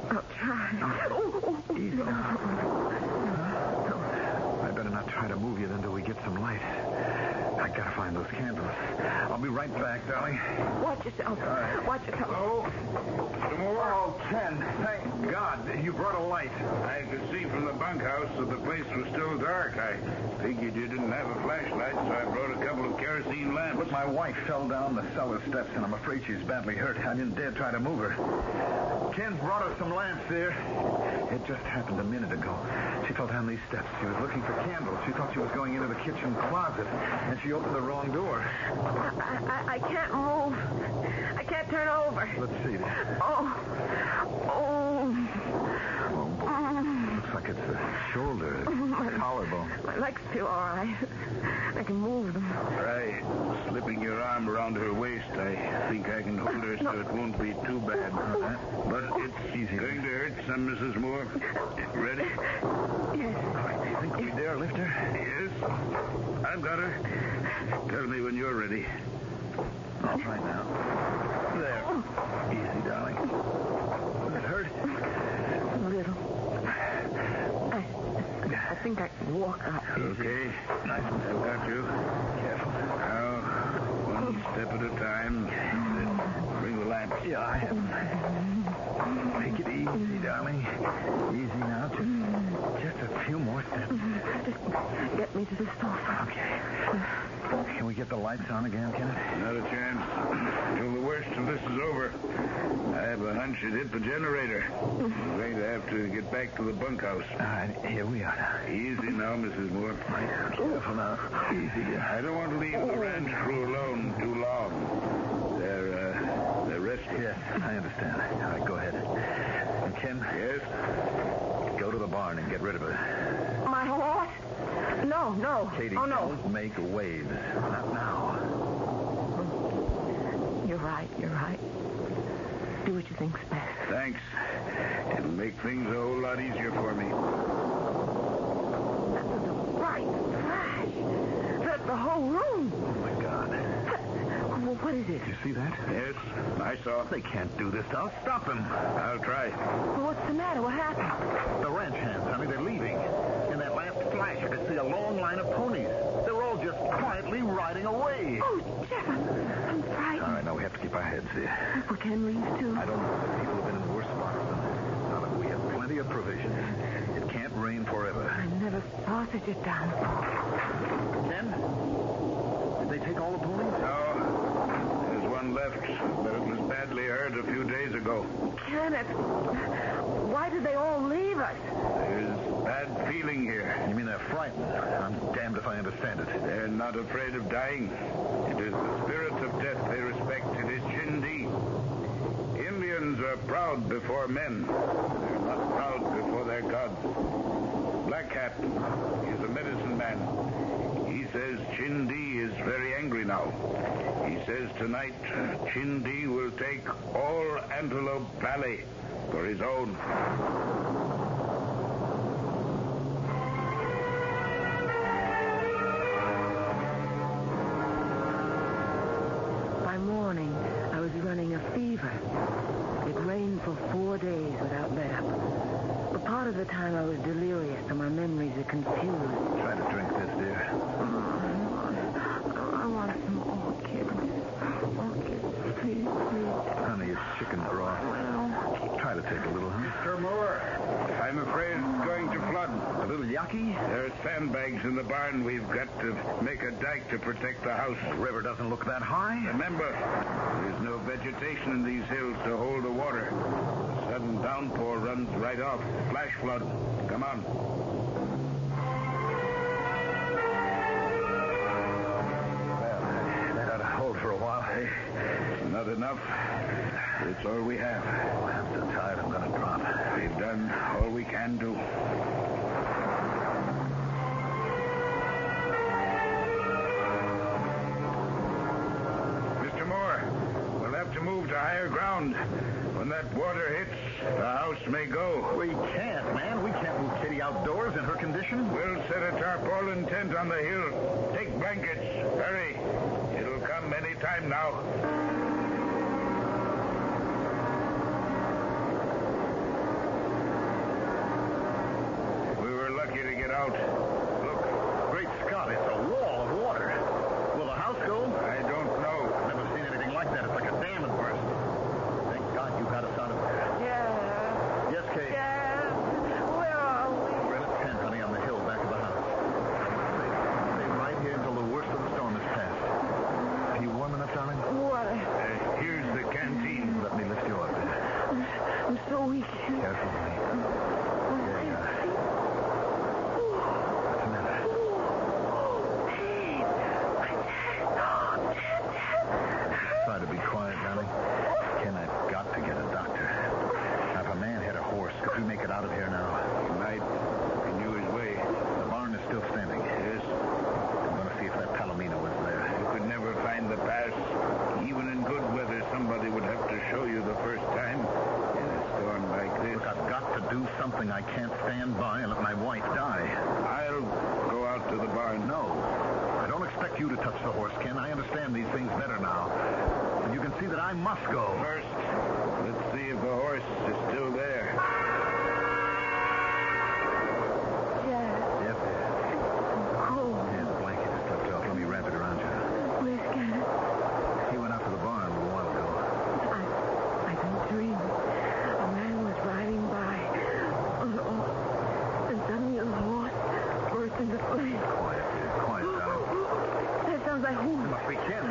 I'll try. Easy now. I better not try to move you until we get some light. I gotta find those candles. I'll be right back, darling. Watch yourself. All right. Watch yourself. Oh, Ken, thank God you brought a light. I could see from the bunkhouse that the place was still dark. I figured you didn't have a flashlight, so I brought a couple of kerosene lamps. But my wife fell down the cellar steps, and I'm afraid she's badly hurt. I didn't dare try to move her. Ken brought her some lamps there. It just happened a minute ago. She fell down these steps. She was looking for candles. She thought she was going into the kitchen closet, and she opened the wrong door. I can't move. I can't turn over. Let's see. Looks like it's the shoulder, collarbone. My legs feel all right. I can move them. Try slipping your arm around her waist. I think I can hold her so it won't be too bad. But it's easy. Going to hurt some, Mrs. Moore. Ready? Yes. Do you think we dare lift her? Yes. I've got her. Tell me when you're ready. All right now. There. Easy, darling. Does it hurt? A little. I think I can walk up. Okay. Nice. I've got you. Careful. Now, one step at a time. Then bring the lamps. Yeah, I have. Take it easy, darling. Easy now. Just a few more steps. Just get me to the sofa. Okay. Can we get the lights on again, Kenneth? Not a chance. Till the worst of this is over. I have a hunch it hit the generator. I'm going to have to get back to the bunkhouse. All right, here we are. Easy now, Mrs. Moore. Careful now. Easy. I don't want to leave the ranch crew alone too long. They're restless. Yes, I understand. All right, go ahead. And Ken? Yes? Go to the barn and get rid of her. My horse? No. Katie, no. Don't make waves. Not now. You're right. Do what you think's best. Thanks. It'll make things a whole lot easier for me. That was a bright flash. That's the whole room. Oh, my God. Well, what is it? You see that? Yes, I saw. They can't do this. I'll stop them. I'll try. Well, what's the matter? What happened? The ranch hands, honey, they're leaving. In that last flash, I could see a long line of ponies. They're all just quietly riding away. Oh, Jeff, I'm frightened. All right, now we have to keep our heads here. Well, Ken leaves, too. I don't know. People have been in worse spots than this. Now, look, we have plenty of provisions. It can't rain forever. I never saw such a downpour. Ken? Did they take all the ponies? No. There's one left, but it was badly hurt a few days ago. Kenneth, why did they all leave us? There's bad feeling here. You mean they're frightened? I'm damned if I understand it. They're not afraid of dying. It is the spirit of death they respect. It is Chindi. Indians are proud before men. They're not proud before their gods. Black Hat is a medicine man. He says Chindi is very angry now. He says tonight Chindi will take all Antelope Valley for his own. By morning, I was running a fever. It rained for 4 days without let up. But part of the time I was delirious, so my memories are confused. Try to drink this, dear. I want some orchids. Orchids, please. Honey, it's chicken broth. Well, Try to take a little, huh? Mr. Moore. yaki? There are sandbags in the barn. We've got to make a dike to protect the house. The river doesn't look that high. Remember, there's no vegetation in these hills to hold the water. A sudden downpour runs right off. Flash flood. Come on. Well, that ought to hold for a while. Not enough. It's all we have. Oh, I'm so tired I'm going to drop. We've done all we can do. Mr. Moore, we'll have to move to higher ground. When that water hits, the house may go. We can't, man. We can't move Kitty outdoors in her condition. We'll set a tarpaulin tent on the hill. Take blankets. Hurry. It'll come any time now. To get out. Look, great Scott, it's a wall of water. Will the house go? I don't know. I've never seen anything like that. It's like a dam had burst. Thank God you got us out of there. Yeah. Yes, Kate? Yeah. Where are we? We're in a tent, honey, on the hill back of the house. Stay right here until the worst of the storm is past. Are you warm enough, darling? Water. Here's the canteen. Let me lift you up there. I'm so weak. Careful, honey. Try to be quiet, darling. Ken, I've got to get a doctor. Now, if a man had a horse, could we make it out of here now? He might. He knew his way. The barn is still standing. Yes. I'm going to see if that Palomino was there. You could never find the pass. Even in good weather, somebody would have to show you the first time. In a storm like this. Look, I've got to do something. I can't stand by and let my wife die. I'll go out to the barn. No. I don't expect you to touch the horse, Ken. I understand these things better now. And you can see that I must go. First, let's see if the horse is still there. Jack. Yes, dear. I'm cold. Yeah, the blanket is slipped off. Let me wrap it around you. Where's Scanner? He went out to the barn a little while ago. I've been dreaming. A man was riding by. And suddenly a horse burst into flames. Quiet, dear. Quiet, darling. That sounds like who? It must be Ken.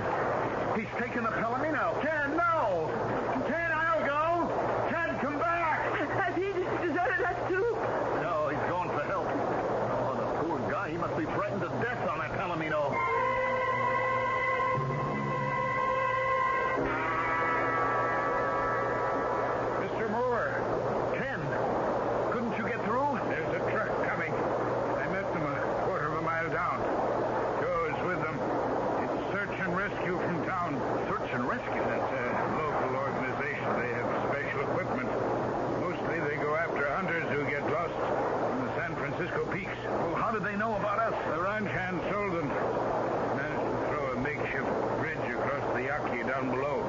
He's taken the Palomino. Ken, no! Ken, I'll go! Ken, come back! Has he deserted us too? No, he's going for help. Oh, the poor guy. He must be frightened to death on that Palomino. Mr. Moore. Ken, couldn't you get through? There's a truck coming. I met them a quarter of a mile down. Joe is with them. It's search and rescue from town. Search and rescue? That's a local organization. They have special equipment. Mostly they go after hunters who get lost in the San Francisco peaks. Well, how did they know about us? The ranch hand sold them. Managed to throw a makeshift bridge across the Yaqui down below.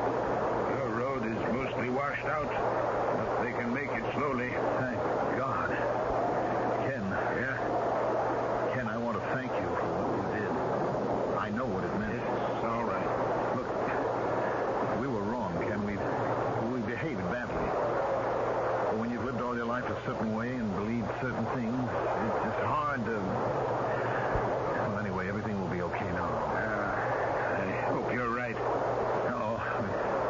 The road is mostly washed out, but they can make it slowly. Thank God. Ken. Yeah? Ken, I want to thank you for what you did. I know what it meant. It's all right. Look, we were wrong, Ken. We behaved badly. But when you've lived all your life a certain way and believed certain things, it's hard to... Well, anyway, everything will be okay now. I hope you're right. Uh-oh. We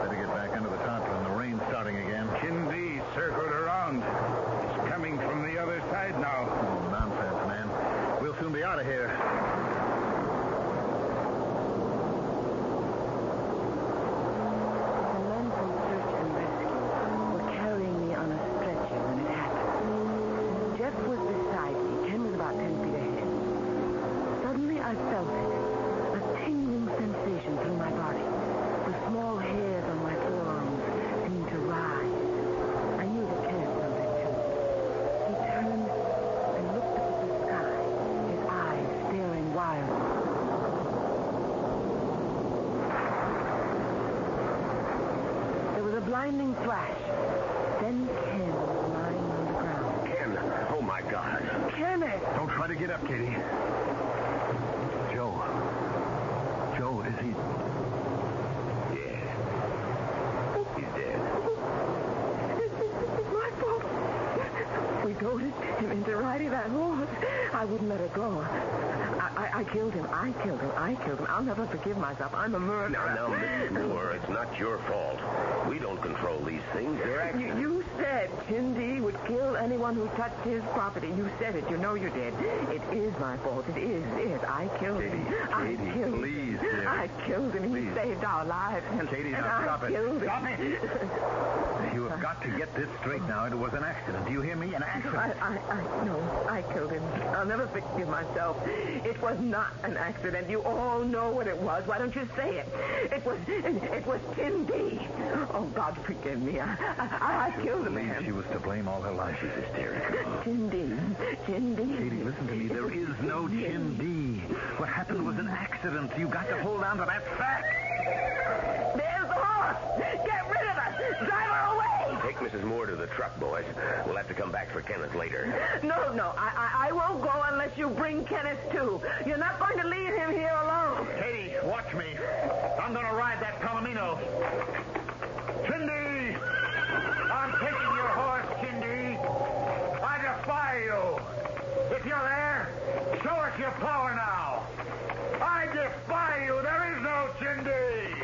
better get back under the tarpaulin. The rain's starting again. Kindy circled around. It's coming from the other side now. Oh, nonsense, man. We'll soon be out of here. The men from Search and Rescue were carrying me on a stretcher when it happened. Jeff was beside me. Ken was about 10 feet ahead. Suddenly I felt it. A tingling sensation through my body. The small hairs on my forearms seemed to rise. I knew that Ken felt it too. He turned and looked up at the sky, his eyes staring wildly. There was a blinding flash. Then Ken was lying on the ground. Ken, oh my God. Kenneth! Don't try to get up, Katie. Joe. Joe, is he... Yeah. He's dead. It's my fault. We goaded him into riding that horse. I wouldn't let her go. I killed him. I killed him. I'll never forgive myself. I'm a murderer. Now, Mrs. Moore, it's not your fault. We don't control these things. They're accidents. You said Chindi would kill anyone who touched his property. You said it. You know you did. It is my fault. It is. I killed him. Katie, please, dear. I killed him. He saved our lives. Katie, and now stop I it. killed him. Stop it. You have got to get this straight now. It was an accident. Do you hear me? An accident. No, I killed him. I'll never forgive myself. It was not an accident. You all know what it was. Why don't you say it? It was Chindi. Oh, God, forgive me. I killed the man. She was to blame all her life. She's hysterical. Chindi. Katie, listen to me. There is no Chindi. What happened was an accident. You got to hold on to that fact. There's the horse. Get rid of her. Drive her away. Take Mrs. Moore to the truck, boys. We'll have to come back for Kenneth later. No. I won't go unless you bring Kenneth too. You're not going to leave him here alone. Katie, watch me. I'm going to ride that Palomino. Chindi! I'm taking your horse, Chindi. I defy you. If you're there, show us your power now. I defy you. There is no Chindi.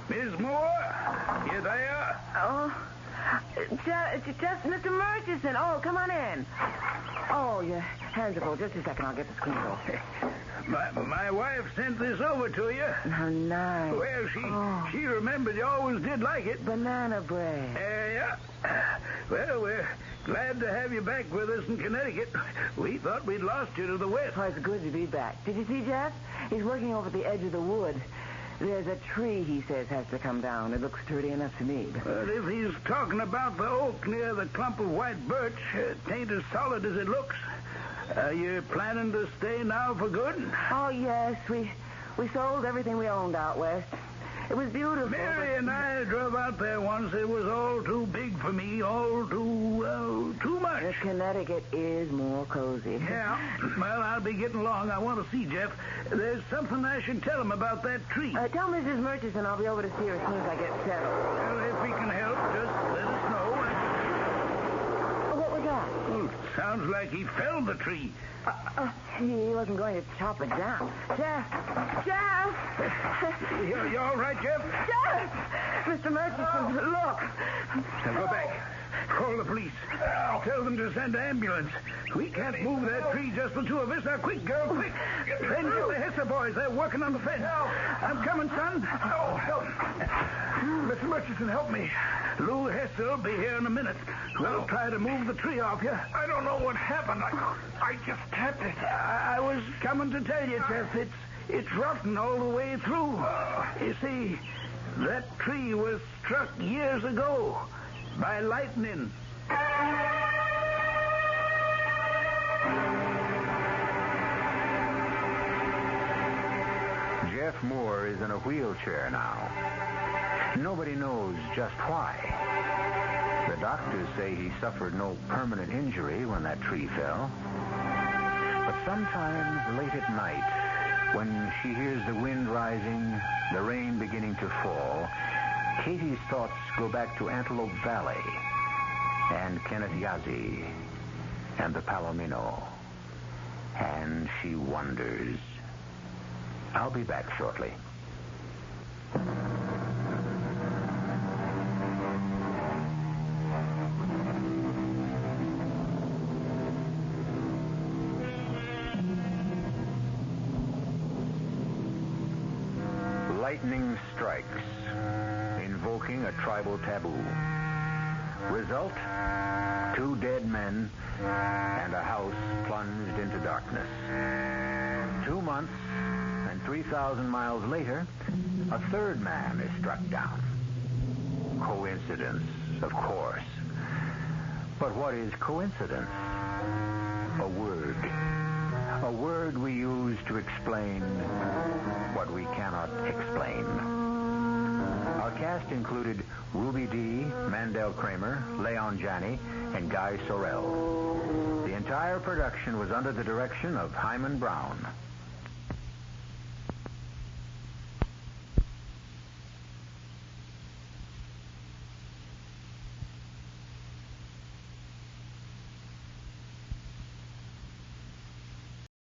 Miss Moore, you there? Oh, just Mr. Murchison. Oh, come on in. Oh, your hands are full. Just a second. I'll get the screen off. My wife sent this over to you. How nice. Well, she remembered you always did like it. Banana bread. Yeah. Well, we're glad to have you back with us in Connecticut. We thought we'd lost you to the west. Oh, it's good to be back. Did you see Jeff? He's working over at the edge of the woods. There's a tree, he says, has to come down. It looks sturdy enough to me. But if he's talking about the oak near the clump of white birch, it ain't as solid as it looks. Are you planning to stay now for good? Oh, yes. We sold everything we owned out west. It was beautiful. Mary and I drove out there once. It was all too big for me, all too much. Connecticut is more cozy. Yeah. Well, I'll be getting along. I want to see Jeff. There's something I should tell him about that tree. Tell Mrs. Murchison I'll be over to see her as soon as I get settled. Well, if we can help, just let us know. What was that? Oh, sounds like he felled the tree. He wasn't going to chop it down. Jeff! You all right, Jeff? Jeff! Mr. Murchison, look. Now go back. Call the police. Tell them to send an ambulance. We can't move that tree, just the two of us. Now, quick, girl, quick. Then get the Hesser boys. They're working on the fence. I'm coming, son. Help. Mr. Murchison, help me. Lou Hesser will be here in a minute. We'll try to move the tree off you. I don't know what happened. I just tapped it. I was coming to tell you, Jeff. It's rotten all the way through. You see, that tree was struck years ago by lightning. Jeff Moore is in a wheelchair now. Nobody knows just why. The doctors say he suffered no permanent injury when that tree fell. But sometimes late at night, when she hears the wind rising, the rain beginning to fall, Katie's thoughts go back to Antelope Valley and Kenneth Yazzie and the Palomino. And she wonders. I'll be back shortly. Lightning strikes, invoking a tribal taboo. Result, 2 dead men and a house plunged into darkness. 2 months and 3,000 miles later, a third man is struck down. Coincidence, of course. But what is coincidence? A word. A word we use to explain what we cannot explain. Our cast included Ruby Dee, Mandel Kramer, Leon Janney, and Guy Sorrell. The entire production was under the direction of Hyman Brown.